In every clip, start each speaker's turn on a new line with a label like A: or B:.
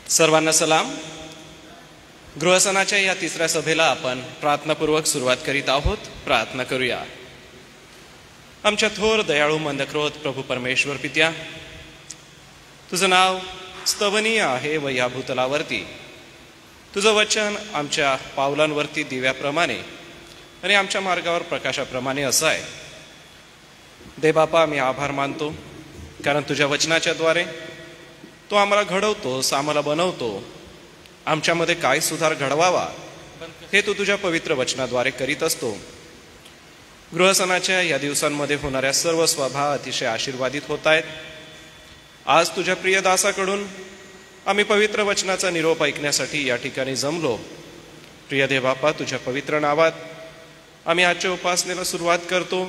A: सर्वांना सलाम. गृहसनाच्या या तिसऱ्या सभेला आपण प्रार्थनापूर्वक सुरुवात करीत आहोत. प्रार्थना करूया. आमच्या थोर दयाळू मंदक्रोध प्रभू परमेश्वर पित्या, तुझं नाव स्तवनीय आहे व या भूतलावरती तुझं वचन आमच्या पावलांवरती दिव्याप्रमाणे आणि आमच्या मार्गावर प्रकाशाप्रमाणे असं आहे. देवबापा, आम्ही आभार मानतो कारण तुझ्या वचनाच्या द्वारे तो आम्हाला घडवतोस, आम्हाला बनवतो. आमच्यामध्ये काय सुधार घडवावा हे तू तुझ्या पवित्र वचनाद्वारे करीत असतो. गृहसनाच्या या दिवसांमध्ये होणाऱ्या सर्व सभा अतिशय आशीर्वादित होत आहेत. आज तुझ्या प्रिय दासाकडून आम्ही पवित्र वचनाचा निरोप ऐकण्यासाठी या ठिकाणी जमलो. प्रिय देवबापा, तुझ्या पवित्र नावात आम्ही आजच्या उपासनेला सुरुवात करतो.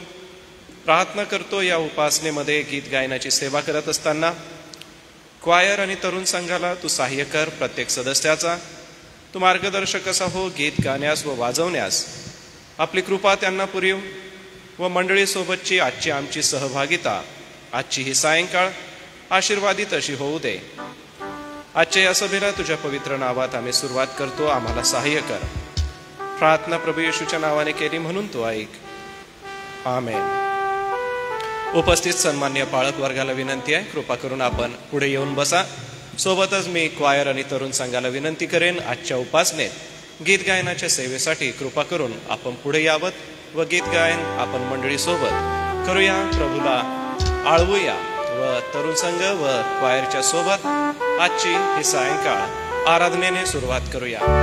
A: प्रार्थना करतो या उपासनेमध्ये गीत गायनाची सेवा करत असताना क्वायर आणि तरुण संघाला तू सहाय्य कर. प्रत्येक सदस्याचा तू मार्गदर्शक असा हो. गीत गाण्यास व वाजवण्यास आपली कृपा त्यांना पुरीव व मंडळीसोबतची आजची आमची सहभागिता, आजची ही सायंकाळ आशीर्वादित अशी होऊ दे. आजच्या या सभेला तुझ्या पवित्र नावात आम्ही सुरुवात करतो. आम्हाला सहाय्य कर. प्रार्थना प्रभू येशूच्या नावाने केली म्हणून तू ऐक. आमेन. उपस्थित सन्मान्य पाळक वर्गाला विनंती आहे, कृपा करून आपण पुढे येऊन बसा. सोबतच मी क्वायर आणि तरुण संघाला विनंती करेन, आजच्या उपासनेत गीत गायनाच्या सेवेसाठी कृपा करून आपण पुढे यावत व गीत गायन आपण मंडळीसोबत करूया. प्रभूला आळवूया व तरुण संघ व क्वायरच्या सोबत आजची ही सायंकाळ आराधनेने सुरुवात करूया.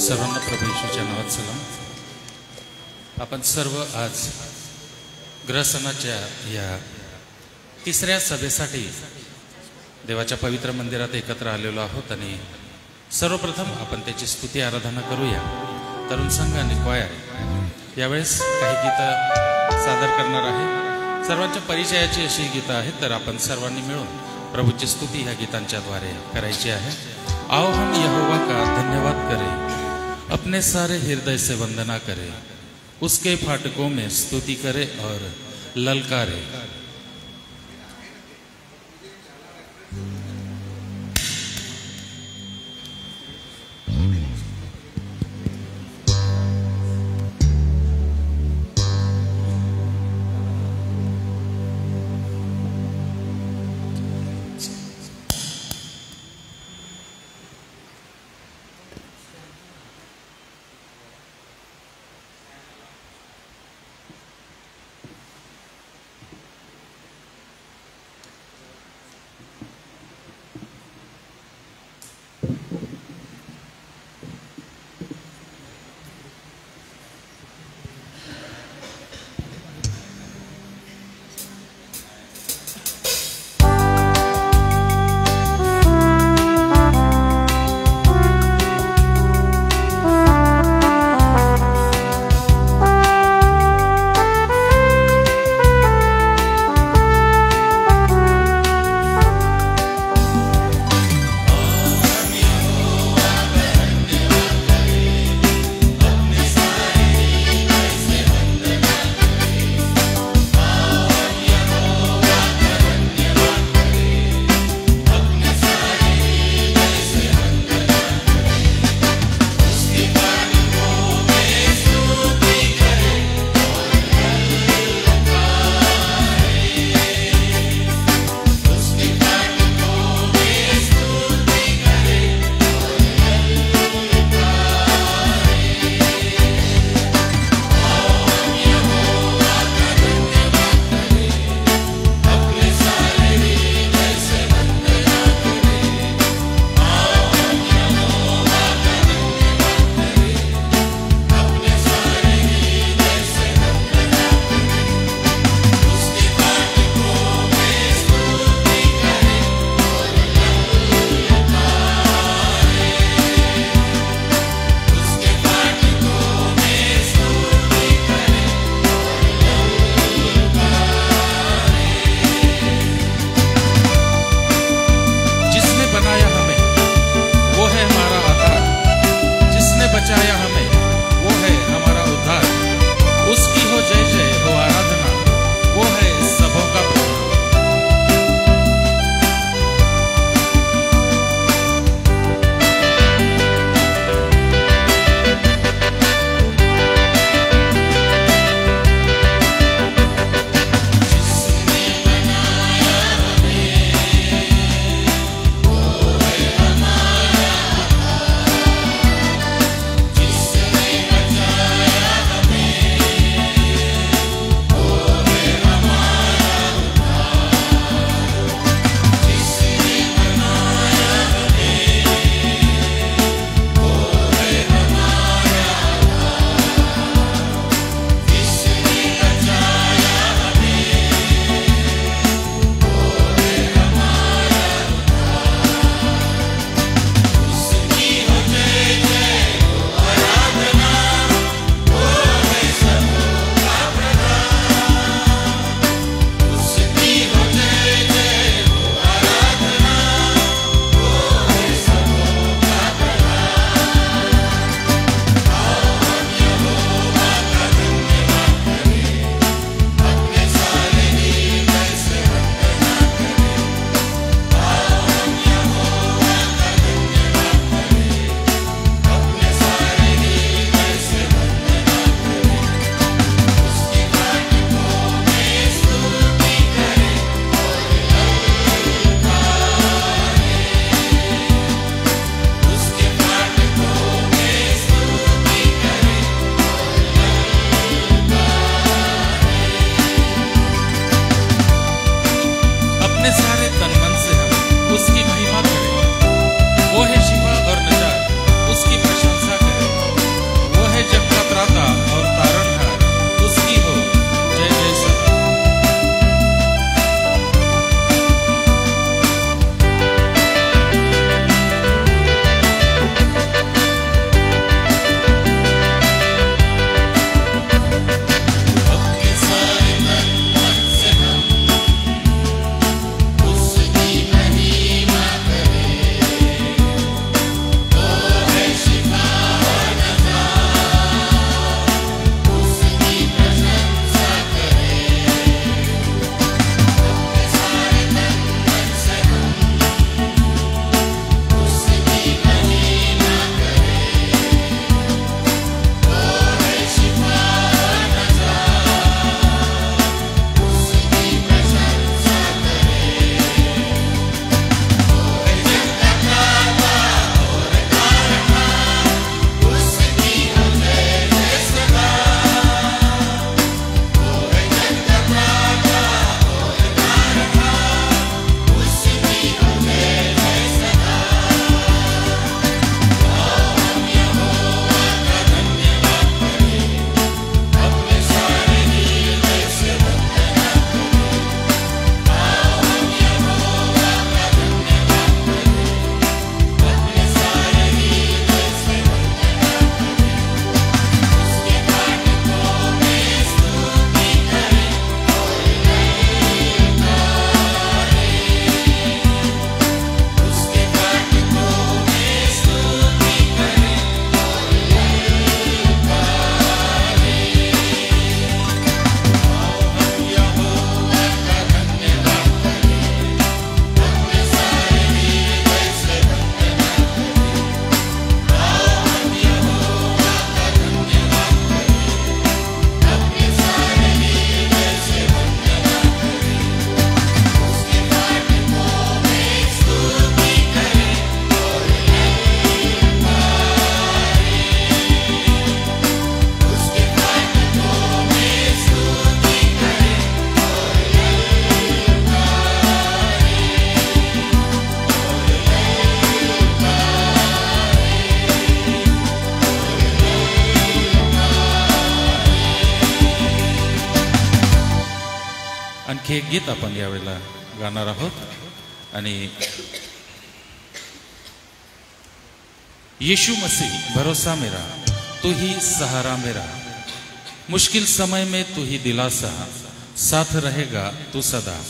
B: सर्वांना प्रभू येशूच्या नावात सलाम. आपण सर्व आज ग्रहसनाच्या या तिसऱ्या सभेसाठी देवाच्या पवित्र मंदिरात एकत्र आलेलो आहोत आणि सर्वप्रथम आपण त्याची स्तुती आराधना करूया. तरुण संघ आणि क्वायर यावेळेस काही गीतं सादर करणार आहे. सर्वांच्या परिचयाची अशी गीतं आहेत, तर आपण सर्वांनी मिळून प्रभूची स्तुती ह्या गीतांच्या द्वारे करायची आहे. आओ हम यहोवा का धन्यवाद करें, अपने सारे हृदय से वंदना करे, उसके फाटकों में स्तुति करे और ललकारे. आणखी एक गीत आपण यावेळेला गाणार आहोत आणि यीशु मसीह भरोसा मेरा, तू ही सहारा मेरा, मुश्किल समय में तू ही दिलासा, साथ रहेगा तू सदा।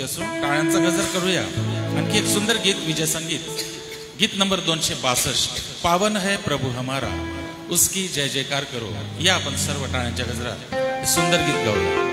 B: बसून टाळ्यांचा गजर करूया. आणखी एक सुंदर गीत, विजय संगीत गीत नंबर 262, पावन है प्रभु हमारा, उसकी जय जयकार करो. या आपण सर्व टाळ्यांच्या गजरात सुंदर गीत गाऊया.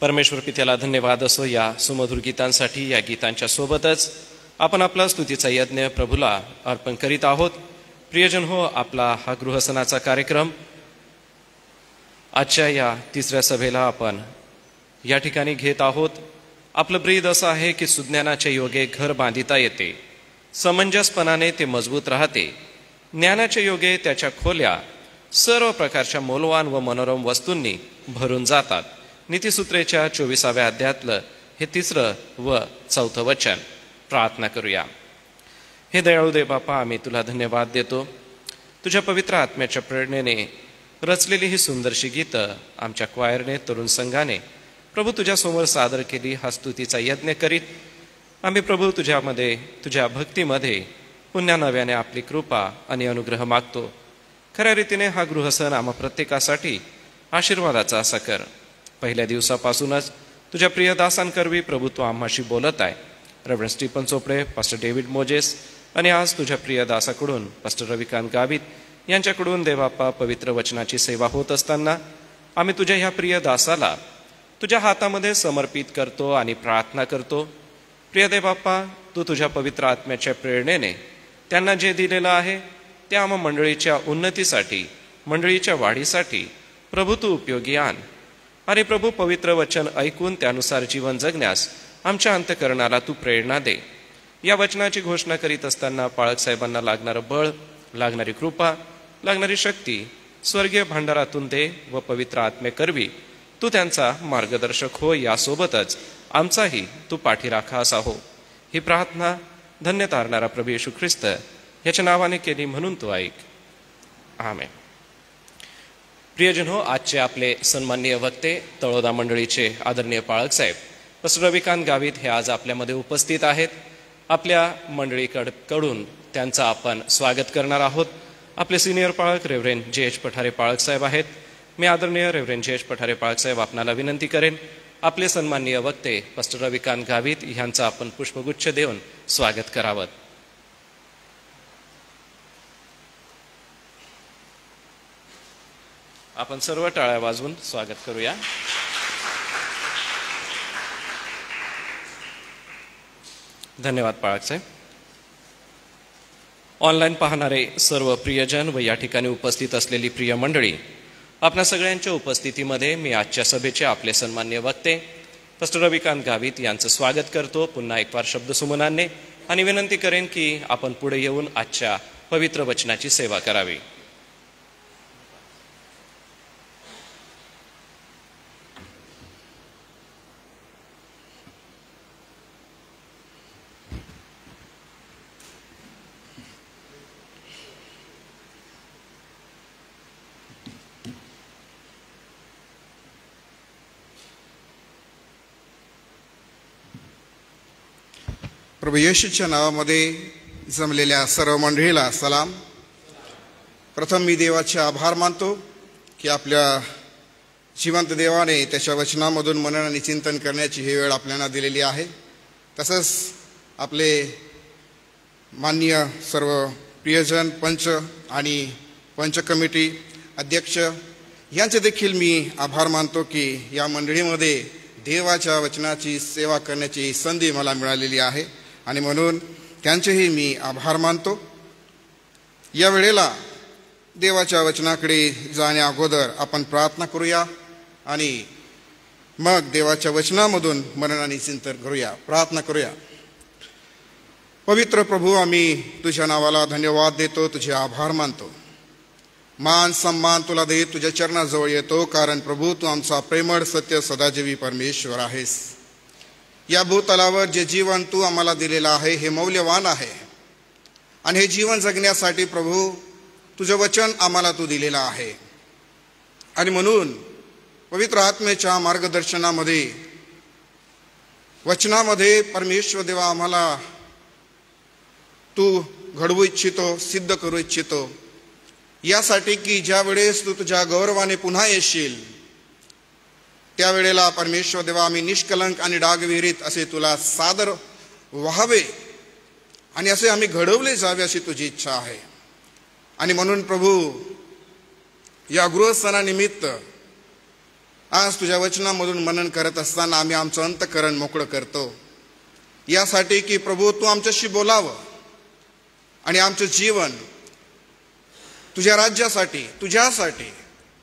A: परमेश्वर पित्याला धन्यवाद असो या सुमधुर गीतांसाठी. या गीतांच्या सोबतच आपण आपला स्तुतीचा यज्ञ प्रभूला अर्पण करीत आहोत. प्रियजन हो, आपला हा गृहसनाचा कार्यक्रम आजच्या या तिसऱ्या सभेला आपण या ठिकाणी घेत आहोत. आपलं ब्रीद असं आहे की सुज्ञानाच्या योगे घर बांधिता येते, समंजसपणाने ते मजबूत राहते. ज्ञानाच्या योगे त्याच्या खोल्या सर्व प्रकारच्या मौल्यवान व मनोरम वस्तूंनी भरून जातात. नीतिसूत्रेच्या 24व्या अध्यायातलं हे 3रं व 4थं वचन. प्रार्थना करूया. हे दयाळू देव बापा, आम्ही तुला धन्यवाद देतो. तुझ्या पवित्र आत्म्याच्या प्रेरणेने रचलेली ही सुंदरशी गीतं आमच्या क्वायरने, तरुण संघाने प्रभू तुझ्यासमोर सादर केली. हा स्तुतीचा यज्ञ करीत आम्ही प्रभू तुझ्यामध्ये, तुझ्या भक्तीमध्ये पुन्हा नव्याने आपली कृपा आणि अनुग्रह मागतो. खऱ्या रीतीने हा गृहसण आम्हा प्रत्येकासाठी आशीर्वादाचा असा कर. पहिल्या दिवसापासूनच तुझ्या प्रिय दासांकरवी प्रभू तू आम्हाशी बोलत आहे. Reverend Stephen Chopade, pastor David Moses आणि आज तुझ्या प्रिय दासाकडून पास्टर रविकांत गावित यांच्याकडून देवाप्पा पवित्र वचनाची सेवा होत असताना आम्ही तुझ्या ह्या प्रिय दासाला तुझ्या हातामध्ये समर्पित करतो आणि प्रार्थना करतो. प्रिय देवाप्पा, तू तुझ्या पवित्र आत्म्याच्या प्रेरणेने त्यांना जे दिलेलं आहे ते आम्हा मंडळीच्या उन्नतीसाठी, मंडळीच्या वाढीसाठी प्रभू तू उपयोगी आण. आणि प्रभू, पवित्र वचन ऐकून त्यानुसार जीवन जगण्यास आमच्या अंतःकरणाला तू प्रेरणा दे. या वचनाची घोषणा करीत असताना पाळक साहेबांना लागणारं बळ, लागणारी कृपा, लागणारी शक्ती स्वर्गीय भांडारातून दे व पवित्र आत्मेकरवी तू त्यांचा मार्गदर्शक हो. यासोबतच आमचाही तू पाठीराखा असा हो. ही प्रार्थना धन्य तारणारा प्रभू येशू ख्रिस्त याच्या नावाने केली म्हणून तू ऐक. आमेन. प्रियजन हो, आजचे आपले सन्माननीय वक्ते तळोदा मंडळीचे आदरणीय पाळक साहेब पास्टर रविकांत गावित हे आज आपल्यामध्ये उपस्थित आहेत. आपल्या मंडळीकडून त्यांचं आपण स्वागत करणार आहोत. आपले सिनियर पाळक रेव्हरेंड जे.एच. पठारे पाळक साहेब आहेत. मी आदरणीय रेव्हरेंड जे.एच. पठारे पाळक साहेब आपणाला विनंती करेन आपले सन्माननीय वक्ते पास्टर रविकांत गावित यांचं आपण पुष्पगुच्छ देऊन स्वागत करावं. आपण सर्व टाळ्या वाजवून स्वागत करूया. धन्यवाद पाळक साहेब. ऑनलाईन पाहणारे सर्व प्रियजन व या ठिकाणी उपस्थित असलेली प्रिय मंडळी, आपल्या सगळ्यांच्या उपस्थितीमध्ये मी आजच्या सभेचे आपले सन्माननीय वक्ते पास्टर रविकांत गावित यांचं स्वागत करतो पुन्हा एक वार शब्दसुमनांनी आणि विनंती करेन की आपण पुढे येऊन आजच्या पवित्र वचनाची सेवा करावी.
C: प्रभू येशूच्या नावामध्ये जमलेल्या सर्व मंडळीला सलाम. प्रथम मी देवाचे आभार मानतो की आपल्या जिवंत देवाने त्याच्या वचनामधून मनन आणि चिंतन करण्याची ही वेळ आपल्याला दिलेली आहे. तसंच आपले माननीय सर्व प्रियजन, पंच आणि पंच कमिटी अध्यक्ष यांचे देखील मी आभार मानतो की या मंडळीमध्ये देवाच्या वचनाची सेवा करण्याची संधी मला मिळालेली आहे आणि म्हणून त्यांचेही मी आभार मानतो. या वेळेला देवाच्या वचनाकडे जाण्या अगोदर आपण प्रार्थना करूया आणि मग देवाच्या वचनामधून मनन आणि चिंतन करूया. प्रार्थना करूया. पवित्र प्रभू, आम्ही तुझ्या नावाला धन्यवाद देतो, तुझे आभार मानतो. मान सन्मान तुला देत तुझ्या चरणाजवळ येतो, कारण प्रभू तू आमचा प्रेमळ सत्य सदाजीवी परमेश्वर आहेस. या भूतलावर जे जीवन तू आम्हाला दिलेलं आहे हे मौल्यवान आहे आणि हे जीवन जगण्यासाठी प्रभू तुझं वचन आम्हाला तू दिलेलं आहे. आणि म्हणून पवित्र आत्म्याच्या मार्गदर्शनामध्ये, वचनामध्ये परमेश्वर देवा आम्हाला तू घडवू इच्छितो, सिद्ध करू इच्छितो, यासाठी की ज्या वेळेस तू तुझ्या गौरवाने पुन्हा येशील त्यावेळेला परमेश्वर देवा आम्ही निष्कलंक आणि डागविरहित असे तुला सादर व्हावे आणि असे आम्ही घडवले जावे अशी तुझी इच्छा आहे. आणि म्हणून प्रभू या गृहस्थानानिमित्त आज तुझ्या वचनामधून मनन करत असताना आम्ही आमचं अंतःकरण मोकळं करतो, यासाठी की प्रभू तू आमच्याशी बोलावं आणि आमचं जीवन तुझ्या राज्यासाठी, तुझ्यासाठी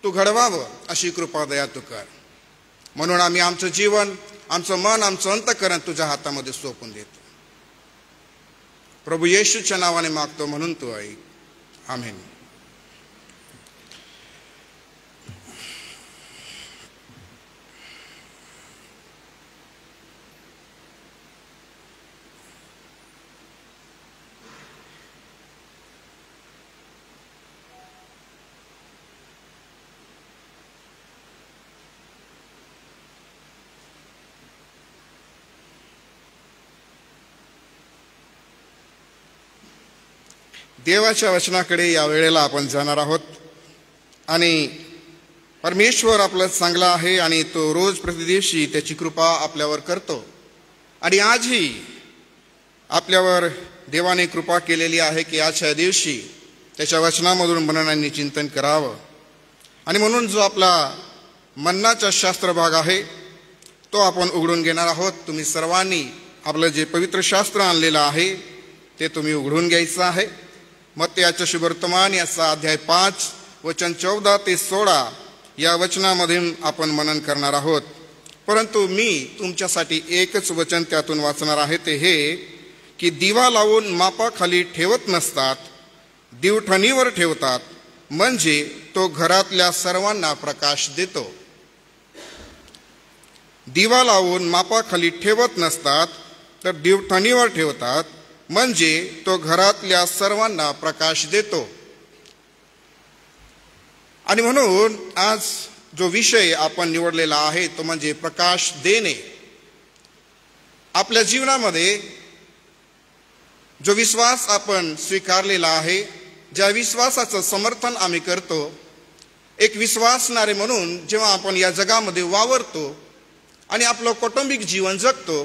C: तू घडवावं अशी कृपा दया तू कर. म्हणून आम्ही आमचं जीवन, आमचं मन, आमचं अंतःकरण तुझ्या हातामध्ये सोपून देतो. प्रभू येशूच्या नावाने मागतो म्हणून तू ऐक. आमेन. देवाच्या वचनाकडे या वेळेला आपण जाणार आहोत आणि परमेश्वर आपलं चांगला आहे आणि तो रोज प्रतिदिवशी त्याची कृपा आपल्यावर करतो. आणि आजही आपल्यावर देवाने कृपा केलेली आहे की आजच्या दिवशी त्याच्या वचनामधून मननाने चिंतन करावं. आणि म्हणून जो आपला मन्नाचा शास्त्र भाग आहे तो आपण उघडून घेणार आहोत. तुम्ही सर्वांनी आपलं जे पवित्र शास्त्र आणलेलं आहे ते तुम्ही उघडून घ्यायचं आहे. मत्तयाचं शुभवर्तमान याचा अध्याय 5 वचन 14 ते 16 या वचनामधून आपण मनन करणार आहोत. परंतु मी तुमच्यासाठी एकच वचन त्यातून वाचणार आहे, ते हे की दिवा लावून मापाखाली ठेवत नसतात, दिवठणीवर ठेवतात, म्हणजे तो घरातल्या सर्वांना प्रकाश देतो. दिवा लावून मापाखाली ठेवत नसतात तर दिवठणीवर ठेवतात, म्हणजे तो घरातल्या सर्वांना प्रकाश देतो. आणि म्हणून आज जो विषय आपण निवडलेला आहे तो म्हणजे प्रकाश देणे. आपल्या जीवनामध्ये जो विश्वास आपण स्वीकारलेला आहे, ज्या विश्वासाचं समर्थन आम्ही करतो, एक विश्वासणारे म्हणून जेव्हा आपण या जगामध्ये वावरतो आणि आपलं कौटुंबिक जीवन जगतो,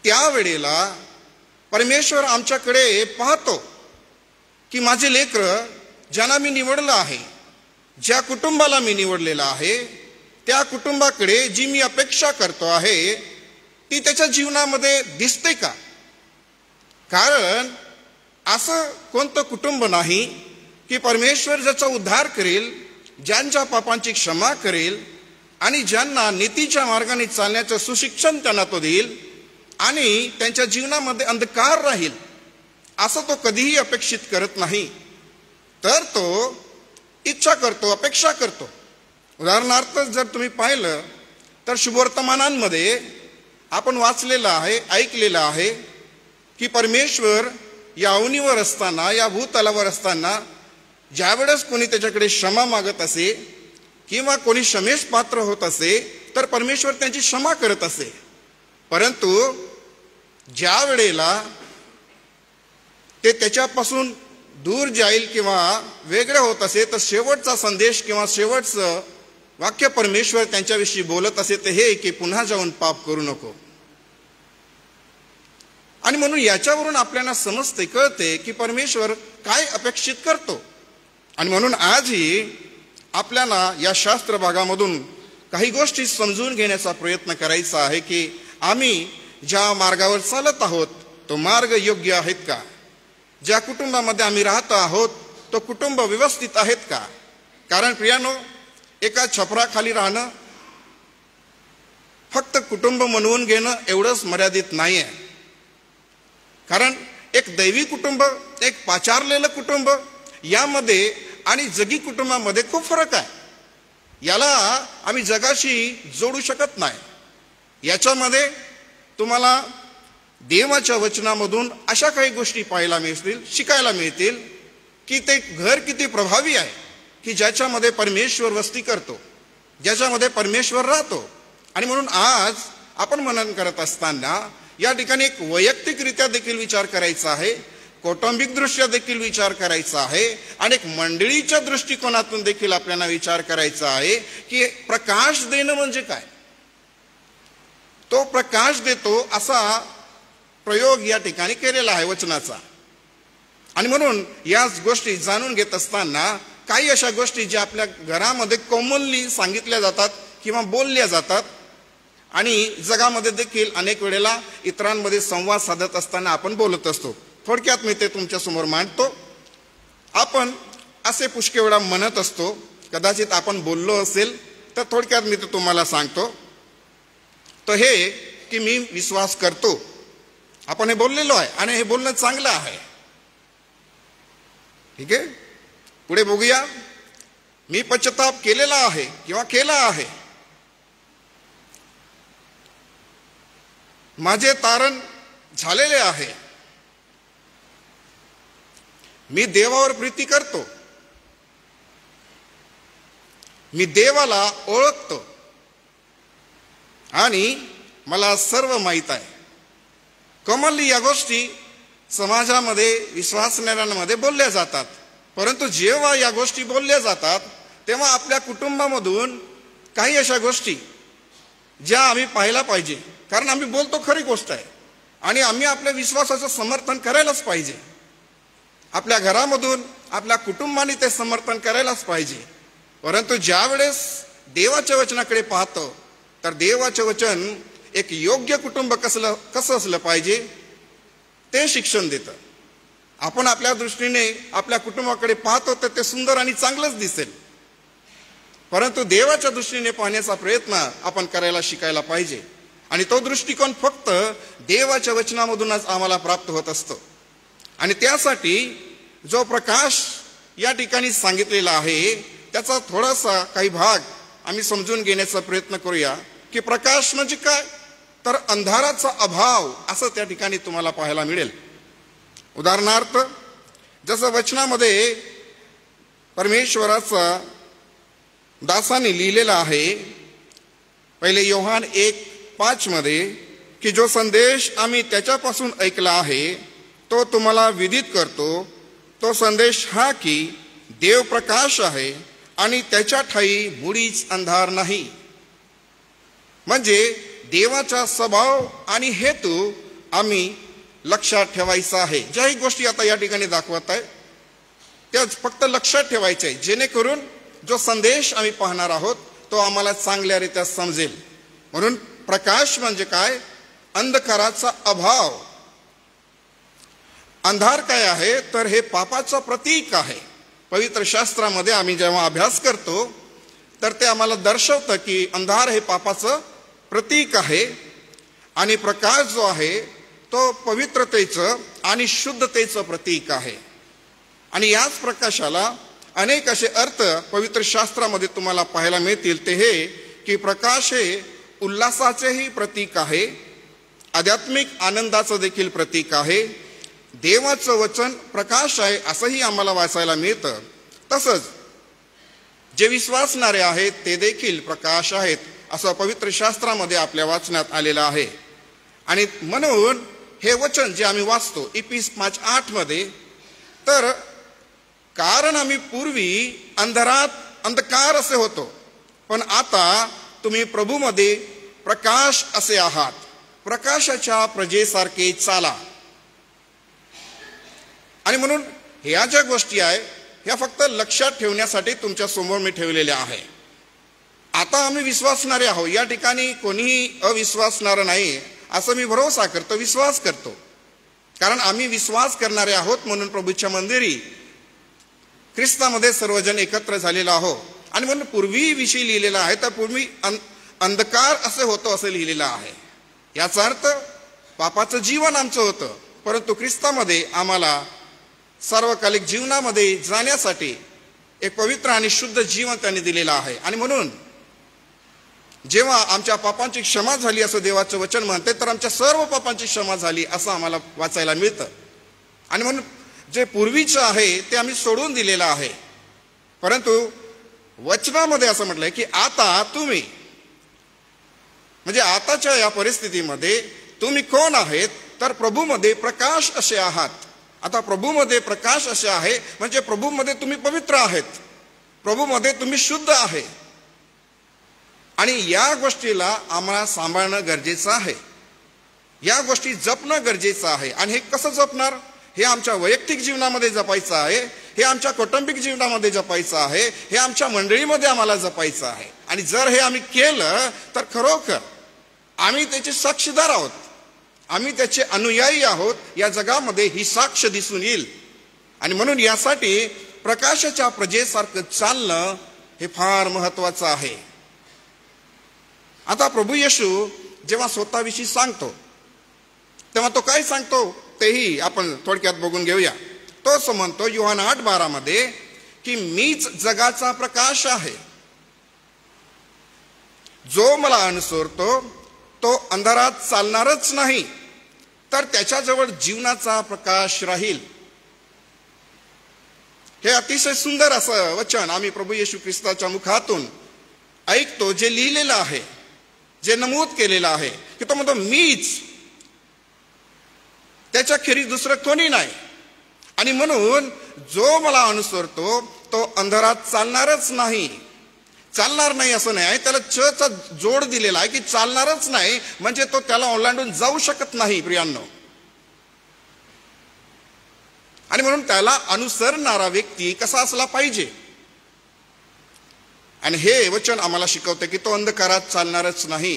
C: त्यावेळेला परमेश्वर आमच्याकडे पाहतो की माझे लेकरं ज्यांना मी निवडलं आहे, ज्या कुटुंबाला मी निवडलेलं आहे, त्या कुटुंबाकडे जी मी अपेक्षा करतो आहे ती त्याच्या जीवनामध्ये दिसते का? कारण असं कोणतं कुटुंब नाही की परमेश्वर ज्याचा उद्धार करेल, ज्यांच्या पापांची क्षमा करेल आणि ज्यांना नीतीच्या मार्गाने चालण्याचं सुशिक्षण त्यांना तो देईल आणि त्यांच्या जीवनामध्ये अंधकार राहील, असं तो कधीही अपेक्षित करत नाही. तर तो इच्छा करतो, अपेक्षा करतो. उदाहरणार्थ जर तुम्ही पाहिलं तर शुभवर्तमानांमध्ये आपण वाचलेलं आहे, ऐकलेलं आहे की परमेश्वर या अवनीवर असताना, या भूतलावर असताना ज्यावेळेस कोणी त्याच्याकडे क्षमा मागत असे किंवा कोणी क्षमेस पात्र होत असे तर परमेश्वर त्यांची क्षमा करत असे. परंतु ज्या वेळेला ते त्याच्यापासून दूर जाईल किंवा वेगळं होत असे तर शेवटचा संदेश किंवा शेवटचं वाक्य परमेश्वर त्यांच्याविषयी बोलत असे ते हे की पुन्हा जाऊन पाप करू नको. आणि म्हणून याच्यावरून आपल्याला समजते, कळते की परमेश्वर काय अपेक्षित करतो. आणि म्हणून आजही आपल्याला या शास्त्र भागामधून काही गोष्टी समजून घेण्याचा प्रयत्न करायचा आहे की आम्ही ज्या मार्गावर चालत आहोत तो मार्ग योग्य आहेत का? ज्या कुटुंबामध्ये आम्ही राहतो आहोत तो कुटुंब व्यवस्थित आहेत का? कारण प्रियानो, एका छपराखाली राहणं, फक्त कुटुंब म्हणून घेणं एवढंच मर्यादित नाही आहे. कारण एक दैवी कुटुंब, एक पाचारलेलं कुटुंब यामध्ये आणि जगी कुटुंबामध्ये खूप फरक आहे. याला आम्ही जगाशी जोडू शकत नाही. याच्यामध्ये तुम्हाला देवाच्या वचनामधून अशा काही गोष्टी पाहायला मिळतील, शिकायला मिळतील की ते घर किती प्रभावी आहे की ज्याच्यामध्ये परमेश्वर वस्ती करतो, ज्याच्यामध्ये परमेश्वर राहतो. आणि म्हणून आज आपण मनन करत असताना या ठिकाणी एक वैयक्तिकरित्या देखील विचार करायचा आहे, कौटुंबिक दृष्ट्या देखील विचार करायचा आहे आणि एक मंडळीच्या दृष्टिकोनातून देखील आपल्याला विचार करायचा आहे की प्रकाश देणं म्हणजे काय. तो प्रकाश देतो असा प्रयोग या ठिकाणी केलेला आहे वचनाचा. आणि म्हणून याच गोष्टी जाणून घेत असताना काही अशा गोष्टी ज्या आपल्या घरामध्ये कॉमनली सांगितल्या जातात किंवा बोलल्या जातात आणि जगामध्ये देखील अनेक वेळेला इतरांमध्ये संवाद साधत असताना आपण बोलत असतो. थोडक्यात मी ते तुमच्यासमोर मांडतो. आपण असे पुष्कळ वेळा म्हणत असतो, कदाचित आपण बोललो असेल तर थोडक्यात मी ते तुम्हाला सांगतो. तर हे की मी विश्वास करतो. आपण हे बोललेलो आहे आणि हे बोलणं चांगलं आहे. ठीक आहे, पुढे बघूया. मी पश्चाताप केलेला आहे किंवा केला आहे. माझे तारण झालेले आहे. मी देवावर प्रीती करतो. मी देवाला ओळखतो आणि मला सर्व माहीत आहे. कॉमनली या गोष्टी समाजामध्ये विश्वासणाऱ्यांमध्ये बोलल्या जातात. परंतु जेव्हा या गोष्टी बोलल्या जातात तेव्हा आपल्या कुटुंबामधून काही अशा गोष्टी ज्या आम्ही पाहायला पाहिजे. कारण आम्ही बोलतो खरी गोष्ट आहे आणि आम्ही आपल्या विश्वासाचं समर्थन करायलाच पाहिजे. आपल्या घरामधून आपल्या कुटुंबाने ते समर्थन करायलाच पाहिजे. परंतु ज्या वेळेस देवाच्या वचनाकडे पाहतो तर देवाचे वचन एक योग्य कुटुंब कसं असलं पाहिजे ते शिक्षण देतं. आपण आपल्या दृष्टीने आपल्या कुटुंबाकडे पाहतो तर ते सुंदर आणि चांगलंच दिसेल. परंतु देवाच्या दृष्टीने पाहण्याचा प्रयत्न आपण करायला शिकायला पाहिजे आणि तो दृष्टिकोन फक्त देवाच्या वचनामधूनच आम्हाला प्राप्त होत असतो. आणि त्यासाठी जो प्रकाश या ठिकाणी सांगितलेला आहे त्याचा थोडासा काही भाग आम्ही समजून घेण्याचा प्रयत्न करूया. की प्रकाश म्हणजे काय, तर अंधाराचा अभाव असं त्या ठिकाणी तुम्हाला पाहायला मिळेल. उदाहरणार्थ जसं वचनामध्ये परमेश्वराचा दासाने लिहिलेला आहे पहिले योहान 1:5 मध्ये की जो संदेश आम्ही त्याच्यापासून ऐकला आहे तो तुम्हाला विदित करतो. तो संदेश हा की देव प्रकाश आहे आणि त्याच्या ठायी मुळीच अंधार नाही. म्हणजे देवाचा स्वभाव आणि हेतू आम्ही लक्षात ठेवायचा आहे. ज्याही गोष्टी आता या ठिकाणी दाखवत आहे त्या फक्त लक्षात ठेवायच्या आहे जेणेकरून जो संदेश आम्ही पाहणार आहोत तो आम्हाला चांगल्यारीत्या समजेल. म्हणून प्रकाश म्हणजे काय, अंधकाराचा अभाव. अंधार काय आहे तर हे पापाचं प्रतीक आहे. पवित्र शास्त्रामध्ये आम्ही जेव्हा अभ्यास करतो तर ते आम्हाला दर्शवतं की अंधार हे पापाचं प्रतीक आहे आणि प्रकाश जो आहे तो पवित्रतेचं आणि शुद्धतेचं प्रतीक आहे. आणि याच प्रकाशाला अनेक असे अर्थ पवित्र शास्त्रामध्ये तुम्हाला पाहायला मिळतील. ते हे की प्रकाश हे उल्हासाचेही प्रतीक आहे, आध्यात्मिक आनंदाचं देखील प्रतीक आहे. देवाचं वचन प्रकाश आहे असंही आम्हाला वाचायला मिळतं. तसंच जे विश्वासणारे आहेत ते देखील प्रकाश आहेत असं पवित्र शास्त्रामध्ये आपल्या वाचनात आलेलं आहे. आणि म्हणून हे वचन जे आम्ही वाचतो इफिस 5:8 मध्ये तर कारण आम्ही पूर्वी अंधकार असे होतो पण आता तुम्ही प्रभूमध्ये प्रकाश असे आहात. प्रकाशाच्या प्रजेसारखे चाला. आणि म्हणून ह्या ज्या गोष्टी आहे ह्या फक्त लक्षात ठेवण्यासाठी तुमच्या समोर मी ठेवलेल्या आहे. आता आम्ही विश्वासणारे आहोत. या ठिकाणी कोणीही अविश्वासणारं नाही असं मी भरोसा करतो, विश्वास करतो. कारण आम्ही विश्वास करणारे आहोत म्हणून प्रभूच्या मंदिरी ख्रिस्तामध्ये सर्वजण एकत्र झालेलो आहोत. आणि म्हणून पूर्वी विषयी लिहिलेला आहे तर पूर्वी अंधकार असे होतं असं लिहिलेलं आहे. याचा अर्थ पापाचं जीवन आमचं होतं परंतु ख्रिस्तामध्ये आम्हाला सार्वकालिक जीवनामध्ये जाण्यासाठी एक पवित्र आणि शुद्ध जीवन त्यांनी दिलेलं आहे. आणि म्हणून जेव्हा आमच्या पापांची क्षमा झाली असं देवाचं वचन म्हणते तर आमच्या सर्व पापांची क्षमा झाली असं आम्हाला वाचायला मिळतं. आणि म्हणून जे पूर्वीचं आहे ते आम्ही सोडून दिलेलं आहे. परंतु वचनामध्ये असं म्हटलंय की आता तुम्ही म्हणजे आताच्या या परिस्थितीमध्ये तुम्ही कोण आहेत तर प्रभूमध्ये प्रकाश असे आहात. आता प्रभूमध्ये प्रकाश असे आहे म्हणजे प्रभूमध्ये तुम्ही पवित्र आहेत, प्रभूमध्ये तुम्ही शुद्ध आहे. आणि या गोष्टीला आम्हाला सांभाळणं गरजेचं आहे, या गोष्टी जपणं गरजेचं आहे. आणि हे कसं जपणार, हे आमच्या वैयक्तिक जीवनामध्ये जपायचं आहे, हे आमच्या कौटुंबिक जीवनामध्ये जपायचं आहे, हे आमच्या मंडळीमध्ये आम्हाला जपायचं आहे. आणि जर हे आम्ही केलं तर खरोखर आम्ही त्याचे साक्षीदार आहोत, आम्ही त्याचे अनुयायी आहोत. या जगामध्ये ही साक्ष दिसून येईल. आणि म्हणून यासाठी प्रकाशाच्या प्रजेसारखं चालणं हे फार महत्वाचं आहे. आता प्रभू येशू जेव्हा स्वतःविषयी सांगतो तेव्हा तो काय सांगतो तेही आपण थोडक्यात बघून घेऊया. तो असं म्हणतो योहान 8:12 मध्ये की मीच जगाचा प्रकाश आहे, जो मला अनुसरतो तो अंधारात चालणारच नाही, तर त्याच्याजवळ जीवनाचा प्रकाश राहील. हे अतिशय सुंदर असं वचन आम्ही प्रभू येशू ख्रिस्ताच्या मुखातून ऐकतो, जे लिहिलेलं आहे, जे नमूद केलेलं आहे की तो म्हणतो मीच, त्याच्या खेरीज दुसरं कोणी नाही. आणि म्हणून जो मला अनुसरतो तो अंधारात चालणारच नाही. चालणार नाही असं नाही आहे, त्याला च चा जोड दिलेला आहे की चालणारच नाही म्हणजे तो त्याला ओलांडून जाऊ शकत नाही प्रियांनो. आणि म्हणून त्याला अनुसरणारा व्यक्ती कसा असला पाहिजे. आणि हे वचन आम्हाला शिकवते की तो अंधकारात चालणारच नाही,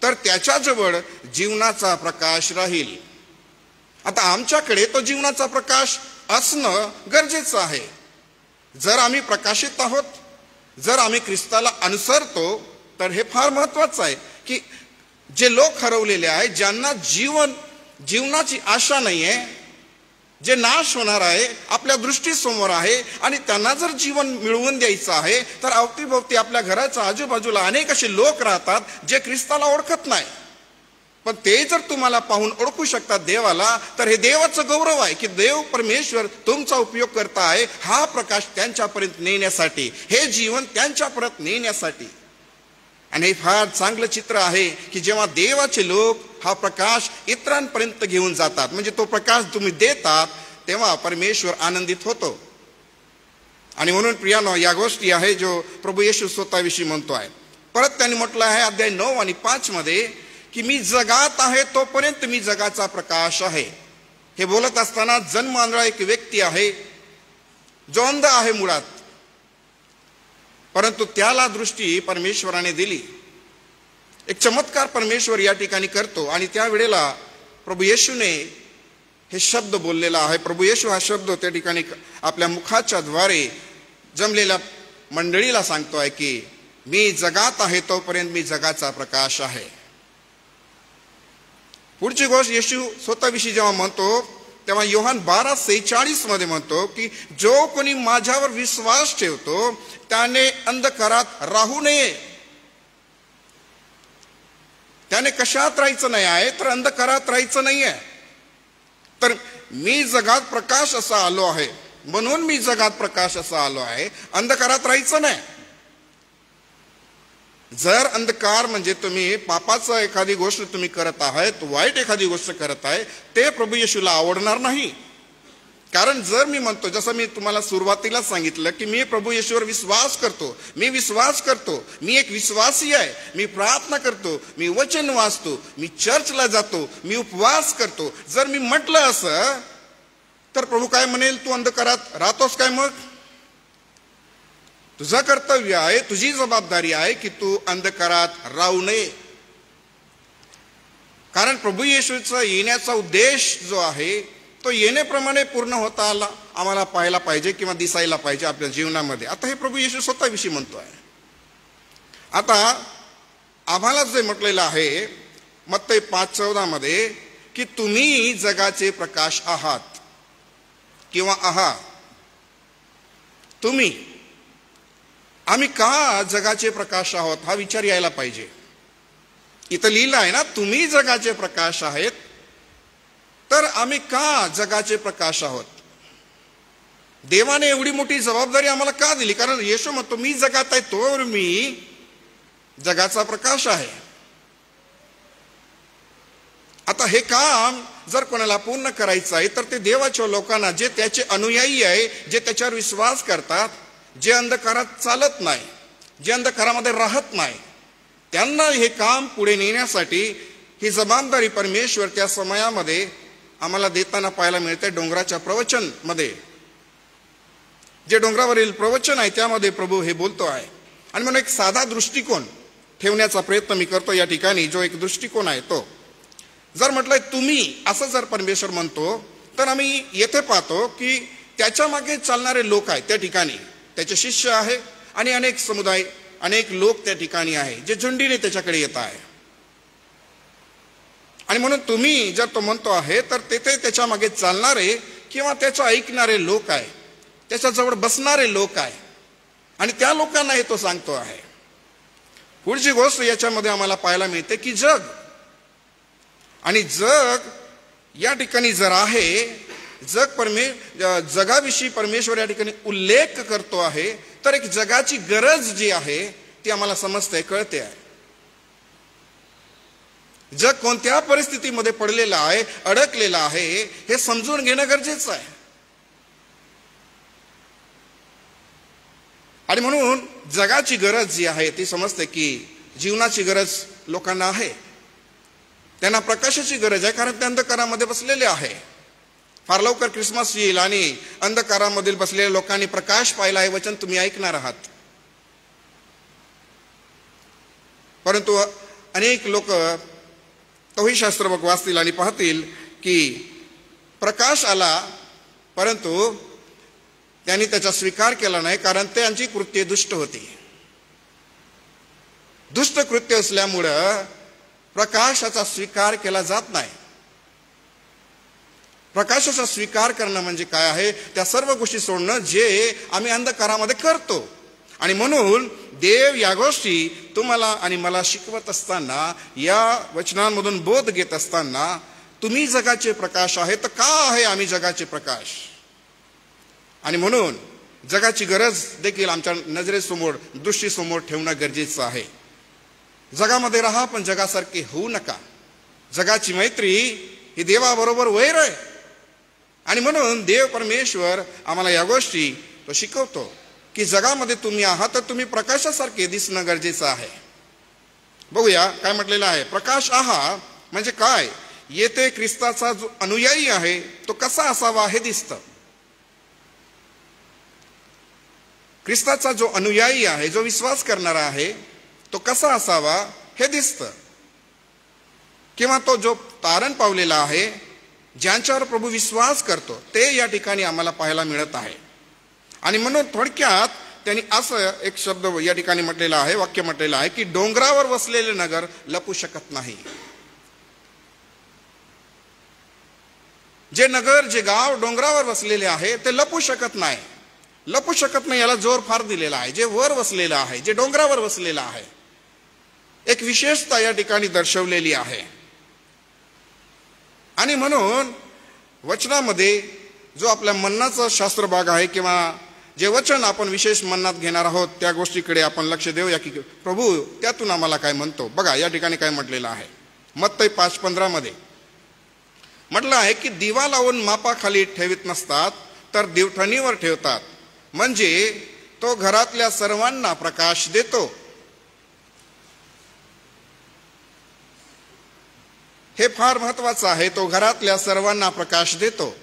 C: तर त्याच्याजवळ जीवनाचा प्रकाश राहील. आता आमच्याकडे तो जीवनाचा प्रकाश असणं गरजेचं आहे. जर आम्ही प्रकाशित आहोत, जर आम्ही ख्रिस्ताला अनुसरतो, तर हे फार महत्वाचं आहे की जे लोक हरवलेले आहेत, ज्यांना जीवनाची आशा नाही आहे, जे नाश होणार आहे आपल्या दृष्टीसमोर आहे, आणि त्यांना जर जीवन मिळवून द्यायचं आहे, तर अवतीभोवती आपल्या घराच्या आजूबाजूला अनेक असे लोक राहतात जे ख्रिस्ताला ओळखत नाही. पण ते जर तुम्हाला पाहून ओळखू शकतात देवाला, तर हे देवाचं गौरव आहे की देव परमेश्वर तुमचा उपयोग करता आहे हा प्रकाश त्यांच्यापर्यंत नेण्यासाठी, हे जीवन त्यांच्यापर्यंत नेण्यासाठी. आणि हे फार चांगलं चित्र आहे की जेव्हा देवाचे लोक हा प्रकाश इतरांपर्यंत घेऊन जातात, म्हणजे तो प्रकाश तुम्ही देतात, तेव्हा परमेश्वर आनंदित होतो. आणि म्हणून प्रियानो, या गोष्टी आहे जो प्रभू येशू स्वतःविषयी म्हणतो आहे. परत त्यांनी म्हटलं आहे अध्याय 9 आणि 5 मध्ये की मी जगात आहे तोपर्यंत मी जगाचा प्रकाश आहे. हे बोलत असताना जन्म आंधळा एक व्यक्ती आहे जो अंध आहे मुळात, परंतु त्याला दृष्टी परमेश्वराने दिली. एक चमत्कार परमेश्वर या ठिकाणी करतो. आणि त्यावेळेला प्रभू येशूने हे शब्द बोललेला आहे. प्रभू येशू हा शब्द त्या ठिकाणी आपल्या मुखाच्या द्वारे जमलेल्या मंडळीला सांगतोय की मी जगात आहे तोपर्यंत मी जगाचा प्रकाश आहे. पुढची गोष्ट येशू स्वतःविषयी जेव्हा म्हणतो तेव्हा योहान 12:46 मध्ये म्हणतो की जो कोणी माझ्यावर विश्वास ठेवतो त्याने अंधकारात राहू नये. त्याने कशात राहायचं नाही आहे, तर अंधकारात राहायचं नाही आहे. तर मी जगात प्रकाश असा आलो आहे, म्हणून मी जगात प्रकाश असा आलो आहे, अंधकारात राहायचं नाही. जर अंधकार म्हणजे तुम्ही पापाचं एखादी गोष्ट तुम्ही करत आहात, वाईट एखादी गोष्ट करत आहे, ते प्रभू येशूला आवडणार नाही. कारण जर मी म्हणतो, जसं मी तुम्हाला सुरुवातीला सांगितलं की मी प्रभू येशूवर विश्वास करतो, मी एक विश्वासी आहे, मी प्रार्थना करतो, मी वचन वाचतो, मी चर्चला जातो, मी उपवास करतो, जर मी म्हटलं असं, तर प्रभू काय म्हणेल, तू अंधकारात राहतोस काय? मग तुझं कर्तव्य आहे, तुझी जबाबदारी आहे की तू अंधकारात राहू नये. कारण प्रभू येशूचा येण्याचा उद्देश जो आहे तो येण्याप्रमाणे पूर्ण होता आला आम्हाला पाहायला पाहिजे किंवा दिसायला पाहिजे आपल्या जीवनामध्ये. आता हे प्रभू येशू स्वतःविषयी म्हणतोय. आता आम्हाला जे म्हटलेलं आहे मत्ती 5:14 मध्ये की तुम्ही जगाचे प्रकाश आहात किंवा आहात. तुम्ही, आम्ही का जगाचे प्रकाश आहोत हा विचार यायला पाहिजे. इथं लिहिलं आहे ना, तुम्ही जगाचे प्रकाश आहेत, तर आम्ही का जगाचे प्रकाश आहोत? देवाने एवढी मोठी जबाबदारी आम्हाला का दिली? कारण येशू म्हणतो मी जगात आहे तोवर मी जगाचा प्रकाश आहे. आता हे काम जर कोणाला पूर्ण करायचं आहे तर ते देवाच्या लोकांना, जे त्याचे अनुयायी आहे, जे त्याच्यावर विश्वास करतात, जे अंधकारात चालत नाही, जे अंधकारामध्ये राहत नाही, त्यांना हे काम पुढे नेण्यासाठी ही जबाबदारी परमेश्वर त्या समयामध्ये आम्हाला देताना पाहायला मिळते. डोंगराच्या प्रवचन मध्ये जे डोंगरावरील प्रवचन आहे त्यामध्ये प्रभू हे बोलतो आहे. आणि म्हणून एक साधा दृष्टिकोन ठेवण्याचा प्रयत्न मी करतो या ठिकाणी. जो एक दृष्टिकोन आहे तो जर म्हटलंय तुम्ही असं जर परमेश्वर म्हणतो, तर आम्ही येथे पाहतो की त्याच्या मागे चालणारे लोक आहेत त्या ठिकाणी, त्याचे शिष्य आहे आणि अनेक समुदाय, अनेक लोक त्या ठिकाणी आहे जे झुंडीने त्याच्याकडे येत आहे. आणि म्हणून तुम्ही जर तो म्हणतो आहे, तर तेथे त्याच्या मागे चालणारे किंवा त्याचं ऐकणारे लोक आहे, त्याच्याजवळ बसणारे लोक आहे आणि त्या लोकांना हे तो सांगतो आहे. पुढची गोष्ट याच्यामध्ये आम्हाला पाहायला मिळते की जग, आणि जग या ठिकाणी जर आहे, जगाविषयी परमेश्वर या ठिकाणी उल्लेख करतो आहे, तर एक जगाची गरज जी आहे ती आम्हाला समजते, कळते आहे. जग कोणत्या परिस्थितीमध्ये पडलेलं आहे, अडकलेलं आहे, हे समजून घेणं गरजेचं आहे. आणि म्हणून जगाची गरज जी आहे ती समजते की जीवनाची गरज लोकांना आहे, त्यांना प्रकाशाची गरज आहे, कारण ते अंधकारामध्ये बसलेले आहे. फार लवकर ख्रिसमस येईल आणि अंधकारामधील बसलेल्या लोकांनी प्रकाश पाहिला हे वचन तुम्ही ऐकणार आहात. परंतु अनेक लोक तौहीशास्त्र वाचतील आणि पाहतील की प्रकाश आला, परंतु त्यांनी त्याचा स्वीकार केला नाही, कारण त्यांची कृत्ये दुष्ट होती. दुष्ट कृत्य असल्यामुळं प्रकाशाचा स्वीकार केला जात नाही. प्रकाशाचा स्वीकार करणं म्हणजे काय आहे? त्या सर्व गोष्टी सोडणं जे आम्ही अंधकारामध्ये करतो. आणि म्हणून देव या गोष्टी तुम्हाला आणि मला शिकवत असताना, या वचनांमधून बोध घेत असताना, तुम्ही जगाचे प्रकाश आहे, तर का आहे आम्ही जगाचे प्रकाश? आणि म्हणून जगाची गरज देखील आमच्या नजरेसमोर, दृष्टीसमोर ठेवणं गरजेचं आहे. जगामध्ये राहा, पण जगासारखे होऊ नका. जगाची मैत्री ही देवाबरोबर वैर आहे. आणि म्हणून देव परमेश्वर आम्हाला या गोष्टी तो शिकवतो की जगामध्ये तुम्ही आहात, तर तुम्ही प्रकाशासारखे दिसणं गरजेचं आहे. बघूया काय म्हटलेलं आहे. प्रकाश आहात म्हणजे काय? येथे ख्रिस्ताचा जो अनुयायी आहे तो कसा असावा हे दिसतं. ख्रिस्ताचा जो अनुयायी आहे, जो विश्वास करणारा आहे, तो कसा असावा हे दिसतं. किंवा तो जो तारण पावलेला आहे, ज्यांच्यावर प्रभू विश्वास करतो, ते या ठिकाणी आम्हाला पाहायला मिळत आहे. आणि म्हणून थोडक्यात त्यांनी असं एक शब्द या ठिकाणी म्हटलेला आहे, वाक्य म्हटलेलं आहे की डोंगरावर वसलेले नगर लपू शकत नाही. जे नगर, जे गाव डोंगरावर वसलेले आहे ते लपू शकत नाही. लपू शकत नाही याला जोर फार दिलेला आहे. जे वर वसलेलं आहे, जे डोंगरावर वसलेलं आहे, एक विशेषता या ठिकाणी दर्शवलेली आहे. आणि म्हणून वचनामध्ये जो आपल्या मन्नाचा शास्त्र भाग आहे, किंवा जे वचन आपण विशेष मन्नात घेणार आहोत, त्या गोष्टीकडे आपण लक्ष देऊया की प्रभू त्यातून आम्हाला काय म्हणतो. बघा या ठिकाणी काय म्हटलेलं आहे. मत्तई 5:15 मध्ये म्हटलं आहे की दिवा लावून मापाखाली ठेवीत नसतात, तर दिवठणीवर ठेवतात, म्हणजे तो घरातल्या सर्वांना प्रकाश देतो. हे फार महत्वाचं आहे. तो घरातल्या सर्वांना प्रकाश देतो.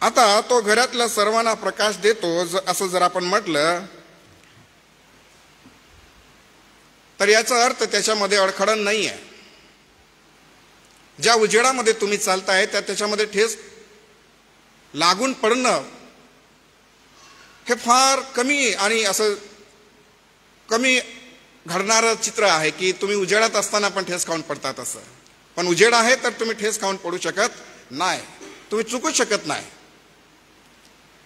C: आता तो घरातल्या सर्वांना प्रकाश देतो असं जर आपण म्हटलं, तर याचा अर्थ त्याच्यामध्ये अडखळण नाही आहे. ज्या उजेडामध्ये तुम्ही चालताय त्याच्यामध्ये ठेस लागून पडणं हे फार कमी आणि असं कमी घडणारं चित्र आहे की तुम्ही उजेडात असताना पण ठेस खाऊन पडतात असं. पण उजेड आहे तर तुम्ही ठेस खाऊन पडू शकत नाही, तुम्ही चुकू शकत नाही.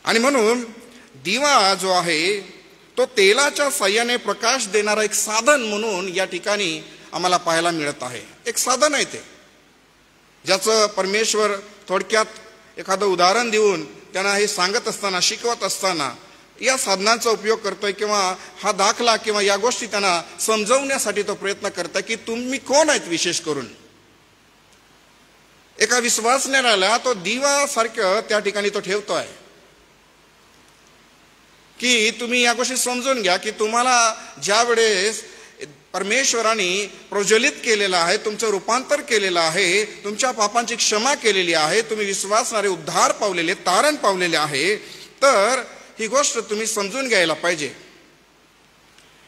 C: आणि म्हणून दिवा जो आहे तो तेलाच्या साह्याने प्रकाश देणारा एक साधन म्हणून या ठिकाणी आम्हाला पाहायला मिळत आहे. एक साधन आहे ते, ज्याचं परमेश्वर थोडक्यात एखादं उदाहरण देऊन त्यांना हे सांगत असताना, शिकवत असताना या साधनांचा उपयोग करतोय, किंवा हा दाखला किंवा या गोष्टी त्यांना समजवण्यासाठी तो प्रयत्न करतोय की तुम्ही कोण आहेत. विशेष करून एका विश्वासणाऱ्याला तो दिवा सारखं त्या ठिकाणी तो ठेवतोय की तुम्ही या गोष्टी समजून घ्या की तुम्हाला ज्या वेळेस परमेश्वराने प्रज्वलित केलेला आहे, तुमचं रूपांतर केलेलं आहे, तुमच्या पापांची क्षमा केलेली आहे, तुम्ही विश्वासणारे उद्धार पावलेले, तारण पावलेले आहे. तर ही गोष्ट तुम्ही समजून घ्यायला पाहिजे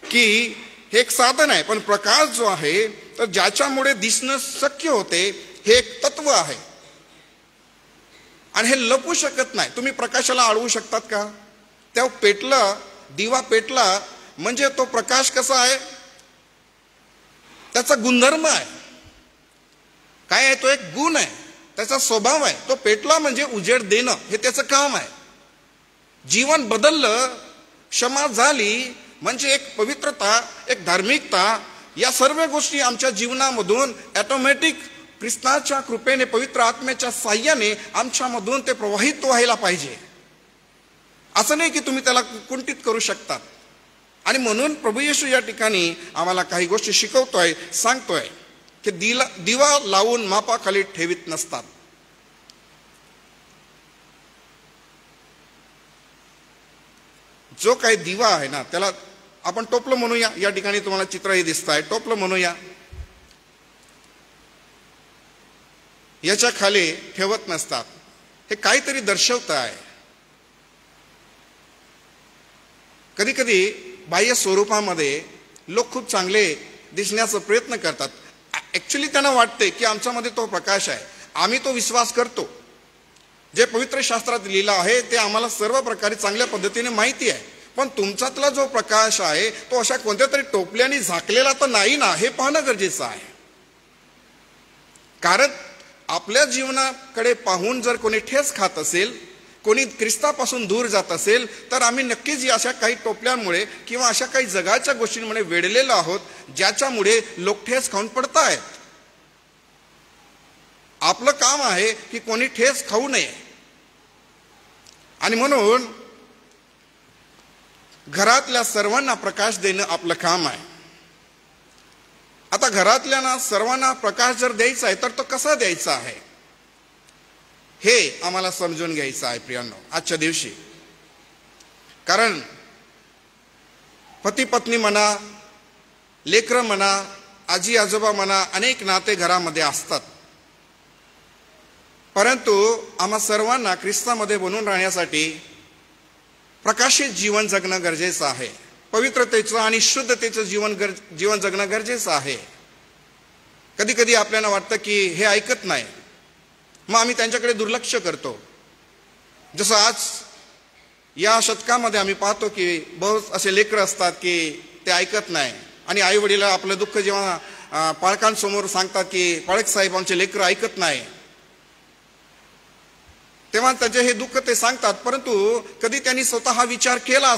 C: की हे एक साधन आहे, पण प्रकाश जो आहे तर ज्याच्यामुळे दिसणं शक्य होते हे एक तत्व आहे आणि हे लपू शकत नाही. तुम्ही प्रकाशाला अडवू शकतात का? त्या पेटलं, दिवा पेटला म्हणजे तो प्रकाश कसा आहे, त्याचा गुणधर्म आहे. काय आहे? तो एक गुण आहे, त्याचा स्वभाव आहे. तो पेटला म्हणजे उजेड देणं हे त्याचं काम आहे. जीवन बदललं, क्षमा झाली म्हणजे एक पवित्रता, एक धार्मिकता, या सर्व गोष्टी आमच्या जीवनामधून ऑटोमॅटिक ख्रिस्ताच्या कृपेने, पवित्र आत्म्याच्या साह्याने आमच्यामधून ते प्रवाहित व्हायला पाहिजे. असं नाही की तुम्ही त्याला कुंठित करू शकतात. आणि म्हणून प्रभू येशू या ठिकाणी आम्हाला काही गोष्टी शिकवतोय, सांगतोय की दिवा लावून मापाखाली ठेवीत नसतात. जो काही दिवा आहे ना त्याला आपण टोपलं म्हणूया. या ठिकाणी तुम्हाला चित्रही दिसत आहे, टोपलं म्हणूया. याच्या खाली ठेवत नसतात. हे काहीतरी दर्शवत आहे. कधी कधी बाह्य स्वरूपामध्ये लोक खूप चांगले दिसण्याचा प्रयत्न करतात. ऍक्च्युली त्यांना वाटते की आमच्यामध्ये तो प्रकाश आहे, आम्ही तो विश्वास करतो. जे पवित्र शास्त्रात लिहिलं आहे ते आम्हाला सर्व प्रकारे चांगल्या पद्धतीने माहिती आहे. पण तुमच्यातला जो प्रकाश आहे तो अशा कोणत्या तरी टोपल्याने झाकलेला तर नाही ना, हे पाहणं गरजेचं आहे. कारण आपल्या जीवनाकडे पाहून जर कोणी ठेस खात असेल, कोणी ख्रिस्तापासून दूर जात असेल, तर आम्ही नक्कीच अशा काही टोपल्यांमुळे किंवा अशा काही जगाच्या गोष्टींमुळे वेढलेलो आहोत, ज्याच्यामुळे लोक ठेस खाऊन पडतायत. आपलं काम आहे की कोणी ठेस खाऊ नये. आणि म्हणून घरातल्या सर्वांना प्रकाश देणं आपलं काम आहे. आता घरातल्या सर्वांना प्रकाश जर द्यायचा आहे तर तो कसा द्यायचा आहे हे आम्हाला समजून घ्यायचं आहे प्रियांनो आजच्या दिवशी. कारण पती पत्नी म्हणा, लेकरं म्हणा, आजी आजोबा म्हणा, अनेक नाते घरामध्ये असतात. परंतु आम्हा सर्वांना ख्रिस्तामध्ये बनून राहण्यासाठी प्रकाशित जीवन जगणं गरजेचं आहे. पवित्रतेचं आणि शुद्धतेचं जीवन जगणं गरजेचं आहे. कधी कधी आपल्याला वाटतं की हे ऐकत नाही, मग आम्ही त्यांच्याकडे दुर्लक्ष करतो. जसं आज या शतकामध्ये आम्ही पाहतो की बहुत असे लेकरं असतात की ते ऐकत नाही. आणि आई वडील आपलं दुःख जेव्हा पालकांसमोर सांगतात की पालक साहेब आमचे लेकरं ऐकत नाही, तेव्हा त्याचे हे दुःख ते सांगतात. परंतु कधी त्यांनी स्वतः विचार केला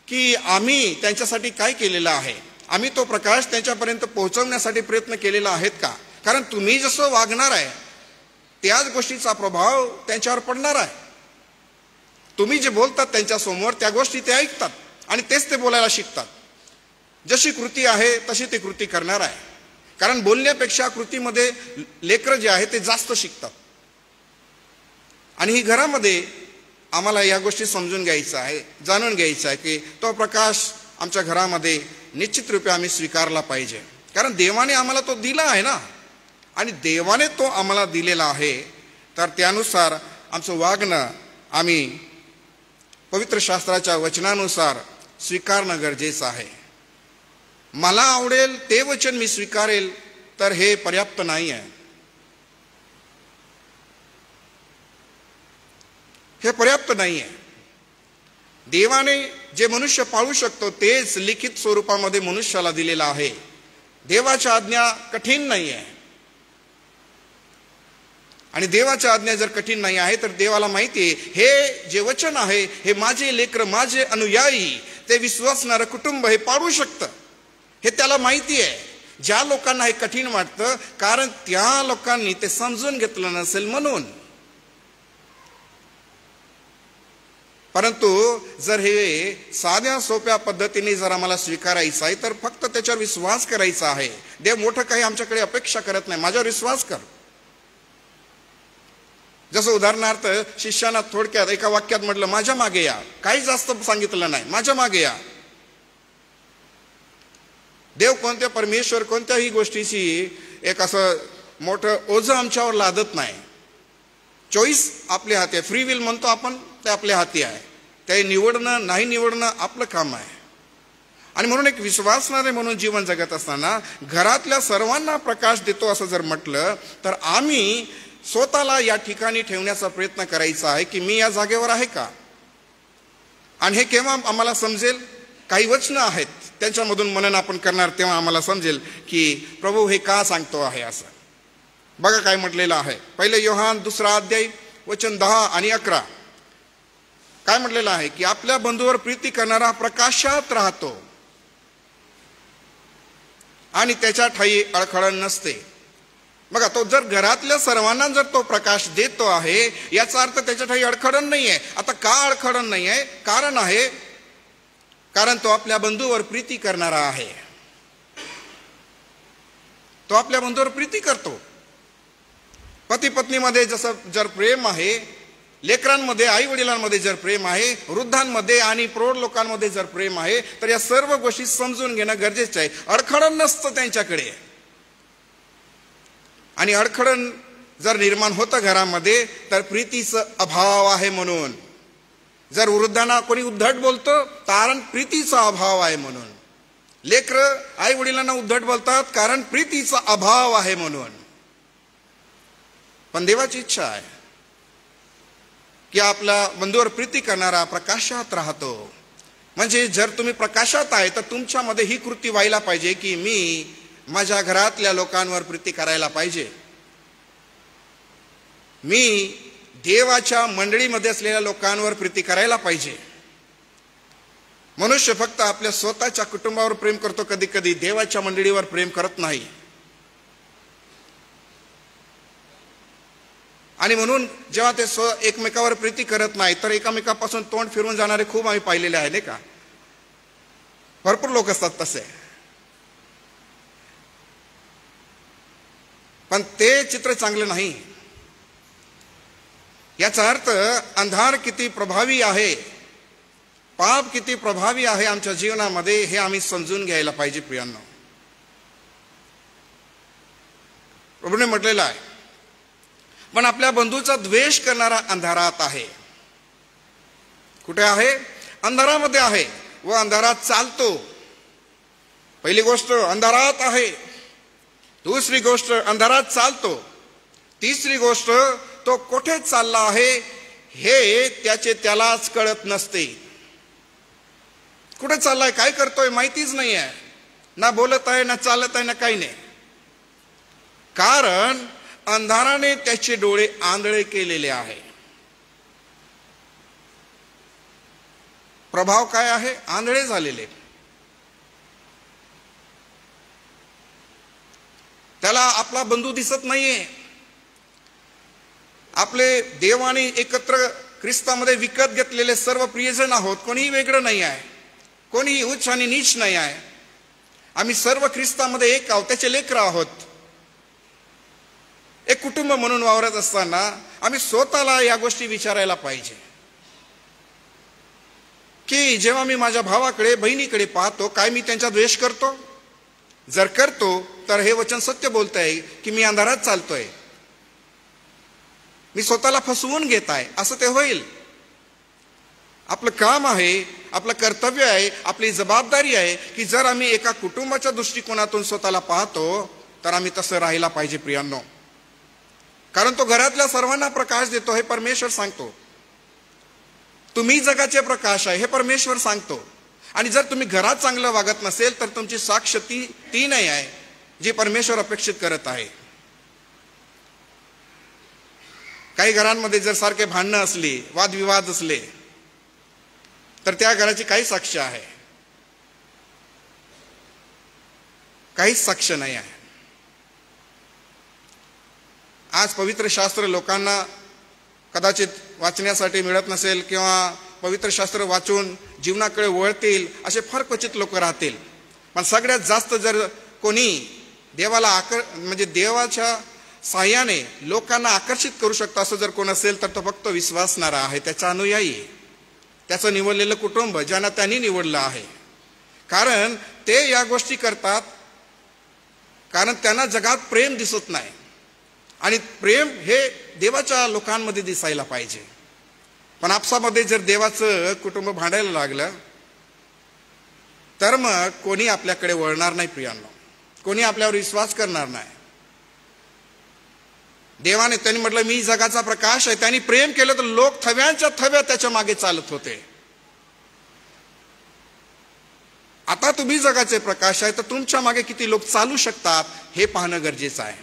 C: की आम्ही त्यांच्यासाठी काय केलेलं आहे, आम्ही तो प्रकाश त्यांच्यापर्यंत पोहोचवण्यासाठी प्रयत्न केलेला आहेत का? कारण तुम्ही जसं वागणार आहे त्याच गोष्टीचा प्रभाव त्यांच्यावर पडणार आहे. तुम्ही जे बोलतात त्यांच्यासमोर त्या गोष्टी ते ऐकतात आणि तेच ते बोलायला शिकतात. जशी कृती आहे तशी ते कृती करणार आहे. कारण बोलण्यापेक्षा कृतीमध्ये लेकरं जे आहे ते जास्त शिकतात. आणि ही घरामध्ये आम्हाला या गोष्टी समजून घ्यायचं आहे, जाणून घ्यायचं आहे की तो प्रकाश आमच्या घरामध्ये निश्चित रूपे आम्ही स्वीकारला पाहिजे. कारण देवाने आम्हाला तो दिला आहे ना, आणि देवाने तो आम्हाला दिलेला आहे. तर त्यानुसार आमचं वागणं आम्ही पवित्र शास्त्राच्या वचनानुसार स्वीकारणं गरजेचं आहे. मला आवडेल ते वचन मी स्वीकारेल तर हे पर्याप्त नाही आहे. हे पर्याप्त नाही आहे. देवाने जे मनुष्य पाळू शकतो तेच लिखित स्वरूपामध्ये मनुष्याला दिलेलं आहे. देवाच्या आज्ञा कठीण नाही आहे. आणि देवाच्या आज्ञा जर कठीण नाही आहे तर देवाला माहिती आहे हे जे वचन आहे हे माझे लेकर, माझे अनुयायी, ते विश्वासणारं कुटुंब हे पाळू शकतं, हे त्याला माहिती आहे. ज्या लोकांना हे कठीण वाटतं कारण त्या लोकांनी ते समजून घेतलं नसेल म्हणून. परंतु जर हे साध्या सोप्या पद्धतीने जर आम्हाला स्वीकारायचं आहे तर फक्त त्याच्यावर विश्वास करायचा आहे. देव मोठं काही आमच्याकडे अपेक्षा करत नाही, माझ्यावर विश्वास कर. जसं उदाहरणार्थ शिष्याना थोडक्यात एका वाक्यात म्हटलं माझ्या मागे या, काही जास्त सांगितलं नाही, माझ्या मागे या. देव कोणत्या परमेश्वर कोणत्याही गोष्टीची एक असं मोठं ओझं आमच्यावर लादत नाही. चॉईस आपल्या हाती आहे. फ्री विल म्हणतो आपण, ते आपल्या हाती आहे. ते निवडणं नाही निवडणं आपलं काम आहे. आणि म्हणून एक विश्वासणारे म्हणून जीवन जगत असताना घरातल्या सर्वांना प्रकाश देतो असं जर म्हटलं तर आम्ही स्वतःला या ठिकाणी ठेवण्याचा प्रयत्न करायचा आहे की मी या जागेवर आहे का. आणि हे केव्हा आम्हाला समजेल, काही वचनं आहेत त्यांच्यामधून मनन आपण करणार तेव्हा आम्हाला समजेल की प्रभू हे का सांगतो आहे असं. बघा काय म्हटलेलं आहे. पहिले योहान 2 अध्याय वचन 10 आणि 11 काय म्हटलेलं आहे की आपल्या बंधूवर प्रीती करणारा प्रकाशात राहतो आणि त्याच्या ठायी अडखळण नसते. बघा, तो जर घरातल्या सर्वांना जर तो प्रकाश देतो आहे याचा अर्थ त्याच्या ठायी अडखळण नाही आहे. आता का अडखळण नाही आहे? कारण आहे, कारण तो आपल्या बंधूवर प्रीती करणारा आहे. तो आपल्या बंधूवर प्रीती करतो. पती पत्नीमध्ये जसं जर प्रेम आहे, लेकरांमध्ये आई वडिलांमध्ये जर प्रेम आहे, वृद्धांमध्ये आणि प्रौढ लोकांमध्ये जर प्रेम आहे, तर या सर्व गोष्टी समजून घेणं गरजेचं आहे. अडखळण नसतं त्यांच्याकडे. आणि अडखळण जर निर्माण होतं घरामध्ये तर प्रीतीचा अभाव आहे म्हणून. जर वृद्धांना कोणी उद्धट बोलतं कारण प्रीतीचा अभाव आहे म्हणून. लेकरं आई वडिलांना उद्धट बोलतात कारण प्रीतीचा अभाव आहे म्हणून. पण देवाची इच्छा आहे की आपल्या बंधूवर प्रीती करणारा प्रकाशात राहतो. म्हणजे जर तुम्ही प्रकाशात आहे तर तुमच्यामध्ये ही कृती व्हायला पाहिजे की मी माझ्या घरातल्या लोकांवर प्रीती करायला पाहिजे. मी देवाच्या मंडळीमध्ये असलेल्या लोकांवर प्रीती करायला पाहिजे. मनुष्य फक्त आपल्या स्वतःच्या कुटुंबावर प्रेम करतो, कधी कधी देवाच्या मंडळीवर प्रेम करत नाही. आणि म्हणून जेव्हा ते एकमेकावर प्रीती करत नाही तर एकामेकापासून तोंड फिरून जाणारे खूप आम्ही पाहिलेले आहे, नाही का? भरपूर लोक असतात तसे. पण ते चित्र चांगलं नाही. याचा अर्थ अंधार किती प्रभावी आहे, पाप किती प्रभावी आहे आमच्या जीवनामध्ये हे आम्ही समजून घ्यायला पाहिजे प्रियांनो. प्रभूने म्हटलेलं आहे, पण आपल्या बंधूचा द्वेष करणारा अंधारात आहे. कुठे आहे? अंधारामध्ये आहे व अंधारात चालतो. पहिली गोष्ट अंधारात आहे, दुसरी गोष्ट अंधारात चालतो, तिसरी गोष्ट तो कुठे चालला आहे हे त्यालाच कळत नसते. कुठे चाललाय, काय करतोय माहितीच नाही आहे. ना बोलत आहे, ना चालत आहे, ना काही नाही. कारण अंधाराने त्याचे डोळे आंधळे केलेले आहे. प्रभाव काय आहे? आंधळे झालेले. त्याला आपला बंधू दिसत नाहीये. आपले देवाने एकत्र ख्रिस्तामध्ये विकत घेतलेले सर्व प्रियजन आहोत. कोणीही वेगळं नाही आहे, कोणीही उच्च आणि नीच नाही आहे. आम्ही सर्व ख्रिस्तामध्ये एक आहोत, त्याचे लेकरं आहोत. एक कुटुंब म्हणून वावरत असताना आम्ही स्वतःला या गोष्टी विचारायला पाहिजे की जेव्हा मी माझ्या भावाकडे बहिणीकडे पाहतो, काय मी त्यांचा द्वेष करतो? जर करतो तर हे वचन सत्य बोलत आहे की मी अंधारात चालतोय, मी स्वतःला फसवून घेत आहे, असं ते होईल. आपलं काम आहे, आपलं कर्तव्य आहे, आपली जबाबदारी आहे की जर आम्ही एका कुटुंबाच्या दृष्टिकोनातून स्वतःला पाहतो तर आम्ही तसं राहायला पाहिजे प्रियांनो. कारण तो घरातल्या सर्वांना प्रकाश देतो हे परमेश्वर सांगतो. तुम्ही जगाचे प्रकाश आहे हे परमेश्वर सांगतो. आणि जर तुम्ही घरात चांगलं वागत नसेल तर तुमची साक्ष ती नाही आहे जी परमेश्वर अपेक्षित करत आहे. काही घरांमध्ये जर सारखे भांडणं असली, वादविवाद असले तर त्या घराची काही साक्ष आहे? काहीच साक्ष नाही आहे. आज पवित्र शास्त्र लोकांना कदाचित वाचण्यासाठी मिळत नसेल किंवा पवित्र शास्त्र वाचून जीवनाकडे वळतील असे फार क्वचित लोक राहतील. पण सगळ्यात जास्त जर कोणी देवाला म्हणजे देवाच्या साह्याने लोकांना आकर्षित करू शकतो असं जर कोण असेल तर तो फक्त विश्वासणारा आहे, त्याचा अनुयायी, त्याचं निवडलेलं कुटुंब ज्यांना त्यांनी निवडलं आहे. कारण ते या गोष्टी करतात कारण त्यांना जगात प्रेम दिसत नाही, आणि प्रेम हे देवाच्या लोकांमध्ये दिसायला पाहिजे. पण आपसामध्ये जर देवाचं कुटुंब भांडायला लागलं तर मग कोणी आपल्याकडे वळणार नाही प्रियांनो, कोणी आपल्यावर विश्वास करणार नाही. देवाने त्यांनी म्हटलं मी जगाचा प्रकाश आहे. त्यांनी प्रेम केलं तर लोक थव्यांच्या थव्या त्याच्या मागे चालत होते. आता तुम्ही जगाचे प्रकाश आहे तर तुमच्या मागे किती लोक चालू शकतात हे पाहणं गरजेचं आहे.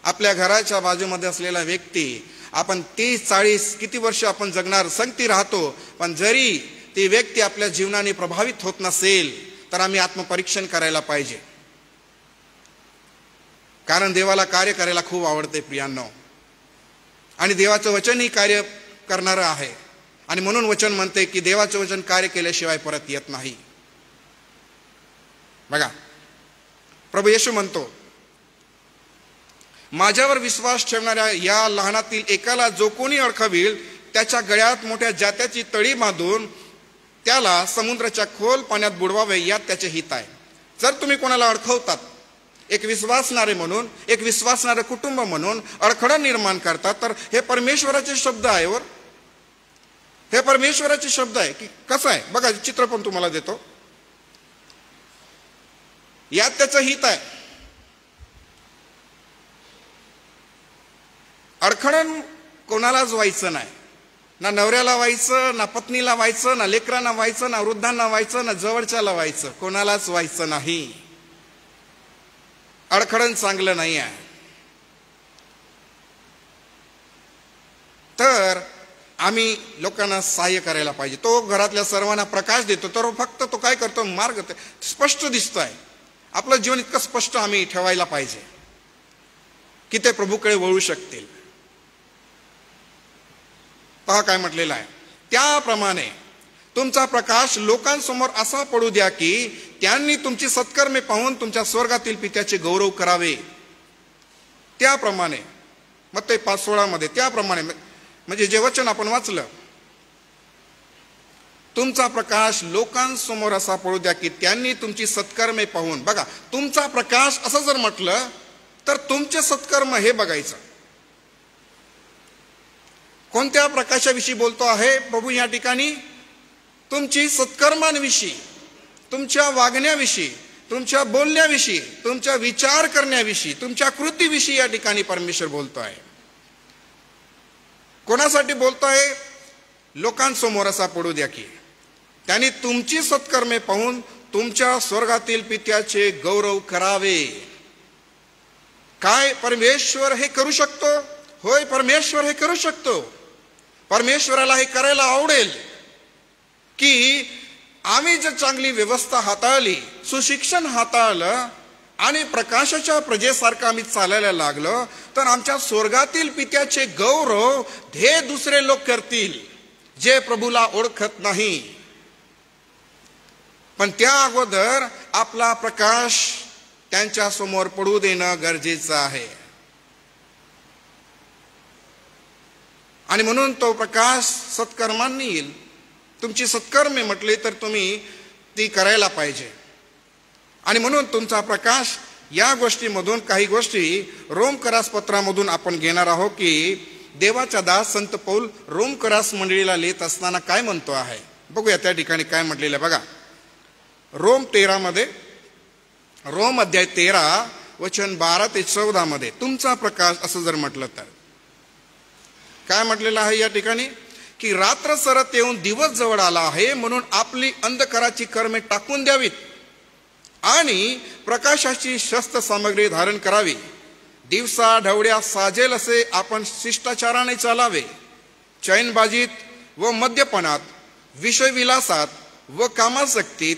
C: आपल्या घराच्या बाजूमध्ये असलेला व्यक्ती आपण 30-40 किती वर्ष आपण जगणार संगती राहतो, पण जरी ती व्यक्ती आपल्या जीवनाने प्रभावित होत नसेल तर आम्ही आत्मपरीक्षण करायला पाहिजे. कारण देवाला कार्य करायला खूप आवडते प्रियांनो, आणि देवाचं वचनही कार्य करणारं आहे. आणि म्हणून वचन म्हणते की देवाचं वचन कार्य केल्याशिवाय परत येत नाही. बघा, प्रभू येशू म्हणतो माझ्यावर विश्वास ठेवणाऱ्या या लहानातील एकाला जो कोणी अडखवील त्याच्या गळ्यात मोठ्या जात्याची तळी बांधून त्याला समुद्राच्या खोल पाण्यात बुडवावे यात त्याचे हित आहे. जर तुम्ही कोणाला अडखवतात, एक विश्वासणारे म्हणून, एक विश्वासणारे कुटुंब म्हणून अडखळा निर्माण करतात, तर हे परमेश्वराचे शब्द आहे. वर हे परमेश्वराचे शब्द आहे की कसं आहे बघा, चित्र पण तुम्हाला देतो. यात त्याचं हित आहे. अडखळण कोणालाच व्हायचं नाही, ना नवऱ्याला व्हायचं, ना पत्नीला व्हायचं, ना लेकरांना व्हायचं, ना वृद्धांना व्हायचं, ना जवळच्याला व्हायचं, कोणालाच व्हायचं नाही. अडखळण चांगलं नाही आहे. तर आम्ही लोकांना सहाय्य करायला पाहिजे. तो घरातल्या सर्वांना प्रकाश देतो, तर फक्त तो काय करतो, मार्ग स्पष्ट दिसतोय. आपलं जीवन इतकं स्पष्ट आम्ही ठेवायला पाहिजे की ते प्रभूकडे वळू शकतील. पहा काय म्हटलेलं आहे, त्याप्रमाणे तुमचा प्रकाश लोकांसमोर असा पडू द्या की त्यांनी तुमची सत्कर्मे पाहून तुमच्या स्वर्गातील पित्याचे गौरव करावे. त्याप्रमाणे मत्ती 5:16 त्याप्रमाणे म्हणजे जे वचन आपण वाचलं, तुमचा प्रकाश लोकांसमोर असा पडू द्या की त्यांनी तुमची सत्कर्मे पाहून. बघा, तुमचा प्रकाश असं जर म्हटलं तर तुमचे सत्कर्म हे बघायचं. कोणत्या प्रकाशाविषयी बोलतो आहे प्रभू या ठिकाणी? तुमची सत्कर्मांविषयी, तुमच्या वागण्याविषयी, तुमच्या बोलण्याविषयी, तुमच्या विचार करण्याविषयी, तुमच्या कृतीविषयी या ठिकाणी परमेश्वर बोलतो आहे. कोणासाठी बोलतोय? लोकांसमोर असा पडू द्या की त्यांनी तुमची सत्कर्मे पाहून तुमच्या स्वर्गातील पित्याचे गौरव करावे. काय परमेश्वर हे करू शकतो? होय, परमेश्वर हे करू शकतो. परमेश्वराला हे करायला आवडेल की आम्ही जर चांगली व्यवस्था हाताळली, सुशिक्षण हाताळलं आणि प्रकाशाच्या प्रजेसारखं आम्ही चालायला लागलो तर आमच्या स्वर्गातील पित्याचे गौरव हे दुसरे लोक करतील जे प्रभूला ओळखत नाही. पण त्या अगोदर आपला प्रकाश त्यांच्या समोर पडू देणं गरजेचं आहे. आणि म्हणून तो प्रकाश सत्कर्मांनी येईल. तुमची सत्कर्मे म्हटले तर तुम्ही ती करायला पाहिजे. आणि म्हणून तुमचा प्रकाश या गोष्टीमधून काही गोष्टी रोमकरास पत्रामधून आपण घेणार आहोत की देवाचा दास संत पौल रोमकरास मंडळीला लिहित असताना काय म्हणतो आहे. बघूया त्या ठिकाणी काय म्हटलेलं आहे. बघा, रोम 13 रोम अध्याय 13 वचन 12 ते 14 तुमचा प्रकाश असं जर म्हटलं तर काय म्हटलेलं आहे या ठिकाणी की रात्र सरत येऊन दिवस जवळ आला आहे, म्हणून आपली अंधकाराची कर्मे टाकून द्यावीत आणि प्रकाशाची शस्त्र सामग्री धारण करावी. दिवसा ढवळ्या साजेल असे आपण शिष्टाचाराने चालावे. चैनबाजीत व मद्यपणात, विषयविलासात व कामासक्तीत,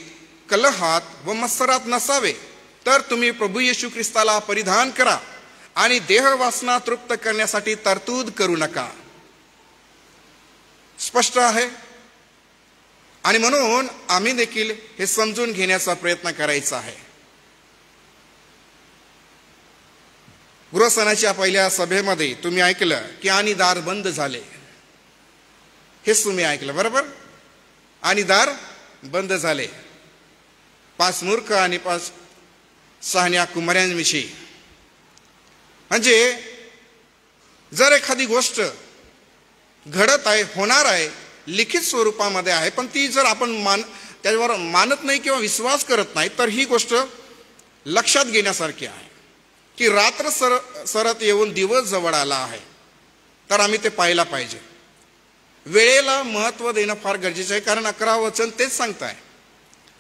C: कलहात व मत्सरात नसावे. तर तुम्ही प्रभू येशू ख्रिस्ताला परिधान करा आणि देहवासना तृप्त करण्यासाठी तरतूद करू नका. स्पष्ट आहे. आणि म्हणून आम्ही देखील हे समजून घेण्याचा प्रयत्न करायचा आहे. गृहस्थानाच्या पहिल्या सभेमध्ये तुम्ही ऐकलं की आणि दार बंद झाले. हेच तुम्ही ऐकलं बरोबर. आणि दार बंद झाले. 5 मूर्ख आणि 5 शहाण्या कुमारांविषयी. म्हणजे जर एखादी गोष्ट घडत आहे, होणार आहे, लिखित स्वरूपामध्ये आहे, पण ती जर आपण त्याच्यावर मानत नाही किंवा विश्वास करत नाही, तर ही गोष्ट लक्षात घेण्यासारखी आहे की रात्र सरत येऊन दिवस जवळ आला आहे, तर आम्ही ते पाहायला पाहिजे. वेळेला महत्त्व देणं फार गरजेचं आहे, कारण 11 वचन तेच सांगताय.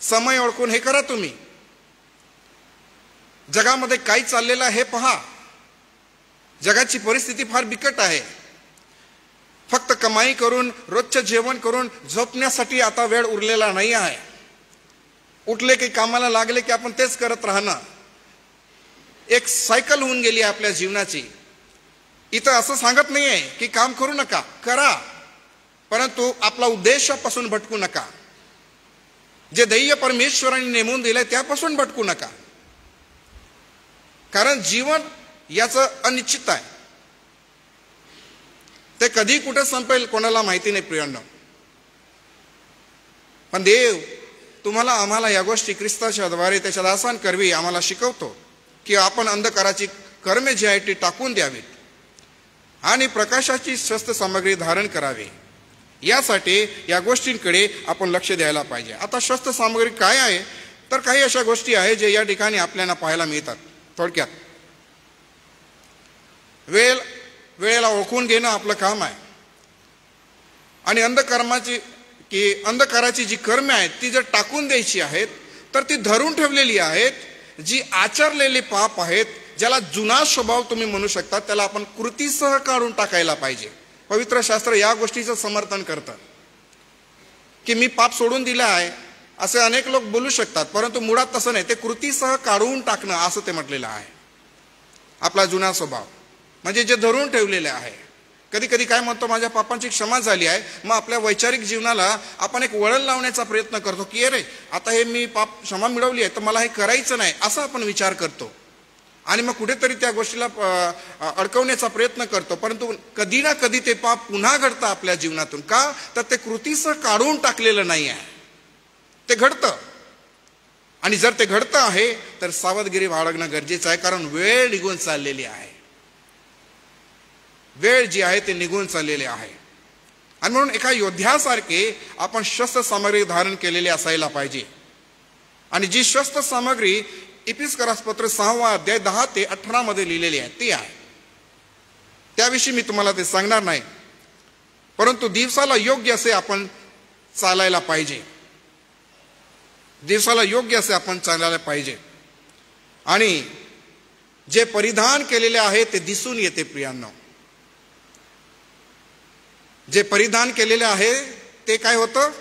C: समय ओळखून हे करा. तुम्ही जगामध्ये काय चाललेलं आहे हे पहा. जगाची परिस्थिती फार बिकट आहे. फक्त कमाई करून, रोजचं जेवण करून झोपण्यासाठी आता वेळ उरलेला नाही आहे. उठले की कामाला लागले की आपण तेच करत राहणं एक सायकल होऊन गेली आहे आपल्या जीवनाची. इथं असं सांगत नाहीये की काम करू नका, करा, परंतु आपला उद्देशापासून भटकू नका. जे ध्येय परमेश्वराने नेमून दिलंय त्यापासून भटकू नका, कारण जीवन याचं अनिश्चित आहे. ते कधी कुठे संपेल कोणाला माहिती नाही प्रियांनो. पण देव तुम्हाला आम्हाला या गोष्टी ख्रिस्ताच्या द्वारे त्याच्या दासांकरवी आम्हाला शिकवतो की आपण अंधकाराची कर्मे जी आहे ती टाकून द्यावीत आणि प्रकाशाची शस्त्र सामग्री धारण करावी. यासाठी या गोष्टींकडे आपण लक्ष द्यायला पाहिजे. आता शस्त्र सामग्री काय आहे, तर काही अशा गोष्टी आहेत जे या ठिकाणी आपल्याला पाहायला मिळतात. थोडक्यात वेळेला ओळखून घेणं आपलं काम आहे. आणि अंधकाराची जी कर्मे आहेत ती जर टाकून द्यायची आहेत, तर ती धरून ठेवलेली आहेत. जी आचरलेली पाप आहेत, ज्याला जुना स्वभाव तुम्ही म्हणू शकता, त्याला आपण कृतीसह काढून टाकायला पाहिजे. पवित्र शास्त्र या गोष्टीचं समर्थन करतं की मी पाप सोडून दिलं आहे असे अनेक लोक बोलू शकतात, परंतु मुळात तसं नाही. ते कृतीसह काढून टाकणं असं ते म्हटलेलं आहे. आपला जुना स्वभाव म्हणजे जे धरून ठेवलेले आहे. कधी कधी काय म्हणतो, माझ्या पापांची क्षमा झाली आहे, मग आपल्या वैचारिक जीवनाला आपण एक वळण लावण्याचा प्रयत्न करतो की अरे आता हे मी पाप क्षमा मिळवली आहे तर मला हे करायचं नाही, असा आपण विचार करतो आणि मग कुठेतरी त्या गोष्टीला अडकवण्याचा प्रयत्न करतो. परंतु कधी ना कधी ते पाप पुन्हा घडतं आपल्या जीवनातून. का तर ते कृतीसह काढून टाकलेलं नाही आहे, ते घडतं. आणि जर ते घडतं आहे तर सावधगिरी बाळगणं गरजेचं आहे, कारण वेळ निघून चाललेली आहे. वेळ जी आहे ते निघून चाललेले आहे. आणि म्हणून एका योद्ध्यासारखे आपण शस्त्र सामग्री धारण केलेली असायला पाहिजे. आणि जी शस्त्र सामग्री इफिसकरास पत्र 6 अध्याय 10 ते 18 मध्ये लिहिलेली आहे ती आहे. त्याविषयी मी तुम्हाला ते सांगणार नाही, परंतु दिवसाला योग्य असे आपण चालायला पाहिजे. दिवसाला योग्य असे आपण चालायला पाहिजे. आणि जे परिधान केलेले आहे ते दिसून येते प्रियांनो. जे परिधान केलेले आहे ते काय होतं,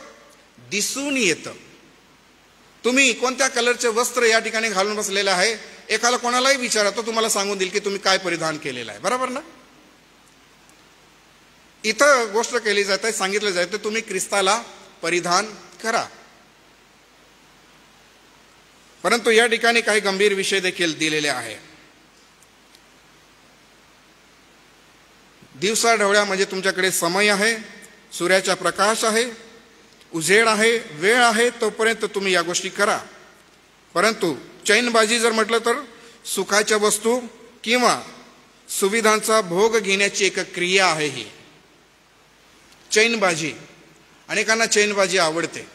C: दिसून येतं. तुम्ही कोणत्या कलरचे वस्त्र या ठिकाणी घालून बसलेले आहे, एकाला कोणालाही विचारा तो तुम्हाला सांगून देईल की तुम्ही काय परिधान केलेलं आहे. बरोबर ना. इथं गोष्ट केली जाते, सांगितलं जाते तुम्ही ख्रिस्ताला परिधान करा. परंतु या ठिकाणी काही गंभीर विषय देखील दिलेले आहे. दिवसा ढवळ्या म्हणजे तुमच्याकडे समय आहे, सूर्याचा प्रकाश आहे, उजेड आहे, वेळ आहे, तोपर्यंत तुम्ही या गोष्टी करा. परंतु चैनबाजी जर म्हटलं तर सुखाच्या वस्तू किंवा सुविधांचा भोग घेण्याची एक क्रिया आहे ही चैनबाजी. अनेकांना चैनबाजी आवडते.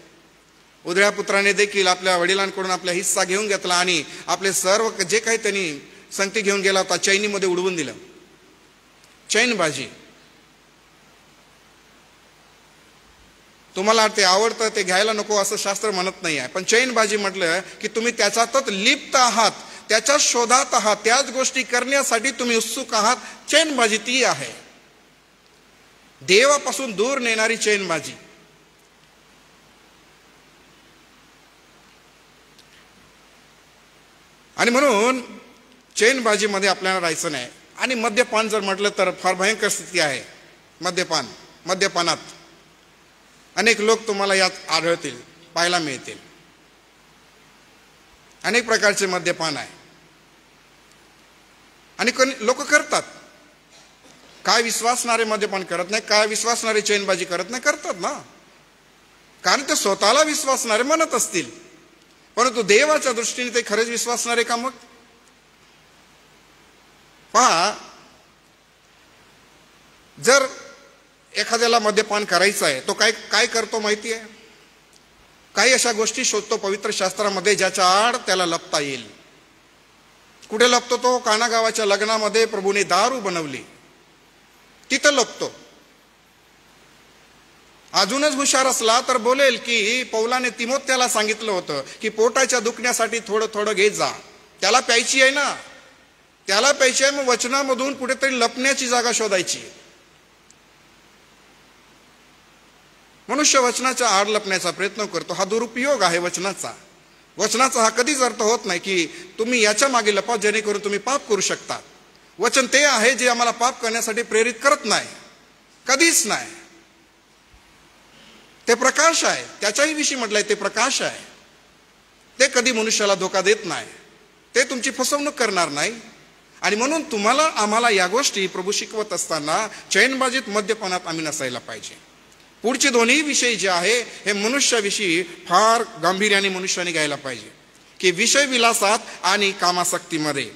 C: उधळ्या पुत्राने देखील आपल्या वडिलांकडून आपला हिस्सा घेऊन घेतला आणि आपले सर्व जे काही त्यांनी संगती घेऊन गेला होता चैनीमध्ये उडवून दिलं. चैनबाजी तुम्हाला ते आवडतं ते घ्यायला नको असं शास्त्र म्हणत नाही आहे, पण चैनबाजी म्हटलं की तुम्ही त्याच्यातच लिप्त आहात, त्याच्या शोधात आहात, त्याच गोष्टी करण्यासाठी तुम्ही उत्सुक आहात. चैनबाजी ती आहे देवापासून दूर नेणारी चैनबाजी. आणि म्हणून चैनबाजीमध्ये आपल्याला राहायचं नाही. आणि मद्यपान जर म्हटलं तर फार भयंकर स्थिती आहे. मद्यपानात अनेक लोक तुम्हाला यात आढळतील, पाहायला मिळतील. अनेक प्रकारचे मद्यपान आहे आणि लोक करतात. काय विश्वासणारे मद्यपान करत नाही, काय विश्वासणारे चैनबाजी करत नाही, करतात ना. कारण ते स्वतःला विश्वासणारे म्हणत असतील, परंतु देवाच्या दृष्टीने ते खरंच विश्वासणारे का? मग पहा, जर एखाद्याला मद्यपान करायचं आहे तो काय करतो माहिती आहे? काही अशा गोष्टी शोधतो पवित्र शास्त्रामध्ये ज्याच्या आड त्याला लपता येईल. कुठे लपतो तो? काना गावाच्या लग्नामध्ये प्रभूने दारू बनवली, तिथं लपतो. अजूनच हुशार असला तर बोलेल की पौलाने तिमोथेला सांगितलं होतं की पोटाच्या दुखण्यासाठी थोडं थोडं घेत जा. त्याला प्यायची आहे ना, त्याला प्यायची आहे, मग वचनामधून कुठेतरी लपण्याची जागा शोधायची. मनुष्य वचनाच्या आड लपण्याचा प्रयत्न करतो. हा दुरुपयोग आहे वचनाचा. वचनाचा हा कधीच अर्थ होत नाही की तुम्ही याच्या मागे लपा जेणेकरून तुम्ही पाप करू शकता. वचन ते आहे जे आम्हाला पाप करण्यासाठी प्रेरित करत नाही, कधीच नाही. ते प्रकाश आहे, त्याच्याही विषयी म्हटलंय ते प्रकाश आहे. ते कधी मनुष्याला धोका देत नाही, ते तुमची फसवणूक करणार नाही. आणि म्हणून तुम्हाला आम्हाला या गोष्टी प्रभू शिकवत असताना चैनबाजीत मद्यपानात आम्ही नसायला पाहिजे. पुढचे दोन्ही विषय जे आहे हे मनुष्याविषयी फार गांभीर्याने मनुष्याने घ्यायला पाहिजे की विषय विलासात आणि कामासक्तीमध्ये.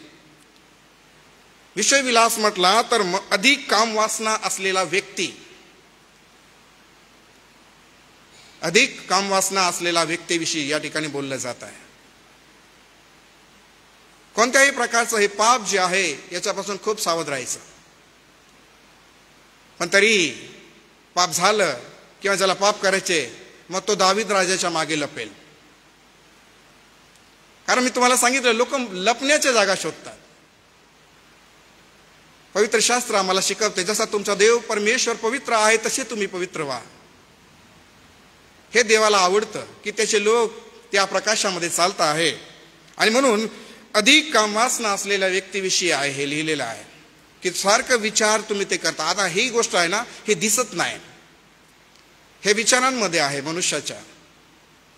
C: विषय विलास म्हटला तर अधिक कामवासना असलेला व्यक्ती, अधिक कामवासना असलेला व्यक्तीविषयी या ठिकाणी बोललं जात आहे. कोणत्याही प्रकारचं हे पाप जे आहे याच्यापासून खूप सावध राहायचं. पण तरी पाप झालं किंवा ज्याला पाप करायचे मग तो दावीद राजाच्या मागे लपेल. कारण मी तुम्हाला सांगितलं, लोक लपण्याच्या जागा शोधतात. पवित्र शास्त्र आम्हाला शिकवते जसा तुमचा देव परमेश्वर पवित्र आहे तसे तुम्ही पवित्र व्हा. हे देवाला आवडतं की त्याचे लोक त्या प्रकाशामध्ये चालत आहे. आणि म्हणून अधिक कामवासना असलेल्या व्यक्तीविषयी आहे हे लिहिलेलं आहे की सारखं विचार तुम्ही ते करता. आता ही गोष्ट आहे ना, हे दिसत नाही, हे विचारांमध्ये आहे मनुष्याच्या.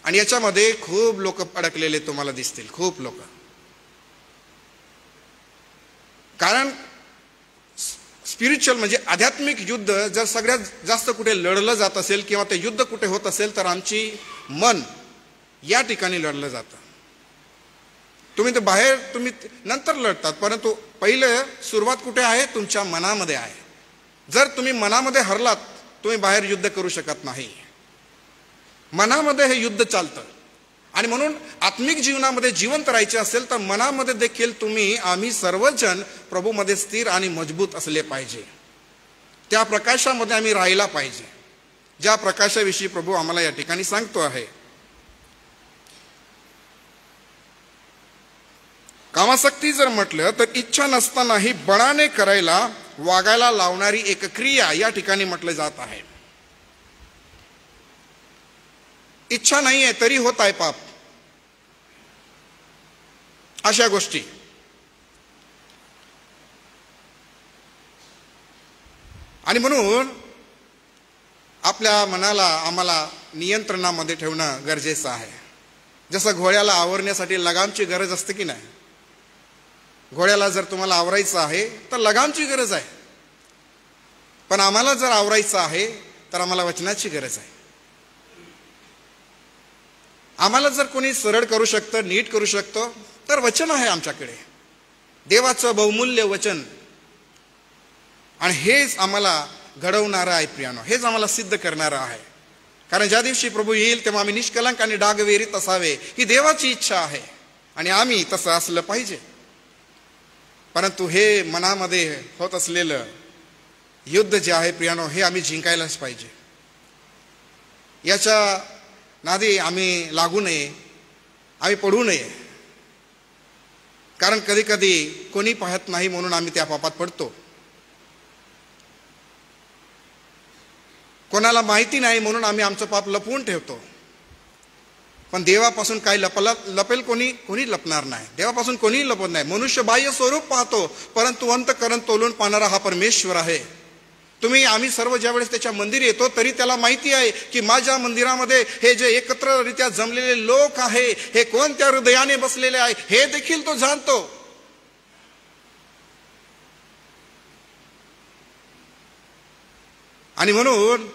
C: आणि याच्यामध्ये खूप लोक अडकलेले तुम्हाला दिसतील, खूप लोक. कारण स्पिरिच्युअल म्हणजे आध्यात्मिक युद्ध जर सगळ्यात जास्त कुठे लढलं जात असेल किंवा ते युद्ध कुठे होत असेल तर आमची मन या ठिकाणी लढलं जातं. तुम्ही तर बाहेर तुम्ही नंतर लढतात, परंतु पहिलं सुरुवात कुठे आहे? तुमच्या मनामध्ये आहे. जर तुम्ही मनामध्ये हरलात तुम्ही बाहेर युद्ध करू शकत नाही. मनामध्ये हे युद्ध चालतं. आणि म्हणून आत्मिक जीवनामध्ये जिवंत राहायचे असेल तर मनामध्ये देखील आम्ही सर्वजण प्रभूमध्ये स्थिर आणि मजबूत असले पाहिजे. त्या प्रकाशामध्ये आम्ही राहायला पाहिजे, ज्या प्रकाशाविषयी प्रभू आम्हाला या ठिकाणी सांगतो आहे. कामासक्ती जर म्हटलं तर इच्छा नसतानाही बळाने करायला वागायला लावणारी एक क्रिया या ठिकाणी म्हटलं जात आहे. इच्छा नाही आहे तरी होत आहे पाप, अशा गोष्टी. आणि म्हणून आपल्या मनाला आम्हाला नियंत्रणामध्ये ठेवणं गरजेचं आहे. जसं घोड्याला आवरण्यासाठी लगामची गरज असते की नाही. घोड्याला जर तुम्हाला आवरायचं आहे तर लगामची गरज आहे, पण आम्हाला जर आवरायचं आहे तर आम्हाला वचनाची गरज आहे. आम्हाला जर कोणी सरळ करू शकतं, नीट करू शकतं तर वचन आहे आमच्याकडे, देवाचं बहुमूल्य वचन. आणि हेच आम्हाला घडवणारं आहे प्रियानो, हेच आम्हाला सिद्ध करणारं आहे. कारण ज्या दिवशी प्रभू येईल तेव्हा आम्ही निष्कलंक आणि डागवेरीत असावे ही देवाची इच्छा आहे आणि आम्ही तसं असलं पाहिजे. परंतु हे मनामध्ये होत असलेलं युद्ध जे आहे प्रियानो हे आम्ही जिंकायलाच पाहिजे. याच्या नादी आम्ही लागू नये, आम्ही पडू नये. कारण कधी कधी कोणी पाहत नाही म्हणून आम्ही त्या पापात पडतो. कोणाला माहिती नाही म्हणून आम्ही आमचं पाप लपवून ठेवतो. पण देवापासून काही लपेल कोणी लपणार नाही. देवापासून कोणीही लपत नाही. मनुष्य बाह्य स्वरूप पाहतो परंतु अंतःकरण तोलून पाहणारा हा परमेश्वर आहे. आम्ही सर्व ज्यावेळेस त्याच्या मंदिर येतो तरी त्याला माहिती आहे की माझ्या मंदिरामध्ये हे जे एकत्ररित्या जमलेले लोक आहे हे कोणत्या हृदयाने बसलेले आहे हे देखील तो जाणतो. आणि म्हणून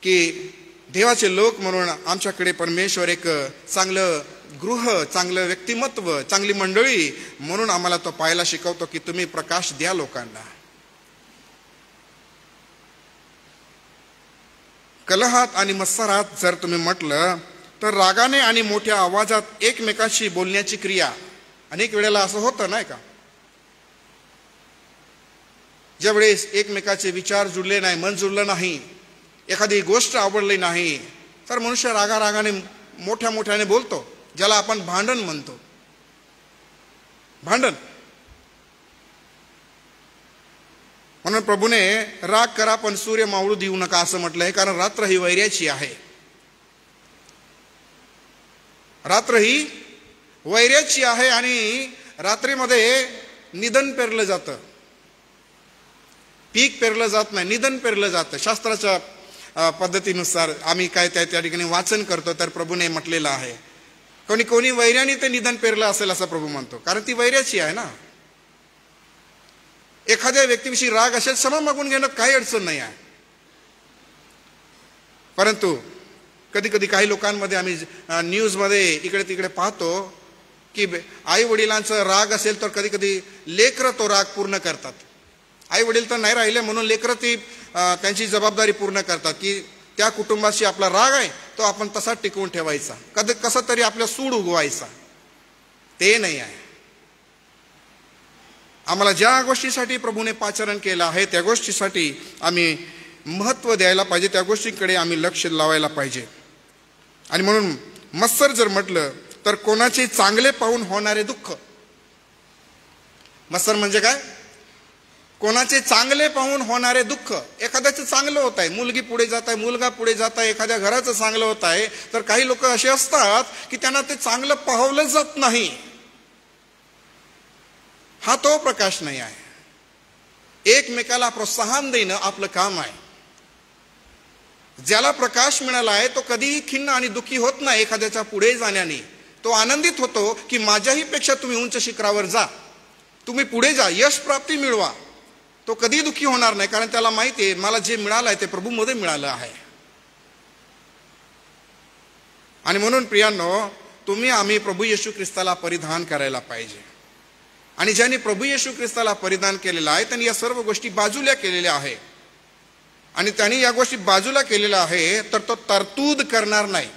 C: की देवाचे लोक म्हणून आमच्याकडे परमेश्वर एक चांगलं गृह, चांगलं व्यक्तिमत्व, चांगली मंडळी म्हणून आम्हाला तो पाहायला शिकवतो की तुम्ही प्रकाश द्या लोकांना. कलहात आणि मत्सरात जर तुम्ही म्हटलं तर रागाने आणि मोठ्या आवाजात एकमेकाशी बोलण्याची क्रिया, अनेक वेळेला असं होतं नाही का, ज्यावेळेस एकमेकाचे विचार जुळले नाही, मन जुळलं नाही, एखादी गोष्ट आवडली नाही, तर मनुष्य रागाने मोठ्या मोठ्याने बोलतो, ज्याला आपण भांडण म्हणतो. भांडण. म्हणून प्रभूने राग करा पण सूर्य मावळू देऊ नका असं म्हटलंय, कारण रात्र ही वैऱ्याची आहे. रात्र ही वैऱ्याची आहे आणि रात्रीमध्ये निधन पेरलं जातं, पीक पेरलं जात नाही, निधन पेरलं जातं. शास्त्राच्या पद्धतीनुसार आम्ही काय त्या ठिकाणी वाचन करतो तर प्रभूने म्हटलेलं आहे, कोणी वैर्याने ते निधन पेरलं असेल असं प्रभू म्हणतो, कारण ती वैऱ्याची आहे ना. एखाद्या व्यक्तीविषयी राग असेल, क्षमा मागून घेणं काही अडचण नाही आहे. परंतु कधी कधी काही लोकांमध्ये आम्ही न्यूजमध्ये इकडे तिकडे पाहतो की आई वडिलांचा राग असेल तर कधी कधी लेकरं तो राग पूर्ण करतात. आई वडील तर नाही राहिले म्हणून लेकरं ती त्यांची जबाबदारी पूर्ण करतात की त्या कुटुंबाशी आपला राग आहे तो आपण तसा टिकवून ठेवायचा, कसा तरी आपल्या सूड उगवायचा. ते नाही आहे. आम्हाला ज्या गोष्टीसाठी प्रभूने पाचारण केलं आहे त्या गोष्टीसाठी आम्ही महत्त्व द्यायला पाहिजे, त्या गोष्टींकडे आम्ही लक्ष लावायला पाहिजे. आणि म्हणून मत्सर जर म्हटलं तर कोणाचे चांगले पाहून होणारे दुःख. मत्सर म्हणजे काय? कोणाचे चांगले पाहून होणारे दुःख. एखाद्याचं चांगलं होत आहे, मुलगी पुढे जात आहे, मुलगा पुढे जात आहे, एखाद्या घराचं चांगलं होत आहे, तर काही लोक असे असतात की त्यांना ते चांगलं पाहवलं जात नाही. हा तो प्रकाश नाही आहे. एकमेकाला प्रोत्साहन देणं आपलं काम आहे. ज्याला प्रकाश मिळाला आहे तो कधीही खिन्न आणि दुःखी होत नाही एखाद्याच्या पुढे जाण्याने. तो आनंदित होतो की माझ्याही पेक्षा तुम्ही उंच शिखरावर जा, तुम्ही पुढे जा, यश प्राप्ती मिळवा. तो कधी दुःखी होणार नाही, कारण त्याला माहिती आहे मला जे मिळालं आहे ते प्रभूमध्ये मिळालं आहे. आणि म्हणून प्रियांनो, तुम्ही आम्ही प्रभू येशू ख्रिस्ताला परिधान करायला पाहिजे. आणि ज्यांनी प्रभू येशू ख्रिस्ताला परिधान केलेलं आहे त्यांनी या सर्व गोष्टी बाजूला केलेल्या आहे. आणि त्यांनी या गोष्टी बाजूला केलेल्या आहे तर तो तरतूद करणार नाही.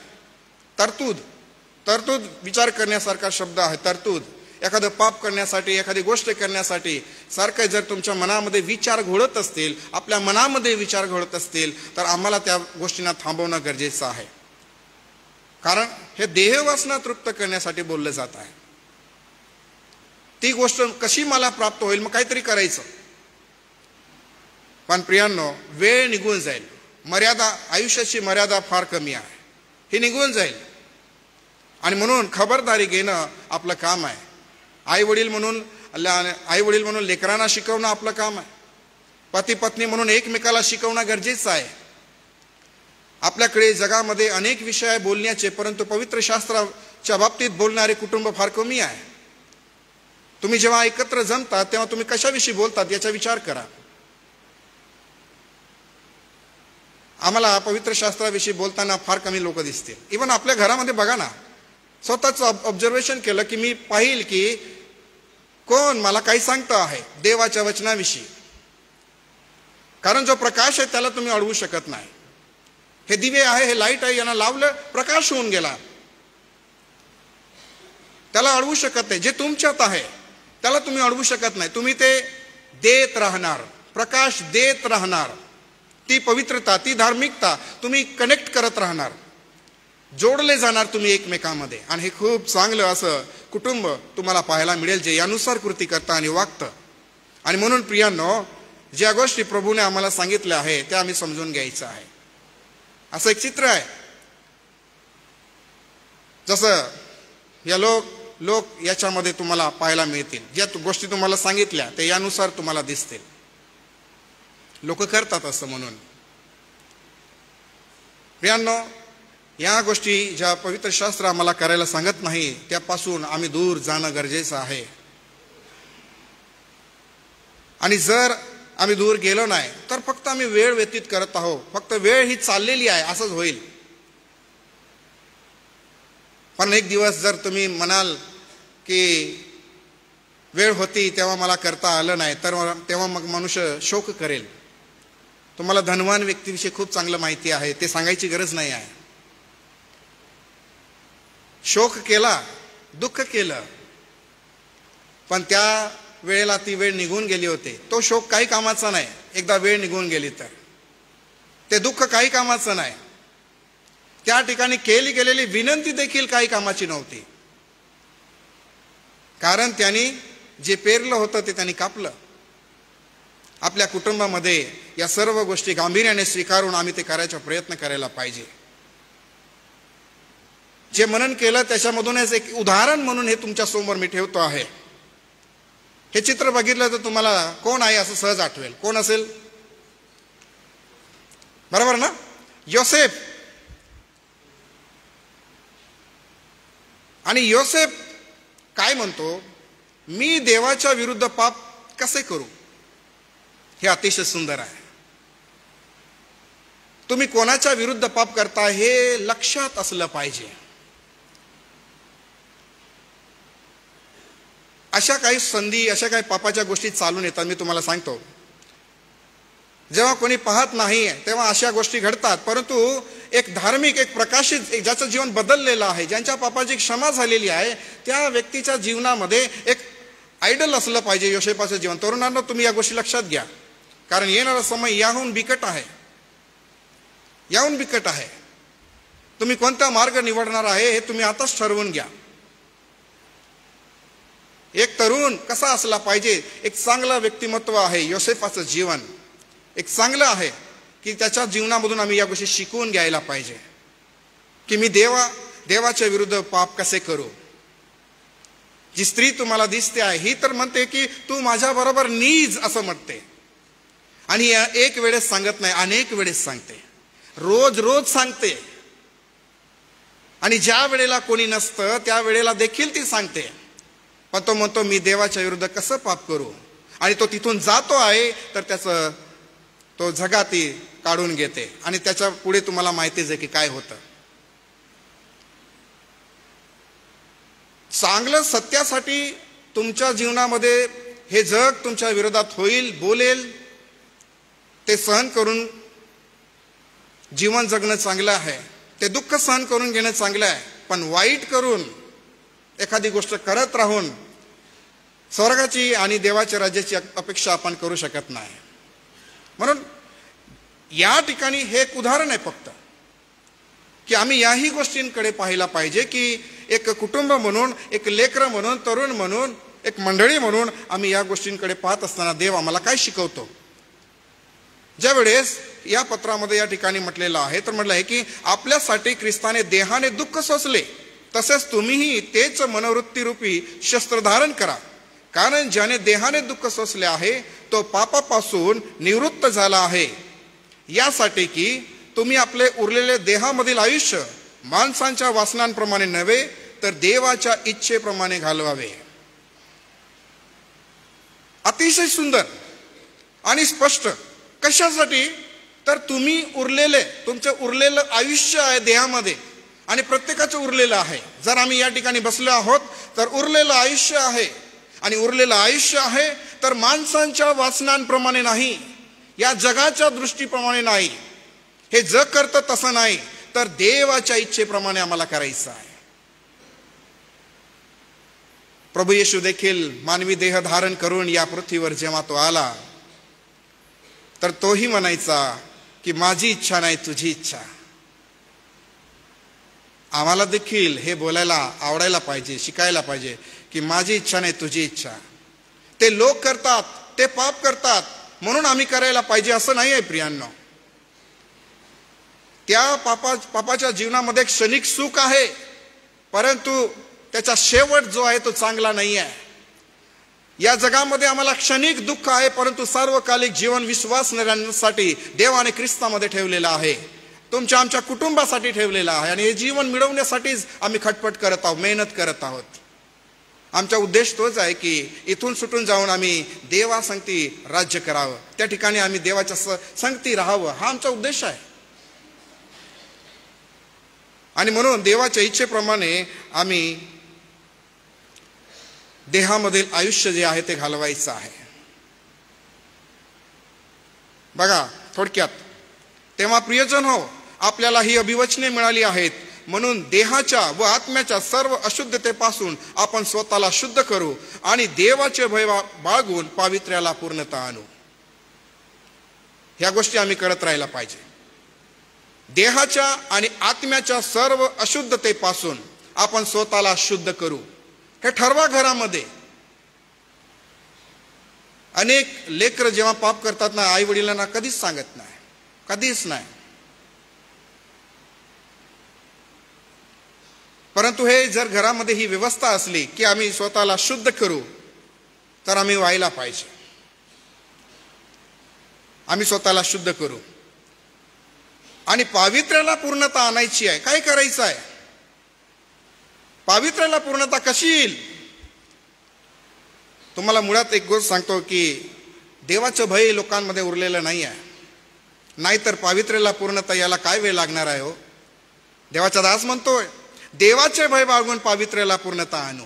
C: तरतूद विचार करण्यासारखा शब्द आहे. तरतूद एखादं पाप करण्यासाठी, एखादी गोष्ट करण्यासाठी सारखं जर तुमच्या मनामध्ये विचार घोळत असतील, आपल्या मनामध्ये विचार घोळत असतील, तर आम्हाला त्या गोष्टींना थांबवणं गरजेचं आहे. कारण हे देहवासना तृप्त करण्यासाठी बोललं जात आहे. ती गोष्ट कशी मला प्राप्त होईल, मग काहीतरी करायचं. पण प्रियांनो, वेळ निघून जाईल. आयुष्याची मर्यादा फार कमी आहे, ही निघून जाईल. आणि म्हणून खबरदारी घेणं आपलं काम आहे. आई वडील म्हणून लेकरांना शिकवणं आपलं काम आहे. पती पत्नी म्हणून एकमेकाला शिकवणं गरजेचं आहे. आपल्याकडे जगामध्ये अनेक विषय आहे बोलण्याचे, परंतु पवित्र शास्त्राच्या बाबतीत बोलणारे कुटुंब फार कमी आहे. तुम्ही जेव्हा एकत्र जमतात तेव्हा तुम्ही कशाविषयी बोलतात याचा विचार करा. आम्हाला पवित्र शास्त्राविषयी बोलताना फार कमी लोक दिसतील. इव्हन आपल्या घरामध्ये बघा ना, स्वतःच ऑब्झर्वेशन केलं की मी पाहिल की कोण मला काही सांगतं आहे देवाच्या वचनाविषयी. कारण जो प्रकाश आहे त्याला तुम्ही अडवू शकत नाही. हे दिवे आहे, हे लाईट आहे, यांना लावलं प्रकाश होऊन गेला, त्याला अडवू शकत नाही. जे तुमच्यात आहे त्याला तुम्ही अडवू शकत नाही. तुम्ही ते देत राहणार, प्रकाश देत राहणार. ती पवित्रता, ती धार्मिकता तुम्ही कनेक्ट करत राहणार, जोडले जाणार तुम्ही एकमेकांमध्ये. आणि हे खूप चांगलं असं कुटुंब तुम्हाला पाहायला मिळेल जे यानुसार कृती करतं आणि वागतं. आणि म्हणून प्रियांनो, ज्या गोष्टी प्रभूने आम्हाला सांगितल्या आहे त्या आम्ही समजून घ्यायचं आहे. असं एक चित्र आहे, जसं या लोक याच्यामध्ये तुम्हाला पाहायला मिळतील. ज्या गोष्टी तुम्हाला सांगितल्या ते यानुसार तुम्हाला दिसतील. लोक करतात असं. म्हणून प्रियांनो, या गोष्टी ज्या पवित्र शास्त्र आम्हाला करायला सांगत नाही त्यापासून आम्ही दूर जाणं गरजेचं आहे. आणि जर आम्ही दूर गेलो नाही तर फक्त आम्ही वेळ व्यतीत करत आहोत, फक्त वेळ ही चाललेली आहे असंच होईल. पण एक दिवस जर तुम्ही म्हणाल की वेळ होती तेव्हा मला करता आलं नाही, तर तेव्हा मग मनुष्य शोक करेल. तुम्हाला धनवान व्यक्तीविषयी खूप चांगलं माहिती आहे, ते सांगायची गरज नाही आहे. शोक केला, दुःख केलं, पण त्या वेळेला ती वेळ निघून गेली होती. तो शोक काही कामाचा नाही. एकदा वेळ निघून गेली तर ते दुःख काही कामाचं नाही. त्या ठिकाणी केली गेलेली विनंती देखील काही कामाची नव्हती, कारण त्यांनी जे पेरलं होतं ते त्यांनी कापलं. आपल्या कुटुंबामध्ये या सर्व गोष्टी गांभीर्याने स्वीकारून आम्ही ते करायचा प्रयत्न करायला पाहिजे. जे मनन केलं त्याच्यामधूनच एक उदाहरण म्हणून हे तुमच्या समोर मी ठेवतो आहे. हे चित्र बघितलं तर तुम्हाला कोण आहे असं सहज आठवेल. कोण असेल? बरोबर ना? योसेफ. आणि योसेफ काय म्हणतो? मी देवाच्या विरुद्ध पाप कसे करू? हे अतिशय सुंदर आहे. तुम्ही कोणाच्या विरुद्ध पाप करता हे लक्षात असलं पाहिजे. अशा काही संधी, अशा काही पापाच्या गोष्टी चालून येतात. मी तुम्हाला सांगतो, जेव्हा कोणी पाहत नाही तेव्हा अशा गोष्टी घडतात. परंतु एक धार्मिक, एक प्रकाशित, एक ज्याचं जीवन बदललेलं आहे, ज्यांच्या पापाची क्षमा झालेली आहे, त्या व्यक्तीच्या जीवनामध्ये एक आयडल असलं पाहिजे योसेफाचं जीवन. तरुणांना तुम्ही या गोष्टी लक्षात घ्या, कारण येणारा समय याहून बिकट आहे. याहून बिकट आहे. तुम्ही कोणता मार्ग निवडणार आहे हे तुम्ही आताच ठरवून घ्या. एक तरुण कसा असला पाहिजे? एक चांगलं व्यक्तिमत्व आहे योसेफाचं जीवन. एक चांगलं आहे की त्याच्या जीवनामधून आम्ही या गोष्टी शिकवून घ्यायला पाहिजे की मी देवाच्या विरुद्ध पाप कसे करू. जी स्त्री तुम्हाला दिसते आहे ही तर म्हणते की तू माझ्या बरोबर नीज असं म्हणते, आणि एक वेळेस सांगत नाही, अनेक वेळेस सांगते, रोज रोज सांगते. आणि ज्या वेळेला कोणी नसतं त्या वेळेला देखील ती सांगते. पण तो म्हणतो मी देवाच्या विरुद्ध कसं पाप करू. आणि तो तिथून जातो आहे तर त्याचं तो झगा ती काढून घेते. आणि त्याच्या पुढे तुम्हाला माहितीच आहे की काय होतं. चांगलं सत्यासाठी तुमच्या जीवनामध्ये हे जग तुमच्या विरोधात होईल, बोलेल, ते सहन करून जीवन जगणं चांगलं आहे. ते दुःख सहन करून घेणं चांगलं आहे. पण वाईट करून एखादी गोष्ट करत राहून स्वर्गाची आणि देवाच्या राज्याची अपेक्षा आपण करू शकत नाही. म्हणून या ठिकाणी हे एक उदाहरण आहे फक्त की आम्ही याही गोष्टींकडे पाहायला पाहिजे की एक कुटुंब म्हणून, एक लेकरं म्हणून, तरुण म्हणून, एक मंडळी म्हणून आम्ही या गोष्टींकडे पाहत असताना देव आम्हाला काय शिकवतो. ज्या वेळेस या पत्रामध्ये या ठिकाणी म्हटलेलं आहे तर म्हटलं आहे की आपल्यासाठी ख्रिस्ताने देहाने दुःख सोसले, तसेच तुम्हीही तेच मनोवृत्तीरूपी शस्त्र धारण करा. कारण ज्याने देहाने दुःख सोसले आहे तो पापापासून निवृत्त झाला आहे, यासाठी की तुम्ही आपले उरलेले देहामधील आयुष्य माणसांच्या वासनांप्रमाणे नव्हे तर देवाच्या इच्छेप्रमाणे घालवावे. अतिशय सुंदर आणि स्पष्ट. कशासाठी? तर तुम्ही तुमचं उरलेलं आयुष्य आहे देहामध्ये, आणि प्रत्येकाचं उरलेलं आहे. जर आम्ही या ठिकाणी बसलो आहोत तर उरलेलं आयुष्य आहे, आणि उरलेलं आयुष्य आहे तर माणसांच्या वासनांप्रमाणे नाही, या जगाच्या दृष्टीप्रमाणे नाही, हे जग करतं तसं नाही, तर देवाच्या इच्छेप्रमाणे आम्हाला करायचं आहे. प्रभू येशू देखील मानवी देह धारण करून या पृथ्वीवर जेव्हा तो आला तर तोही म्हणायचा की माझी इच्छा नाही तुझी इच्छा. आम्हाला देखील हे बोलायला आवडायला पाहिजे, शिकायला पाहिजे की माझी इच्छा नाही तुझी इच्छा. ते लोक करतात, ते पाप करतात म्हणून आम्ही करायला पाहिजे असं नाही आहे प्रियांनो. त्या पापाच्या जीवनामध्ये क्षणिक सुख आहे, परंतु त्याचा शेवट जो आहे तो चांगला नाही आहे. या जगामध्ये आम्हाला क्षणिक दुःख आहे, परंतु सार्वकालिक जीवन विश्वासणाऱ्यांसाठी देवाने ख्रिस्तामध्ये ठेवलेलं आहे, तुमच्या आमच्या कुटुंबासाठी ठेवलेलं आहे. आणि हे जीवन मिळवण्यासाठीच आम्ही खटपट करत आहोत, मेहनत करत आहोत. आमचा उद्देश तोच आहे की इथून सुटून जाऊन आम्ही देवासंगती राज्य करावं, त्या ठिकाणी आम्ही देवाच्या संगती राहावं, हा आमचा उद्देश आहे. आणि म्हणून देवाच्या इच्छेप्रमाणे आम्ही देहामधील आयुष्य जे आहे ते घालवायचं आहे. बघा थोडक्यात, तेव्हा प्रियजन हो, आपल्याला ही अभिवचने मिळाली आहेत म्हणून देहाच्या व आत्म्याच्या सर्व अशुद्धतेपासून आपण स्वतःला शुद्ध करू आणि देवाचे भय बाळगून पावित्र्याला पूर्णता आणू. ह्या गोष्टी आम्ही करत राहायला पाहिजे. देहाच्या आणि आत्म्याच्या सर्व अशुद्धतेपासून आपण स्वतःला शुद्ध करू, हे ठरवा घरामध्ये. अनेक लेकरं जेव्हा पाप करतात ना, आई वडिलांना कधीच सांगत नाही, कधीच नाही. परंतु हे जर घरामध्ये ही व्यवस्था असली की आम्ही स्वतःला शुद्ध करू, तर आम्ही व्हायला पाहिजे. आम्ही स्वतःला शुद्ध करू आणि पावित्र्याला पूर्णता आणायची आहे. काय करायचं आहे? पावित्र्याला पूर्णता कशी येईल? तुम्हाला मुळात एक गोष्ट सांगतो की देवाचं भय लोकांमध्ये उरलेलं नाही आहे. नाहीतर पावित्र्याला पूर्णता याला काय वेळ लागणार आहे हो? देवाचा दास म्हणतोय, देवाचे भय बाळगून पावित्र्याला पूर्णता आणू.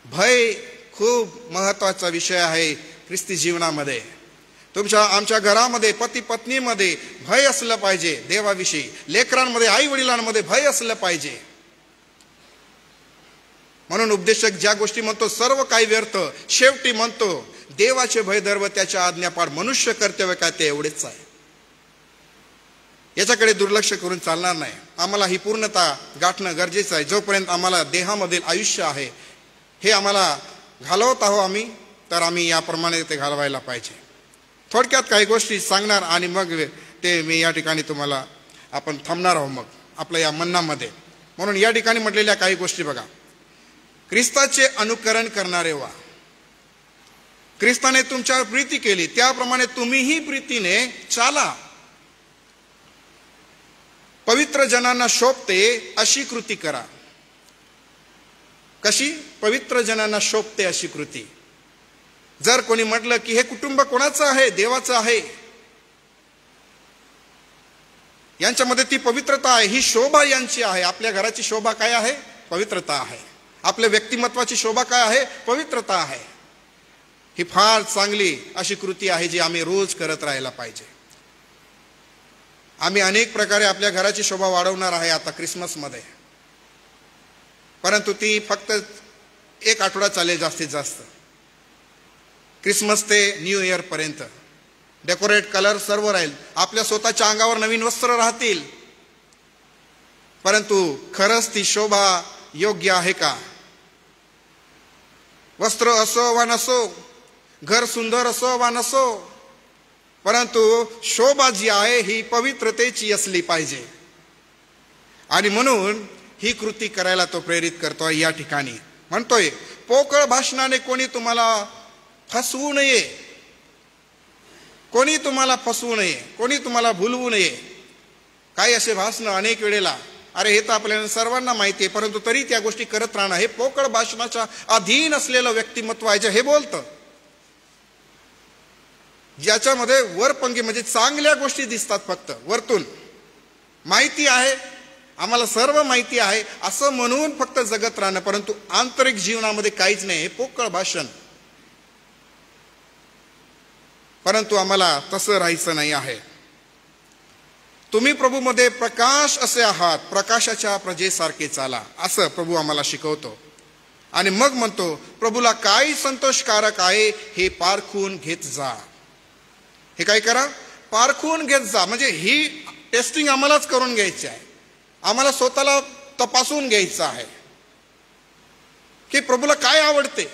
C: भय खूप महत्वाचा विषय आहे ख्रिस्ती जीवनामध्ये. आमच्या घरामध्ये, पती पत्नीमध्ये भय असलं पाहिजे देवाविषयी. लेकरांमध्ये, आई वडिलांमध्ये भय असलं पाहिजे. म्हणून उपदेशक ज्या गोष्टी म्हणतो सर्व काही व्यर्थ, शेवटी म्हणतो देवाचे भय धर्व त्याच्या आज्ञापाळ मनुष्य कर्तव्य काय ते एवढेच आहे. याच्याकडे दुर्लक्ष करून चालणार नाही. आम्हाला ही पूर्णता गाठणं गरजेचं आहे. जोपर्यंत आम्हाला देहामधील आयुष्य आहे हे आम्हाला घालवत आहो आम्ही, तर आम्ही याप्रमाणे ते घालवायला पाहिजे. थोडक्यात काही गोष्टी सांगणार आणि मग ते मी या ठिकाणी तुम्हाला आपण थांबणार आहोत मग आपल्या या म्हणण्यामध्ये. म्हणून या ठिकाणी म्हटलेल्या काही गोष्टी बघा. ख्रिस्ताचे अनुकरण करणारे व्हा. ख्रिस्ताने तुमच्यावर प्रीती केली त्याप्रमाणे तुम्हीही प्रीतीने चाला. पवित्र जनांना शोभते अशी कृती करा. कशी? पवित्र जनांना शोभते अशी कृती. जर कोणी म्हटलं की हे कुटुंब कोणाचं आहे? देवाचं आहे. यांच्यामध्ये ती पवित्रता आहे, ही शोभा यांची आहे. आपल्या घराची शोभा काय आहे? पवित्रता आहे. आपल्या व्यक्तिमत्वाची शोभा काय आहे? पवित्रता आहे. ही फार चांगली अशी कृती आहे जी आम्ही रोज करत राहायला पाहिजे. आम्ही अनेक प्रकारे आपल्या घराची शोभा वाढवणार आहे आता ख्रिसमसमध्ये. परंतु ती फक्त एक आठवडा चालेल जास्तीत जास्त. ख्रिसमस ते न्यू इयर पर्यंत डेकोरेट कलर सर्व राहील. आपल्या स्वतःच्या अंगावर नवीन वस्त्र राहतील. परंतु खरंच ती शोभा योग्य आहे का? वस्त्र असो वा नसो, घर सुंदर असो वा नसो, परंतु शोभा जी आहे ही पवित्रतेची असली पाहिजे. आणि म्हणून ही कृती करायला तो प्रेरित करतोय. या ठिकाणी म्हणतोय पोकळ भाषणाने कोणी तुम्हाला फसवू नये. कोणी तुम्हाला फसवू नये, कोणी तुम्हाला भुलवू नये. काही असे भाषण अनेक वेळेला, अरे हे तर आपल्याला सर्वांना माहिती आहे, परंतु तरी त्या गोष्टी करत राहणं हे पोकळ भाषणाच्या अधीन असलेलं व्यक्तिमत्व आहे. जे हे बोलतं ज्याच्यामध्ये वरपंगी म्हणजे चांगल्या गोष्टी दिसतात, फक्त वरतून माहिती आहे, आम्हाला सर्व माहिती आहे असं म्हणून फक्त जगत राहणं, परंतु आंतरिक जीवनामध्ये काहीच नाही. हे पोकळ भाषण. परंतु आम्हाला तसं राहायचं नाही आहे. तुम्ही प्रभूमध्ये प्रकाश असे आहात, प्रकाशाच्या प्रजेसारखे चाला, असं प्रभू आम्हाला शिकवतो. आणि मग म्हणतो प्रभूला काय संतोषकारक आहे हे पारखून घेत जा. हे काय करा? पारखून घेत जा. म्हणजे ही टेस्टिंग आम्हालाच करून घ्यायची आहे. आम्हाला स्वतःला तपासून घ्यायचं आहे की प्रभूला काय आवडते.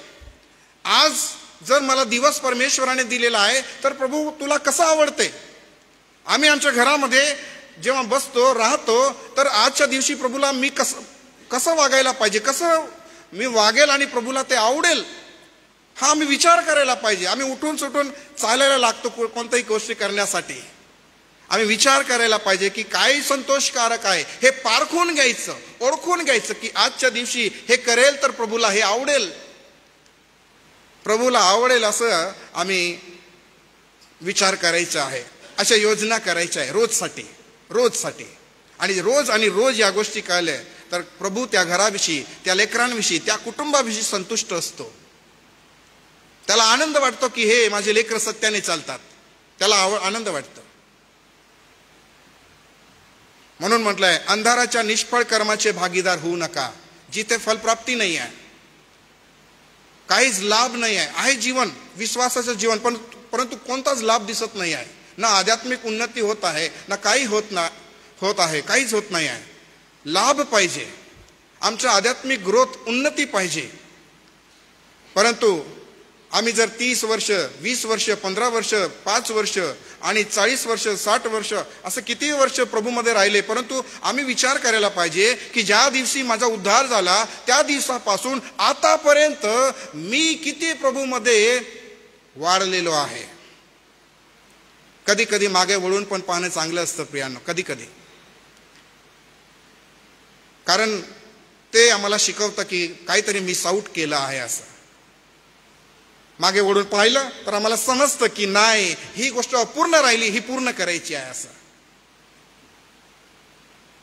C: आज जर मला दिवस परमेश्वराने दिलेला आहे तर प्रभू तुला कसं आवडते. आम्ही आमच्या घरामध्ये जेव्हा बसतो राहतो तर आजच्या दिवशी प्रभूला मी कसं वागायला पाहिजे, कसं मी वागेल आणि प्रभूला ते आवडेल, हा आम्ही विचार करायला पाहिजे. आम्ही उठून सुटून चालायला लागतो कोणत्याही गोष्टी करण्यासाठी. आम्ही विचार करायला पाहिजे की काय संतोषकारक आहे हे पारखून घ्यायचं, ओळखून घ्यायचं की आजच्या दिवशी हे करेल तर प्रभूला हे आवडेल, प्रभूला आवडेल असं आम्ही विचार करायचा आहे. अशा योजना करायच्या आहे रोजसाठी. आणि रोज या गोष्टी कळल्या तर प्रभू त्या घराविषयी, त्या लेकरांविषयी, त्या कुटुंबाविषयी संतुष्ट असतो. त्याला आनंद वाटतो की हे माझे लेकर सत्याने चालतात, त्याला आनंद वाटतो. म्हणून म्हटलंय, अंधाराच्या निष्फळ कर्माचे भागीदार होऊ नका. जिथे फलप्राप्ती नाही आहे, काहीच लाभ नाही आहे, आहे जीवन, विश्वासाचं जीवन, पण परंतु कोणताच लाभ दिसत नाही आहे. ना आध्यात्मिक उन्नती होत आहे, ना काही होत आहे, काहीच होत नाही आहे. लाभ पाहिजे, आमच्या आध्यात्मिक ग्रोथ, उन्नती पाहिजे. परंतु आम्ही जर 30 वर्ष, 20 वर्ष, 15 वर्ष, 5 वर्ष आणि 40 वर्ष, 60 वर्ष असं किती वर्ष प्रभूमध्ये राहिले, परंतु आम्ही विचार करायला पाहिजे की ज्या दिवशी माझा उद्धार झाला त्या दिवसापासून आतापर्यंत मी किती प्रभूमध्ये वाढलेलो आहे. कधी कधी मागे वळून पण पाहणं चांगलं असतं प्रियांनो, कधी कधी. कारण ते आम्हाला शिकवतं की काहीतरी मिस आऊट केलं आहे. असं मागे वळून पाहिलं तर आम्हाला समजतं की नाही, ही गोष्ट अपूर्ण राहिली, ही पूर्ण करायची आहे असं.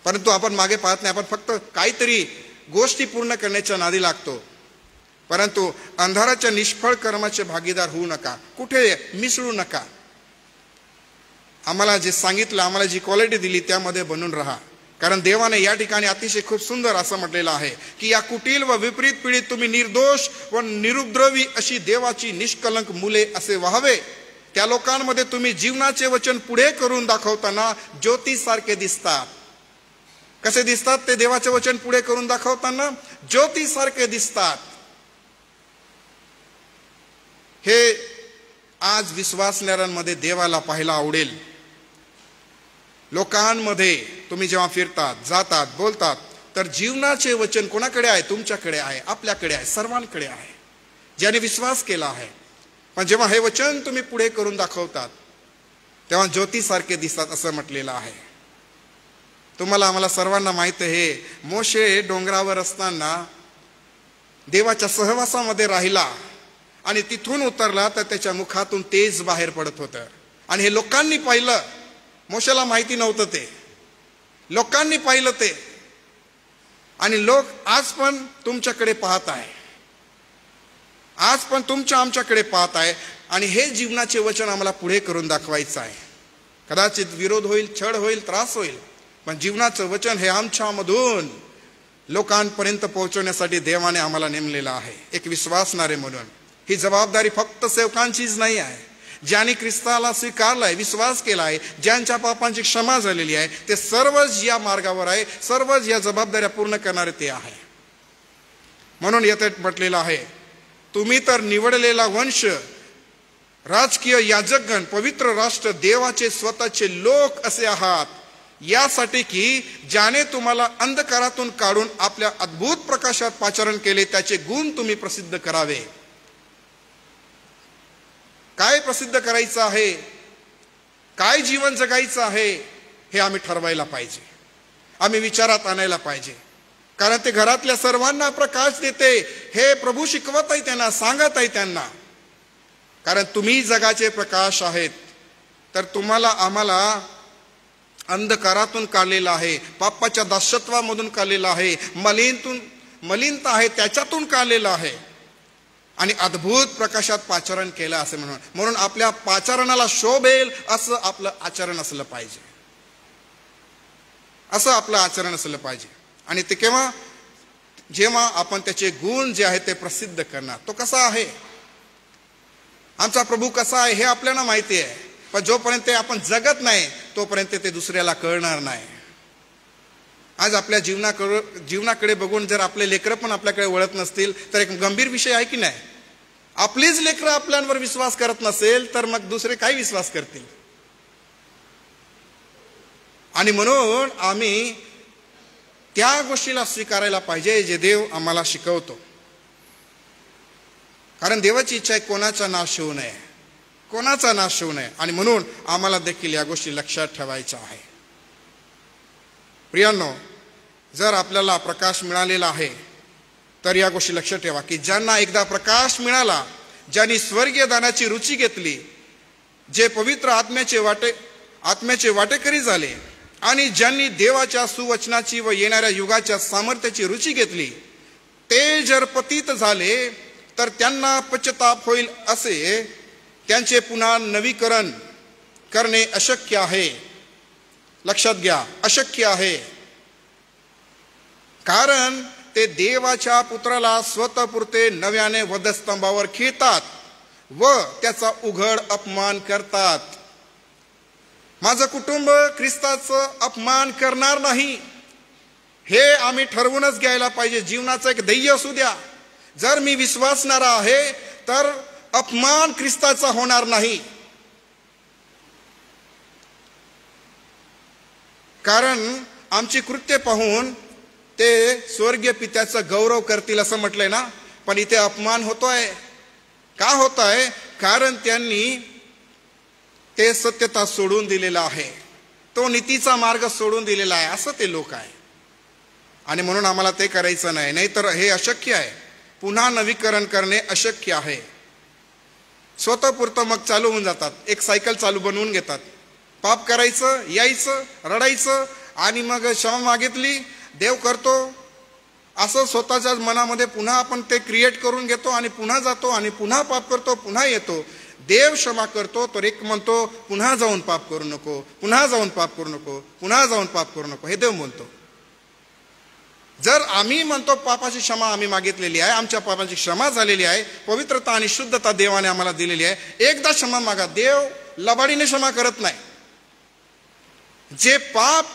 C: परंतु आपण मागे पाहत नाही, आपण फक्त काहीतरी गोष्टी पूर्ण करण्याच्या नादी लागतो. परंतु अंधाराच्या निष्फळ कर्माचे भागीदार होऊ नका, कुठे मिसळू नका. आम्हाला जे सांगितलं, आम्हाला जी क्वालिटी दिली त्यामध्ये बनून राहा. कारण देवाने या ठिकाणी अतिशय खूप सुंदर असं म्हटलेलं आहे की या कुटील व विपरीत पिढीत तुम्ही निर्दोष व निरुपद्रवी अशी देवाची निष्कलंक मुले असे व्हावे. त्या लोकांमध्ये तुम्ही जीवनाचे वचन पुढे करून दाखवताना ज्योतीसारखे दिसतात. कसे दिसतात ते? देवाचे वचन पुढे करून दाखवताना ज्योतीसारखे दिसतात. हे आज विश्वासणाऱ्यांमध्ये देवाला पाहायला आवडेल. लोकांमध्ये तुम्ही जेव्हा फिरतात, जातात, बोलतात, तर जीवनाचे वचन कोणाकडे आहे? तुमच्याकडे आहे, आपल्याकडे आहे, सर्वांकडे आहे, ज्याने विश्वास केला आहे. पण जेव्हा हे वचन तुम्ही पुढे करून दाखवतात तेव्हा ज्योतीसारखे दिसतात असं म्हटलेलं आहे. तुम्हाला, आम्हाला सर्वांना माहित आहे, मोशे डोंगरावर असताना देवाच्या सहवासामध्ये राहिला आणि तिथून उतरला तर त्याच्या मुखातून तेज बाहेर पडत होतं. आणि हे लोकांनी पाहिलं. मोशेला माहिती नव्हतं ते, लोकांनी पाहिलं ते. आणि लोक आज पण तुमच्याकडे पाहत आहे, आज पण तुमच्या आमच्याकडे पाहत आहे. आणि हे जीवनाचे वचन आम्हाला पुढे करून दाखवायचं आहे. कदाचित विरोध होईल, छळ होईल, त्रास होईल, पण जीवनाचं वचन हे आमच्यामधून लोकांपर्यंत पोहोचवण्यासाठी देवाने आम्हाला नेमलेलं आहे एक विश्वासणारे म्हणून. ही जबाबदारी फक्त सेवकांचीच नाही आहे. ज्यांनी ख्रिस्ताला स्वीकारलाय, विश्वास केला आहे, ज्यांच्या पापांची क्षमा झालेली आहे, ते सर्वच या मार्गावर आहे, सर्वच या जबाबदाऱ्या पूर्ण करणारे ते आहे. म्हणून येथे म्हटलेलं आहे, तुम्ही तर निवडलेला वंश, राजकीय याजकगण, पवित्र राष्ट्र, देवाचे स्वतःचे लोक असे आहात, यासाठी की ज्याने तुम्हाला अंधकारातून काढून आपल्या अद्भुत प्रकाशात पाचारण केले त्याचे गुण तुम्ही प्रसिद्ध करावे. काय प्रसिद्ध करायचं आहे, काय जीवन जगायचं आहे, हे आम्ही ठरवायला पाहिजे, आम्ही विचारात आणायला पाहिजे. कारण ते घरातल्या सर्वांना प्रकाश देते, हे प्रभू शिकवत आहे त्यांना, सांगत आहे त्यांना. कारण तुम्ही जगाचे प्रकाश आहेत. तर तुम्हाला, आम्हाला अंधकारातून काढलेलं आहे, पापाच्या दासत्वामधून काढलेलं आहे, मलिनता आहे त्याच्यातून काढलेलं आहे आणि अद्भुत प्रकाशात पाचारण केलं असे म्हणून आपल्या पाचारणाला शोभेल असं आपलं आचरण असलं पाहिजे, असं आपलं आचरण असलं पाहिजे. आणि ते केव्हा? जेव्हा आपण त्याचे गुण जे आहेत ते प्रसिद्ध करणार. तो कसा आहे, आमचा प्रभू कसा आहे हे आपल्याला माहिती आहे, पण जोपर्यंत आपण जगत नाही तोपर्यंत ते दुसऱ्याला कळणार नाही. आज आपल्या जीवनाकडे बघून जर आपले लेकरं पण आपल्याकडे वळत नसतील तर एक गंभीर विषय आहे की नाही? आपलीच लेकरं आपल्यावर विश्वास करत नसेल तर मग दुसरे काय विश्वास करतील? आणि म्हणून आम्ही त्या गोष्टीला स्वीकारायला पाहिजे जे देव आम्हाला शिकवतो. कारण देवाची इच्छा आहे कोणाचा नाश होऊ नये, कोणाचा नाश होऊ नये. आणि म्हणून आम्हाला देखील या गोष्टी लक्षात ठेवायच्या आहे. प्रियांनो, जर आपल्याला प्रकाश मिळालेला आहे तर या गोष्टी लक्षात ठेवा की ज्यांना एकदा प्रकाश मिळाला, ज्यांनी स्वर्गीय दानाची रुची घेतली, जे पवित्र आत्म्याचे वाटेकरी झाले, आणि ज्यांनी देवाच्या सुवचनाची व येणाऱ्या युगाच्या सामर्थ्याची रुची घेतली ते जर पतित झाले तर त्यांना पश्चाताप होईल, असे त्यांचे पुन्हा नवीकरण करणे अशक्य आहे. लक्षात घ्या, अशक्य आहे. कारण ते देवाच्या पुत्राला स्वतःपुरते नव्याने वधस्तंभावर खिळतात व त्याचा उघड अपमान करतात. माझं कुटुंब ख्रिस्ताचं अपमान करणार नाही हे आम्ही ठरवूनच घ्यायला पाहिजे. जीवनाचं एक ध्येय असू द्या. जर मी विश्वासणारा आहे तर अपमान ख्रिस्ताचा होणार नाही. कारण आमची कृत्य पाहून ते स्वर्गीय पित्याचा गौरव करतील असं म्हटलंय ना, पण इथे अपमान होतोय. का होतोय? कारण त्यांनी ते सत्यता सोडून दिलेला आहे, तो नीतीचा मार्ग सोडून दिलेला आहे. असं ते लोक आहे आणि म्हणून आम्हाला ते करायचं नाही. नाहीतर हे अशक्य आहे. पुन्हा नवीकरण करणे अशक्य आहे. स्वतःपुरतं मग चालू होऊन जातात. एक सायकल चालू बनवून घेतात. पाप करायचं, यायचं, रडायचं आणि मग क्षमा मागितली, देव करतो, असं स्वतःच्याच मनामध्ये पुन्हा आपण ते क्रिएट करून घेतो आणि पुन्हा जातो आणि पुन्हा पाप करतो, पुन्हा येतो. देव क्षमा करतो तर एक म्हणतो पुन्हा जाऊन पाप करू नको, पुन्हा जाऊन पाप करू नको, पुन्हा जाऊन पाप करू नको, हे देव म्हणतो. जर आम्ही म्हणतो पापाची क्षमा आम्ही मागितलेली आहे, आमच्या पापाची क्षमा झालेली आहे, पवित्रता आणि शुद्धता देवाने आम्हाला दिलेली आहे, एकदा क्षमा मागा. देव लबाडीने क्षमा करत नाही. जे पाप,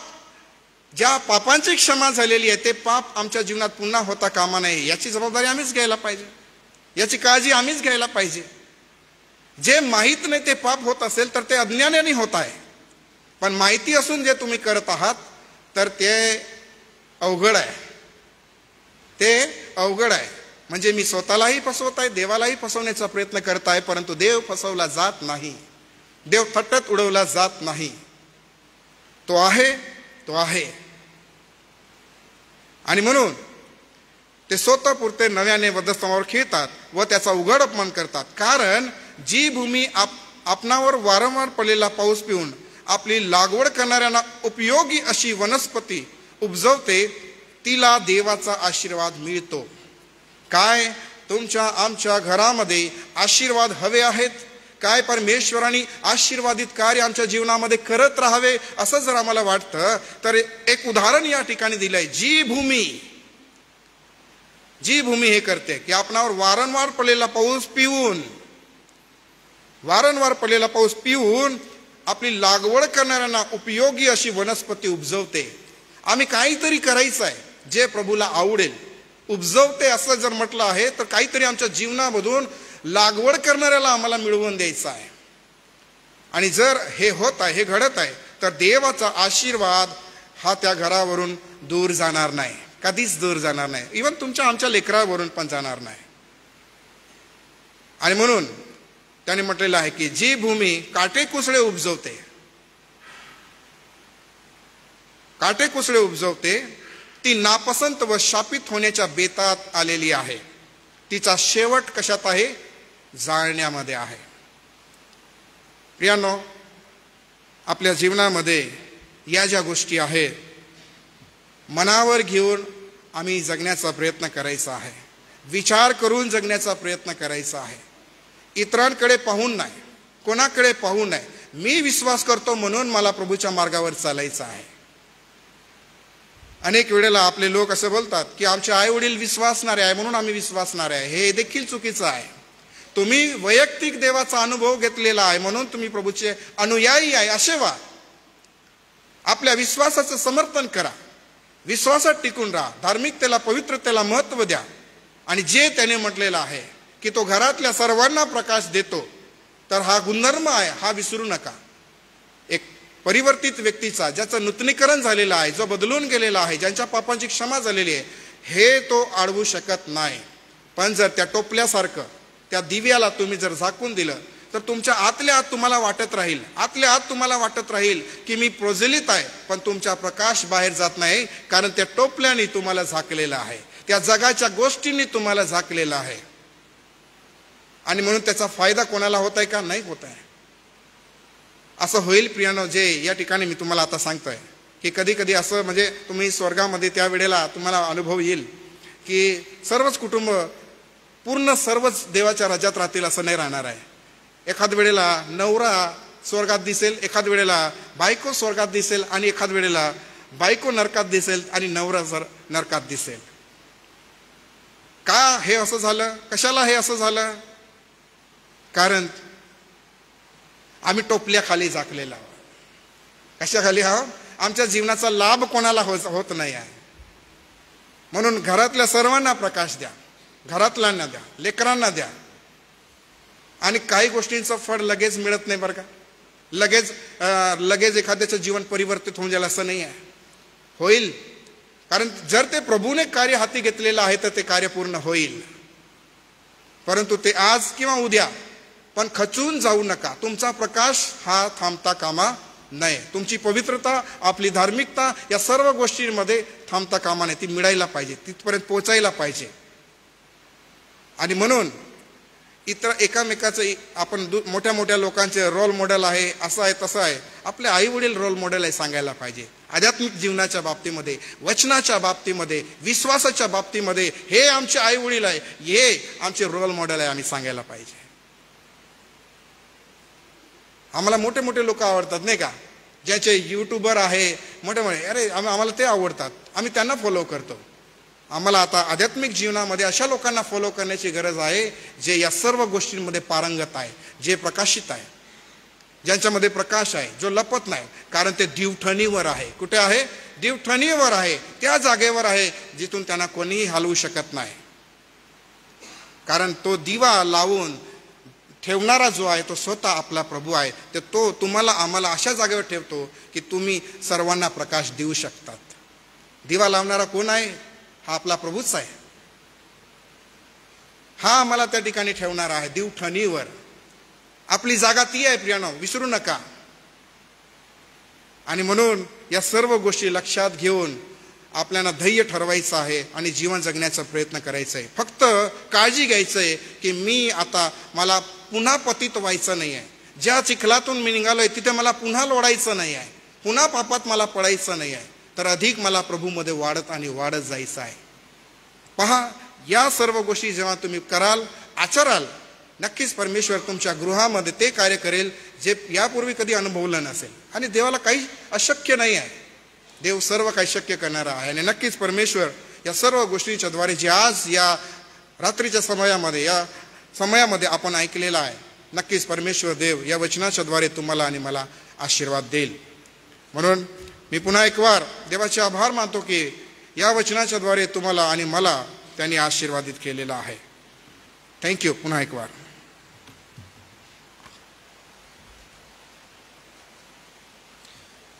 C: ज्या पापांची क्षमा झालेली आहे ते पाप आमच्या जीवनात पुन्हा होता कामा नये. याची जबाबदारी आम्हीच घ्यायला पाहिजे, याची काळजी आम्हीच घ्यायला पाहिजे. जे माहीत नाही ते पाप होत असेल तर ते अज्ञानाने होत आहे, पण माहिती असून जे तुम्ही करत आहात तर ते अवघड आहे. ते अवघड आहे. म्हणजे मी स्वतःलाही फसवत आहे, देवालाही फसवण्याचा प्रयत्न करत आहे, परंतु देव फसवला जात नाही, देव थट्टत उडवला जात नाही. तो आहे, तो आहे. आणि म्हणून ते स्वतःपुरते नव्याने वधस्तंभावर खिळतात व त्याचा उघड अपमान करतात. कारण जी भूमी आपणावर वारंवार पडलेला पाऊस पिऊन आपली लागवड करणाऱ्यांना उपयोगी अशी वनस्पती उपजवते तिला देवाचा आशीर्वाद मिळतो. काय तुमच्या आमच्या घरामध्ये आशीर्वाद हवे आहेत? काय परमेश्वराने आशीर्वादित कार्य आमच्या जीवनामध्ये करत राहावे असं जर आम्हाला वाटतं तर एक उदाहरण या ठिकाणी दिलंय. जी भूमी हे करते की आपणावर वारंवार पडलेला पाऊस पिऊन आपली लागवड करणाऱ्यांना उपयोगी अशी वनस्पती उपजवते. आम्ही काहीतरी करायचं आहे जे प्रभूला आवडेल. उपजवते असं जर म्हटलं आहे तर काहीतरी आमच्या जीवनामधून लागवड करणाऱ्याला आम्हाला मिळवून द्यायचं आहे. आणि जर हे होत आहे, हे घडत आहे, तर देवाचा आशीर्वाद हा त्या घरावरून दूर जाणार नाही, कधीच दूर जाणार नाही. इव्हन तुमच्या आमच्या लेकरावरून पण जाणार नाही. आणि म्हणून त्याने म्हटलेलं आहे की जी भूमी काटेकुसळे उपजवते ती नापसंत व शापित होण्याच्या बेतात आलेली आहे. तिचा शेवट कशात आहे? जाळण्यामध्ये आहे. प्रियांनो, आपल्या जीवनामध्ये या ज्या गोष्टी आहेत मनावर घेऊन आम्ही जगण्याचा प्रयत्न करायचा आहे, विचार करून जगण्याचा प्रयत्न करायचा आहे. इतरांकडे पाहून नाही, कोणाकडे पाहून नाही. मी विश्वास करतो म्हणून मला प्रभूच्या मार्गावर चालायचं आहे. अनेक वेळेला आपले लोक असं बोलतात की आमचे आई वडील विश्वासणारे आहे म्हणून आम्ही विश्वासणारे आहे. हे देखील चुकीचं आहे. तुम्ही वैयक्तिक देवाचा अनुभव घेतलेला आहे म्हणून तुम्ही प्रभूचे अनुयायी आहे असे व्हा. आपल्या विश्वासाचं समर्थन करा, विश्वासात टिकून राहा, धार्मिकतेला, पवित्रतेला महत्त्व द्या. आणि जे त्याने म्हटलेलं आहे की तो घरातल्या सर्वांना प्रकाश देतो, तर हा गुणधर्म आहे, हा विसरू नका. एक परिवर्तित व्यक्तीचा, ज्याचं नूतनीकरण झालेलं आहे, जो बदलून गेलेला आहे, ज्यांच्या पापांची क्षमा झालेली आहे, हे तो अडवू शकत नाही. पण जर त्या टोपल्यासारखं त्या दिव्याला तुम्ही जर झाकून दिलं तर तुमच्या आतल्या आत तुम्हाला वाटत राहील की मी प्रज्वलित आहे, पण तुमचा प्रकाश बाहेर जात नाही. कारण त्या टोपल्याने तुम्हाला झाकलेलं आहे, त्या जगाच्या गोष्टींनी तुम्हाला झाकलेलं आहे. आणि म्हणून त्याचा फायदा कोणाला होत आहे का? नाही होत आहे. असं होईल प्रियानो, जे या ठिकाणी मी तुम्हाला आता सांगतोय की कधी कधी असं म्हणजे तुम्ही स्वर्गामध्ये त्या वेळेला तुम्हाला अनुभव येईल की सर्वच कुटुंब पूर्ण सर्वच देवाच्या राज्यात राहतील असं नाही राहणार आहे. एखाद वेळेला नवरा स्वर्गात दिसेल, एखाद वेळेला बायको स्वर्गात दिसेल, आणि एखाद वेळेला बायको नरकात दिसेल आणि नवरा नरकात दिसेल. का हे असं झालं? कशाला हे असं झालं? कारण आम्ही टोपल्याखाली झाकलेला आहोत. कशाखाली आहोत? आमच्या जीवनाचा लाभ कोणाला होत नाही आहे. म्हणून घरातल्या सर्वांना प्रकाश द्या, घरातल्यांना द्या, लेकरांना द्या. आणि काही गोष्टींचं फळ लगेच मिळत नाही बरं का. लगेच एखाद्याचं जीवन परिवर्तित होऊन जाईल असं नाही आहे. होईल, कारण जर ते प्रभूने कार्य हाती घेतलेलं आहे तर ते कार्य पूर्ण होईल. परंतु ते आज किंवा उद्या, पण खचून जाऊ नका. तुमचा प्रकाश हा थांबता कामा नये. तुमची पवित्रता, आपली धार्मिकता या सर्व गोष्टींमध्ये थांबता कामा नये. ती मिळायला पाहिजे, तिथपर्यंत पोचायला पाहिजे. आणि म्हणून इतर एकामेकाचं आपण मोठ्या मोठ्या लोकांचे रोल मॉडेल आहे, असं आहे तसं आहे. आपले आई वडील रोल मॉडेल आहे सांगायला पाहिजे. आध्यात्मिक जीवनाच्या बाबतीमध्ये, वचनाच्या बाबतीमध्ये, विश्वासाच्या बाबतीमध्ये हे आमचे आई वडील आहे, हे आमचे रोल मॉडेल आहे, आम्ही सांगायला पाहिजे. आम्हाला मोठे मोठे लोक आवडतात नाही का, ज्याचे युट्यूबर आहे मोठे मोठे, अरे आम्हाला ते आवडतात, आम्ही त्यांना फॉलो करतो. आम्हाला आता आध्यात्मिक जीवनामध्ये अशा लोकांना फॉलो करण्याची गरज आहे जे या सर्व गोष्टींमध्ये पारंगत आहे, जे प्रकाशित आहे, ज्यांच्यामध्ये प्रकाश आहे, जो लपत नाही. कारण ते दिवठणीवर आहे. कुठे आहे? दिवठणीवर आहे. त्या जागेवर आहे जिथून त्यांना कोणीही हलवू शकत नाही. कारण तो दिवा लावून ठेवणारा जो आहे तो स्वतः आपला प्रभू आहे. तर तो तुम्हाला आम्हाला अशा जागेवर ठेवतो की तुम्ही सर्वांना प्रकाश देऊ शकतात. दिवा लावणारा कोण आहे? हा आपला प्रभूच आहे. हा आम्हाला त्या ठिकाणी ठेवणारा आहे, दिवठणीवर. आपली जागा ती आहे प्रियानो, विसरू नका. आणि म्हणून या सर्व गोष्टी लक्षात घेऊन आपल्याला धैर्य ठरवायचं आहे आणि जीवन जगण्याचा प्रयत्न करायचा आहे. फक्त काळजी घ्यायचं आहे की मी आता मला पुन्हा पतित व्हायचं नाही आहे. ज्या चिखलातून मी निघालोय तिथे मला पुन्हा लोळायचं नाही आहे, पुन्हा पापात मला पडायचं नाही आहे, तर अधिक मला प्रभूमध्ये वाढत आणि वाढत जायचं आहे. पहा, या सर्व गोष्टी जेव्हा तुम्ही कराल, आचराल, नक्कीच परमेश्वर तुमच्या गृहामध्ये ते कार्य करेल जे यापूर्वी कधी अनुभवलं नसेल. आणि देवाला काही अशक्य नाही आहे. देव सर्व काही शक्य करणारा आहे. आणि नक्कीच परमेश्वर या सर्व गोष्टींच्या द्वारे जे आज या रात्रीच्या समयामध्ये आपण ऐकलेलं आहे, नक्कीच परमेश्वर देव या वचनाच्या द्वारे तुम्हाला आणि मला आशीर्वाद देईल. म्हणून मी पुन्हा एक वार देवाचे आभार मानतो की या वचनाच्या द्वारे तुम्हाला आणि मला त्यांनी आशीर्वादित केलेला आहे. थँक्यू पुन्हा एक वार.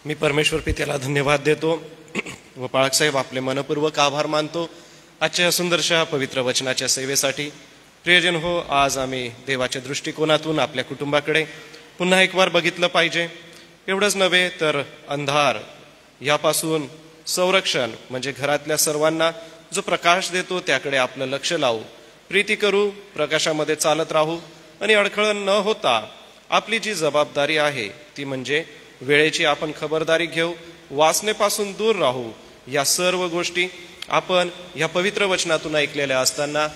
A: मी परमेश्वर पित्याला धन्यवाद देतो व पाळकसाहेब आपले मनपूर्वक आभार मानतो आजच्या या सुंदरशा पवित्र वचनाच्या सेवेसाठी. प्रियजन हो, आज आम्ही देवाच्या दृष्टिकोनातून आपल्या कुटुंबाकडे पुन्हा एक वार बघितलं पाहिजे. एवढंच नव्हे तर अंधार यापासून संरक्षण म्हणजे घरातल्या सर्वांना जो प्रकाश देतो त्याकडे आपलं लक्ष लावू, प्रीती करू, प्रकाशामध्ये चालत राहू आणि अडखळण न होता आपली जी जबाबदारी आहे ती म्हणजे वेळेची आपण खबरदारी घेऊ, वासनेपासून दूर राहू. या सर्व गोष्टी आपण या पवित्र वचनातून ऐकलेल्या असताना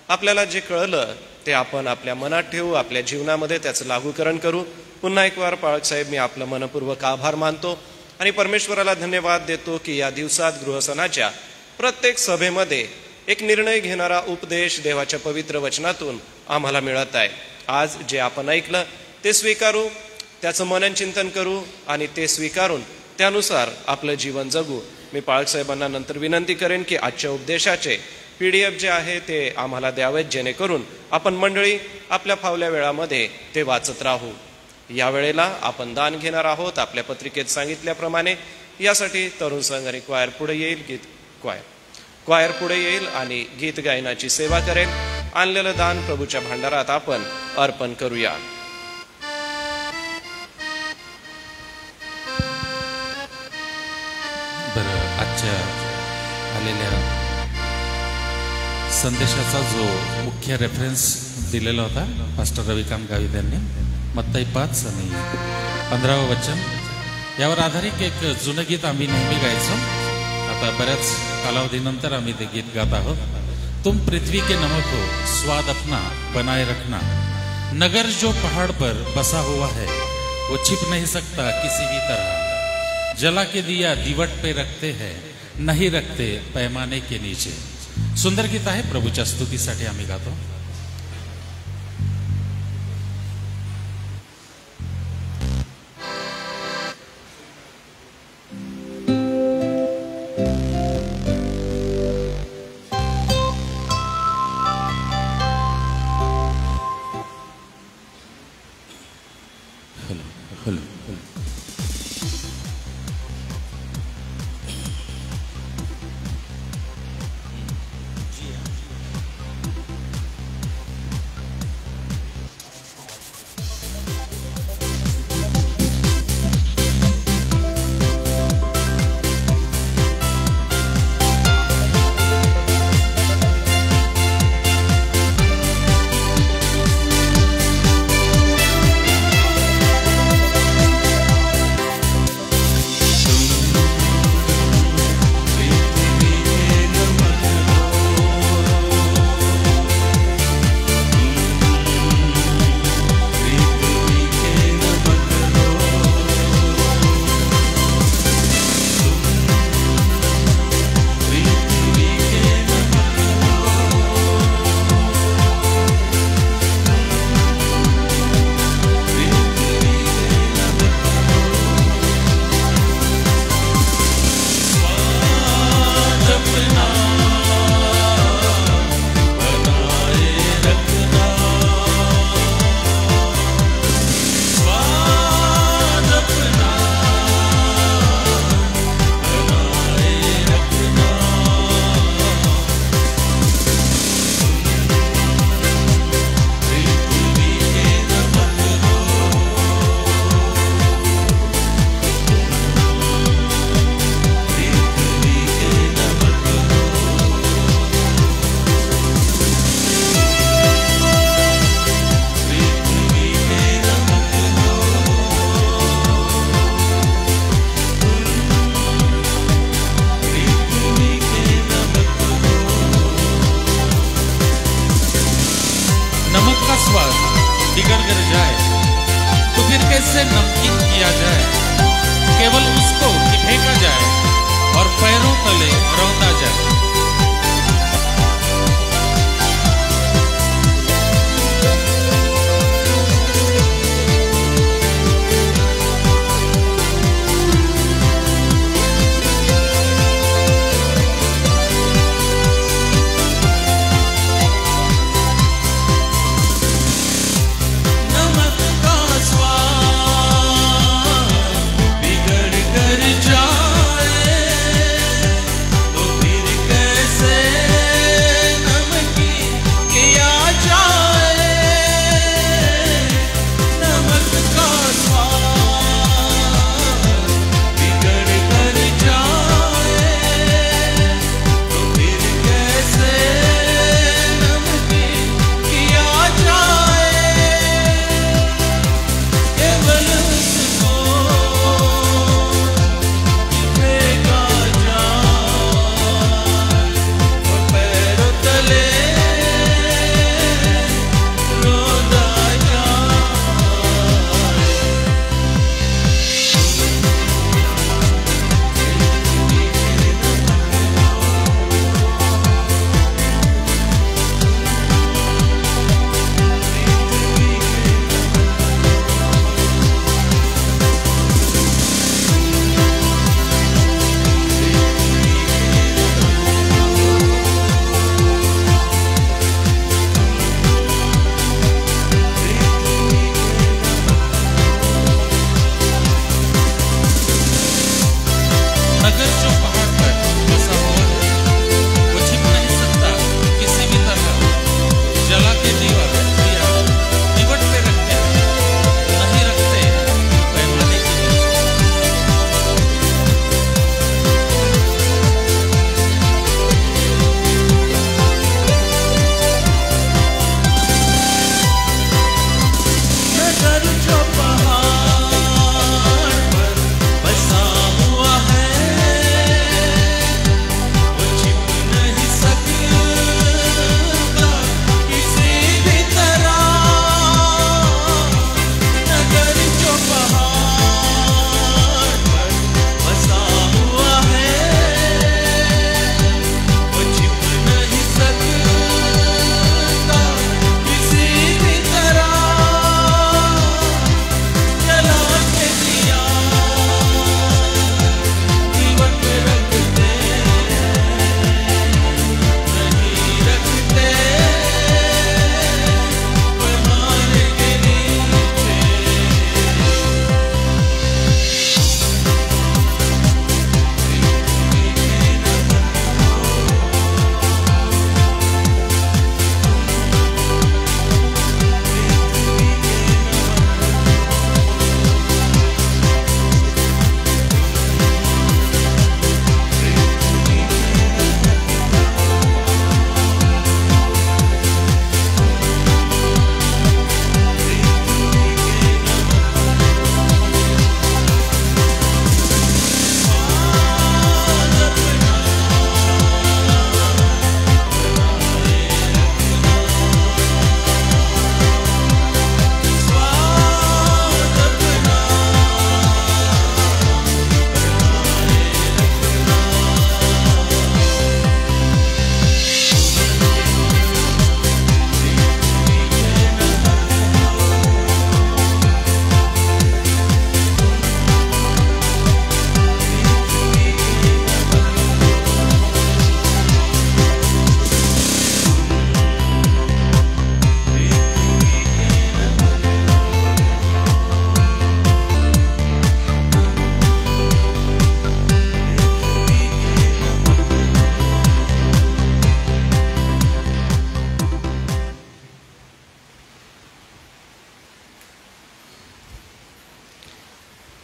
A: आपल्याला जे कळलं ते आपण आपल्या मनात ठेवू, आपल्या जीवनामध्ये त्याचं लागूकरण करू. पुन्हा एक वार पाळकसाहेब मी आपलं मनपूर्वक आभार मानतो आणि परमेश्वराला धन्यवाद देतो की या दिवसात गृहसनाच्या प्रत्येक सभेमध्ये एक निर्णय घेणारा उपदेश देवाच्या पवित्र वचनातून आम्हाला मिळत आहे. आज जे आपण ऐकलं ते स्वीकारू, त्याचं मनन चिंतन करू आणि ते स्वीकारून त्यानुसार आपलं जीवन जगू. मी पाळकसाहेबांना नंतर विनंती करेन की आजच्या उपदेशाचे PDF जे आहे ते आम्हाला द्यावेत, जेणेकरून आपण मंडळी आपल्या फावल्या वेळामध्ये ते वाचत राहू. या वेळेला आपण दान घेणार आहोत आपल्या पत्रिकेत सांगितल्याप्रमाणे. यासाठी तरुण संघ आणि क्वायर पुढे येईल, क्वायर पुढे येईल आणि गीत गायनाची सेवा करेल. आणलेलं दान प्रभूच्या भांडारात आपण अर्पण करूया.
B: बरं, आजच्या आलेल्या संदेशाचा जो मुख्य रेफरन्स दिलेला होता पास्टर रविकांत गावित यांनी, मत्ताई 5 आणि 15 वचन, यावर आधारित एक जुनं गीत आम्ही नेहमी गायचो. आता बऱ्याच कालावधीनंतर आम्ही ते गीत गात आहोत. तुम पृथ्वी के नमक हो, स्वाद अपना बनाए रखना. नगर जो पहाड़ पर बसा हुआ है वो छिप नहीं सकता किसी भी तरह. जला के दिया दीवट पे रखते हैं, नहीं रखते पैमाने के नीचे. सुंदर गीत आहे. प्रभूच्या स्तुतीसाठी आम्ही गातो.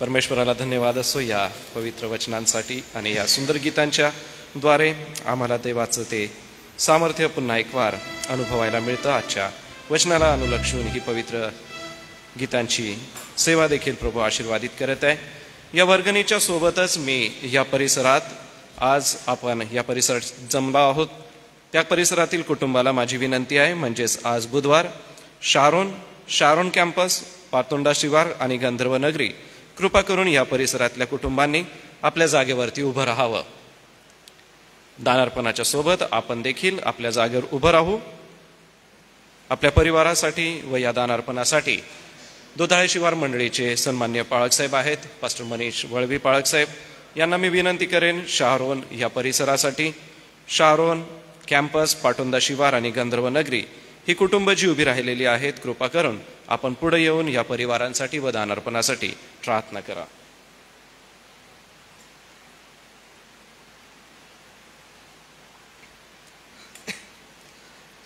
A: परमेश्वराला धन्यवाद असो या पवित्र वचनांसाठी आणि या सुंदर गीतांच्या द्वारे आम्हाला देवाचं ते सामर्थ्य पुन्हा एक वार अनुभवायला मिळतं. आजच्या वचनाला अनुलक्षून ही पवित्र गीतांची सेवा देखील प्रभू आशीर्वादित करत आहे. या वर्गणीच्या सोबतच मी या परिसरात आज आपण या परिसरात जमलो आहोत त्या परिसरातील कुटुंबाला माझी विनंती आहे, म्हणजेच आज बुधवार शारोन कॅम्पस, पातोंडा शिवार आणि गंधर्व नगरी, कृपा करून या परिसरातल्या कुटुंबांनी आपल्या जागेवरती उभं राहावं. दानार्पणाच्या सोबत आपण देखील आपल्या जागेवर उभं राहू. आपल्या परिवारासाठी व या दानार्पणासाठी दोधाळे शिवार मंडळीचे सन्मान्य पाळकसाहेब आहेत, पास्टर मनीष वळवी पाळकसाहेब, यांना मी विनंती करेन शारोन या परिसरासाठी, शारोन कॅम्पस, पाटोंदा शिवार आणि गंधर्व नगरी ही कुटुंब जी उभी राहिलेली आहेत, कृपा करून आपण पुढे येऊन या परिवारांसाठी व दानार्पणासाठी प्रार्थना करा.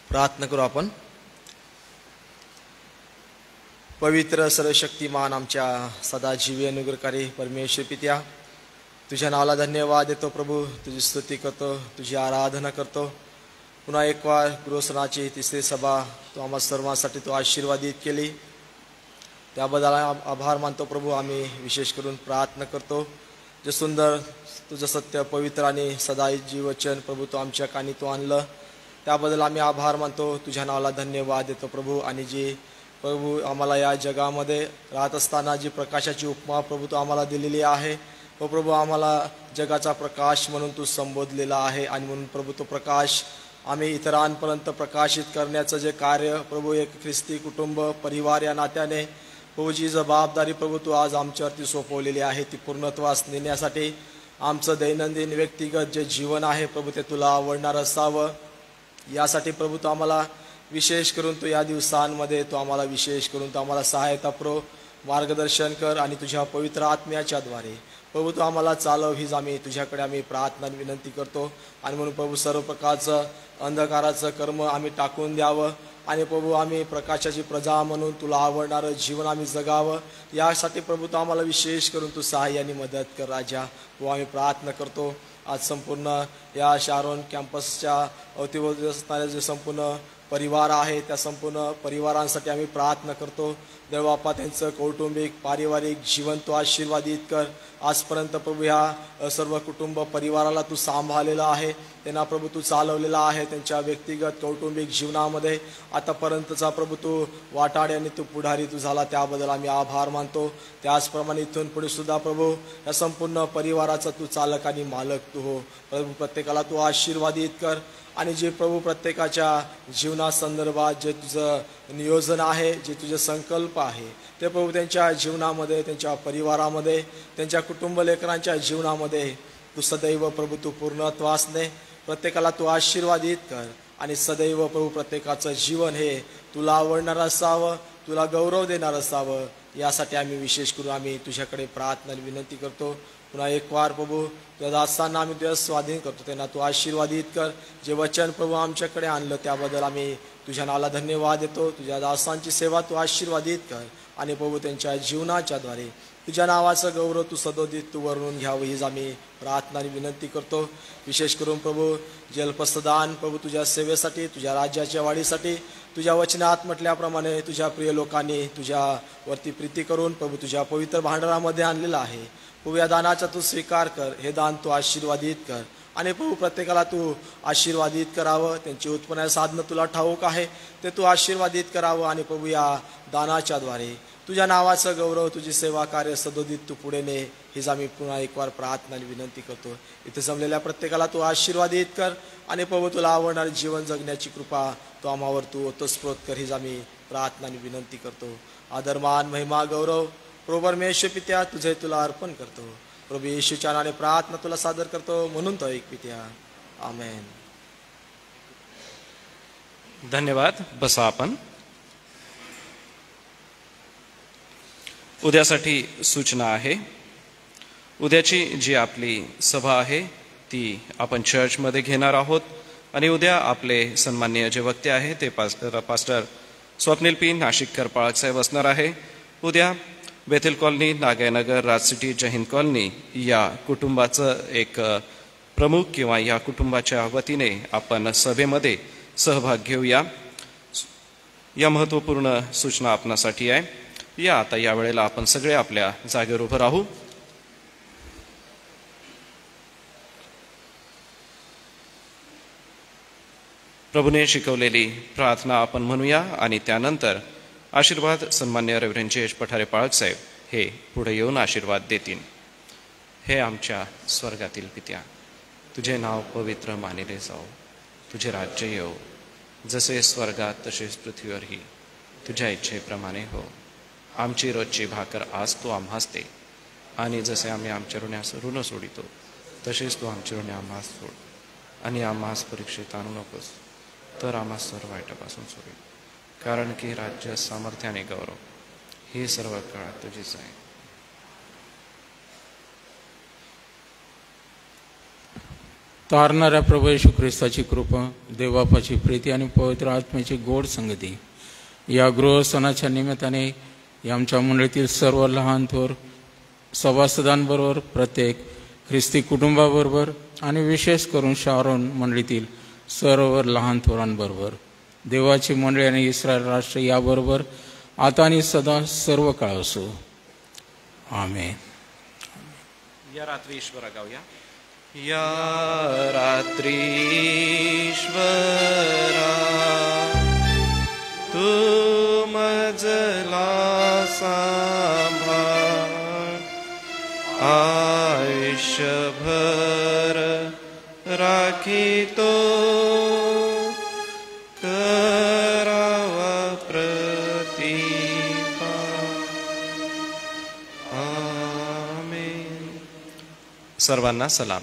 D: प्रार्थना करू आपण. पवित्र सर्वशक्तिमान आमच्या सदाजीवी अनुग्रहकारी परमेश्वर पित्या, तुझ्या नावाला धन्यवाद देतो प्रभू, तुझी स्तुती करतो, तुझी आराधना करतो. पुन्हा एक वार गृहसनाची तिसरी सभा तू आम्हा सर्वांसाठी तू आशीर्वादित केली, त्याबद्दल आभार मानतो प्रभू. आम्ही विशेष करून प्रार्थना करतो, जे सुंदर तुझं सत्य पवित्र आणि सदाची वचन प्रभू तू आमच्या कानी तू आणलं, त्याबद्दल आम्ही आभार मानतो. तुझ्या नावाला धन्यवाद देतो प्रभू. आणि जी प्रभू आम्हाला या जगामध्ये राहत असताना जी प्रकाशाची उपमा प्रभू तू आम्हाला दिलेली आहे, व प्रभू आम्हाला जगाचा प्रकाश म्हणून तू संबोधलेला आहे. आणि म्हणून प्रभू तो प्रकाश आम्ही इतरांपर्यंत प्रकाशित करण्याचं जे कार्य प्रभू एक ख्रिस्ती कुटुंब परिवार या नात्याने प्रभू जी जबाबदारी प्रभू तू आज आमच्यावरती सोपवलेली आहे, ती पूर्णत्वास नेण्यासाठी आमचं दैनंदिन व्यक्तिगत जे जीवन आहे प्रभू ते तुला आवडणार असावं, यासाठी प्रभू तू आम्हाला विशेष करून तू या दिवसांमध्ये तू आम्हाला विशेष करून तू आम्हाला सहायता मार्गदर्शन कर आणि तुझ्या पवित्र आत्म्याच्या द्वारे प्रभू तू आम्हाला चालव, हीच आम्ही तुझ्याकडे आम्ही प्रार्थना विनंती करतो. आणि म्हणून प्रभू सर्व प्रकारचं अंधकाराचं कर्म आम्ही टाकून द्यावं आणि प्रभू आम्ही प्रकाशाची प्रजा म्हणून तुला आवडणारं जीवन आम्ही जगावं, यासाठी प्रभू तू आम्हाला विशेष करून तू सहाय्याने मदत कर राजा. व आम्ही प्रार्थना करतो आज संपूर्ण या शारोन कॅम्पसच्या अवतीभोवती असणारे जे संपूर्ण परिवार आहे त्या संपूर्ण परिवारांसाठी आम्ही प्रार्थना करतो. देवबापा त्यांचं कौटुंबिक पारिवारिक जीवन तू आशीर्वादित कर. आजपर्यंत प्रभू ह्या सर्व कुटुंब परिवाराला तू सांभाळलेला आहे, त्यांना प्रभू तू चालवलेला आहे त्यांच्या व्यक्तिगत कौटुंबिक जीवनामध्ये. आतापर्यंतचा प्रभू तू वाटाडे आणि तू पुढारी तू झाला, त्याबद्दल आम्ही आभार मानतो. त्याचप्रमाणे इथून पुढे सुद्धा प्रभू या संपूर्ण परिवाराचा तू चालक आणि मालक तू हो. प्रभू प्रत्येकाला तू आशीर्वादित कर. आणि जे प्रभू प्रत्येकाच्या जीवनासंदर्भात जे तुझं नियोजन आहे, जे तुझे संकल्प आहे, ते प्रभू त्यांच्या जीवनामध्ये, त्यांच्या परिवारामध्ये, त्यांच्या कुटुंब लेकरांच्या जीवनामध्ये तू सदैव प्रभू तू पूर्णत्वासने प्रत्येकाला तू आशीर्वादित कर. आणि सदैव प्रभू प्रत्येकाचं जीवन हे तुला आवडणारं असावं, तुला गौरव देणारं असावं, यासाठी आम्ही विशेष करून आम्ही तुझ्याकडे प्रार्थना विनंती करतो. पुन्हा एक वार प्रभू तुझ्या दासांना आम्ही तुझ्या स्वाधीन करतो, त्यांना तू आशीर्वादित कर. जे वचन प्रभू आमच्याकडे आणलं त्याबद्दल आम्ही तुझ्या नावाला धन्यवाद देतो. तुझ्या दासांची सेवा तू आशीर्वादित कर आणि प्रभू त्यांच्या जीवनाच्या द्वारे तुझ्या नावाचं गौरव तू सदोदित तू वर्णून घ्यावं, हीच आम्ही प्रार्थना आणि विनंती करतो. विशेष करून प्रभू जलपस्तदान प्रभू तुझ्या सेवेसाठी, तुझ्या राज्याच्या वाढीसाठी तुझ्या वचनात म्हटल्याप्रमाणे तुझ्या प्रिय लोकांनी तुझ्यावरती प्रीती करून प्रभू तुझ्या पवित्र भांडारामध्ये आणलेलं आहे. प्रभू या दानाचा तू स्वीकार कर, हे दान तू आशीर्वादित कर. आणि प्रभू प्रत्येकाला तू आशीर्वादित करावं, त्यांची उत्पन्न साधनं तुला ठाऊक आहे ते तू आशीर्वादित करावं. आणि प्रभू या दानाच्या द्वारे तुझ्या नावाचं गौरव, तुझी सेवा कार्य सदोदित तू पुढे ने, हीच आम्ही पुन्हा एक वार प्रार्थना आणि विनंती करतो. इथे जमलेल्या प्रत्येकाला तू आशीर्वादित कर आणि प्रभू तुला आवडणारे जीवन जगण्याची कृपा तू आम्हावर तू ओतस्प्रोत कर, हीच आम्ही प्रार्थना आणि विनंती करतो. आदरमान महिमा गौरव प्रभू परमेश्वर पित्या तुझे तुला अर्पण करतो. प्रभू येशूच्या नावाने प्रार्थना तुला सादर करतो, म्हणून तो एक पित्या, आमेन.
A: धन्यवाद. बसा आपण. उद्यासाठी सूचना आहे. उद्याची जी आपली सभा आहे ती आपण चर्चमध्ये घेणार आहोत. आणि उद्या आपले सन्माननीय जे वक्ते आहे ते पास्टर स्वप्नील पी नाशिककर पाळकसाहेब असणार आहे. उद्या बेथेल कॉलनी, नागायनगर, राज सिटी, जय हिंद कॉलनी या कुटुंबाचं एक प्रमुख किंवा या कुटुंबाच्या वतीने आपण सभेमध्ये सहभाग घेऊया. या महत्त्वपूर्ण सूचना आपणासाठी आहे. या आता या वेळेला आपण सगळे आपल्या जागेवर उभं राहू. प्रभूने शिकवलेली प्रार्थना आपण म्हणूया आणि त्यानंतर आशीर्वाद सन्मान्य रेव्हरंड जे.एच. पठारे पाळक साहेब हे पुढे येऊन आशीर्वाद देतील. हे आमच्या स्वर्गातील पित्या, तुझे नाव पवित्र मानिले जाओ, तुझे राज्य येऊ, जसे स्वर्गात तसेच पृथ्वीवरही तुझ्या इच्छेप्रमाणे हो. आमची रोजची भाकर आज तू आम्हास दे, आणि जसे आम्ही आमच्या ऋणास ऋण सोडितो तसेच तू आमची ऋणे आम्हास सोड, आणि आम्हास परीक्षेत आणू नकोस, तर आम्हास सर्व वाईटापासून सोडेल. कारण की राज्य, सामर्थ्य आणि गौरव ही सर्व काळात तुझीच आहे.
E: तारणाऱ्या प्रभू येशू ख्रिस्ताची कृपा, देवबापाची प्रीती आणि पवित्र आत्म्याची गोड संगती या गृहस्थानाच्या निमित्ताने आमच्या मंडळीतील सर्व लहान थोर सभासदांबरोबर, प्रत्येक ख्रिस्ती कुटुंबाबरोबर आणि विशेष करून शारोन मंडळीतील सर्व लहान थोरांबरोबर, देवाची मंडळी आणि इस्रायल राष्ट्र याबरोबर आता आणि सदा सर्व काळ असो. आमेन.
A: या रात्री ईश्वरा गाऊया. या रात्री ईश्वरा तू मजला सांभाळ, आयुष्यभर राखीतो करावा प्रतिपाल. आमेन. सर्वांना सलाम.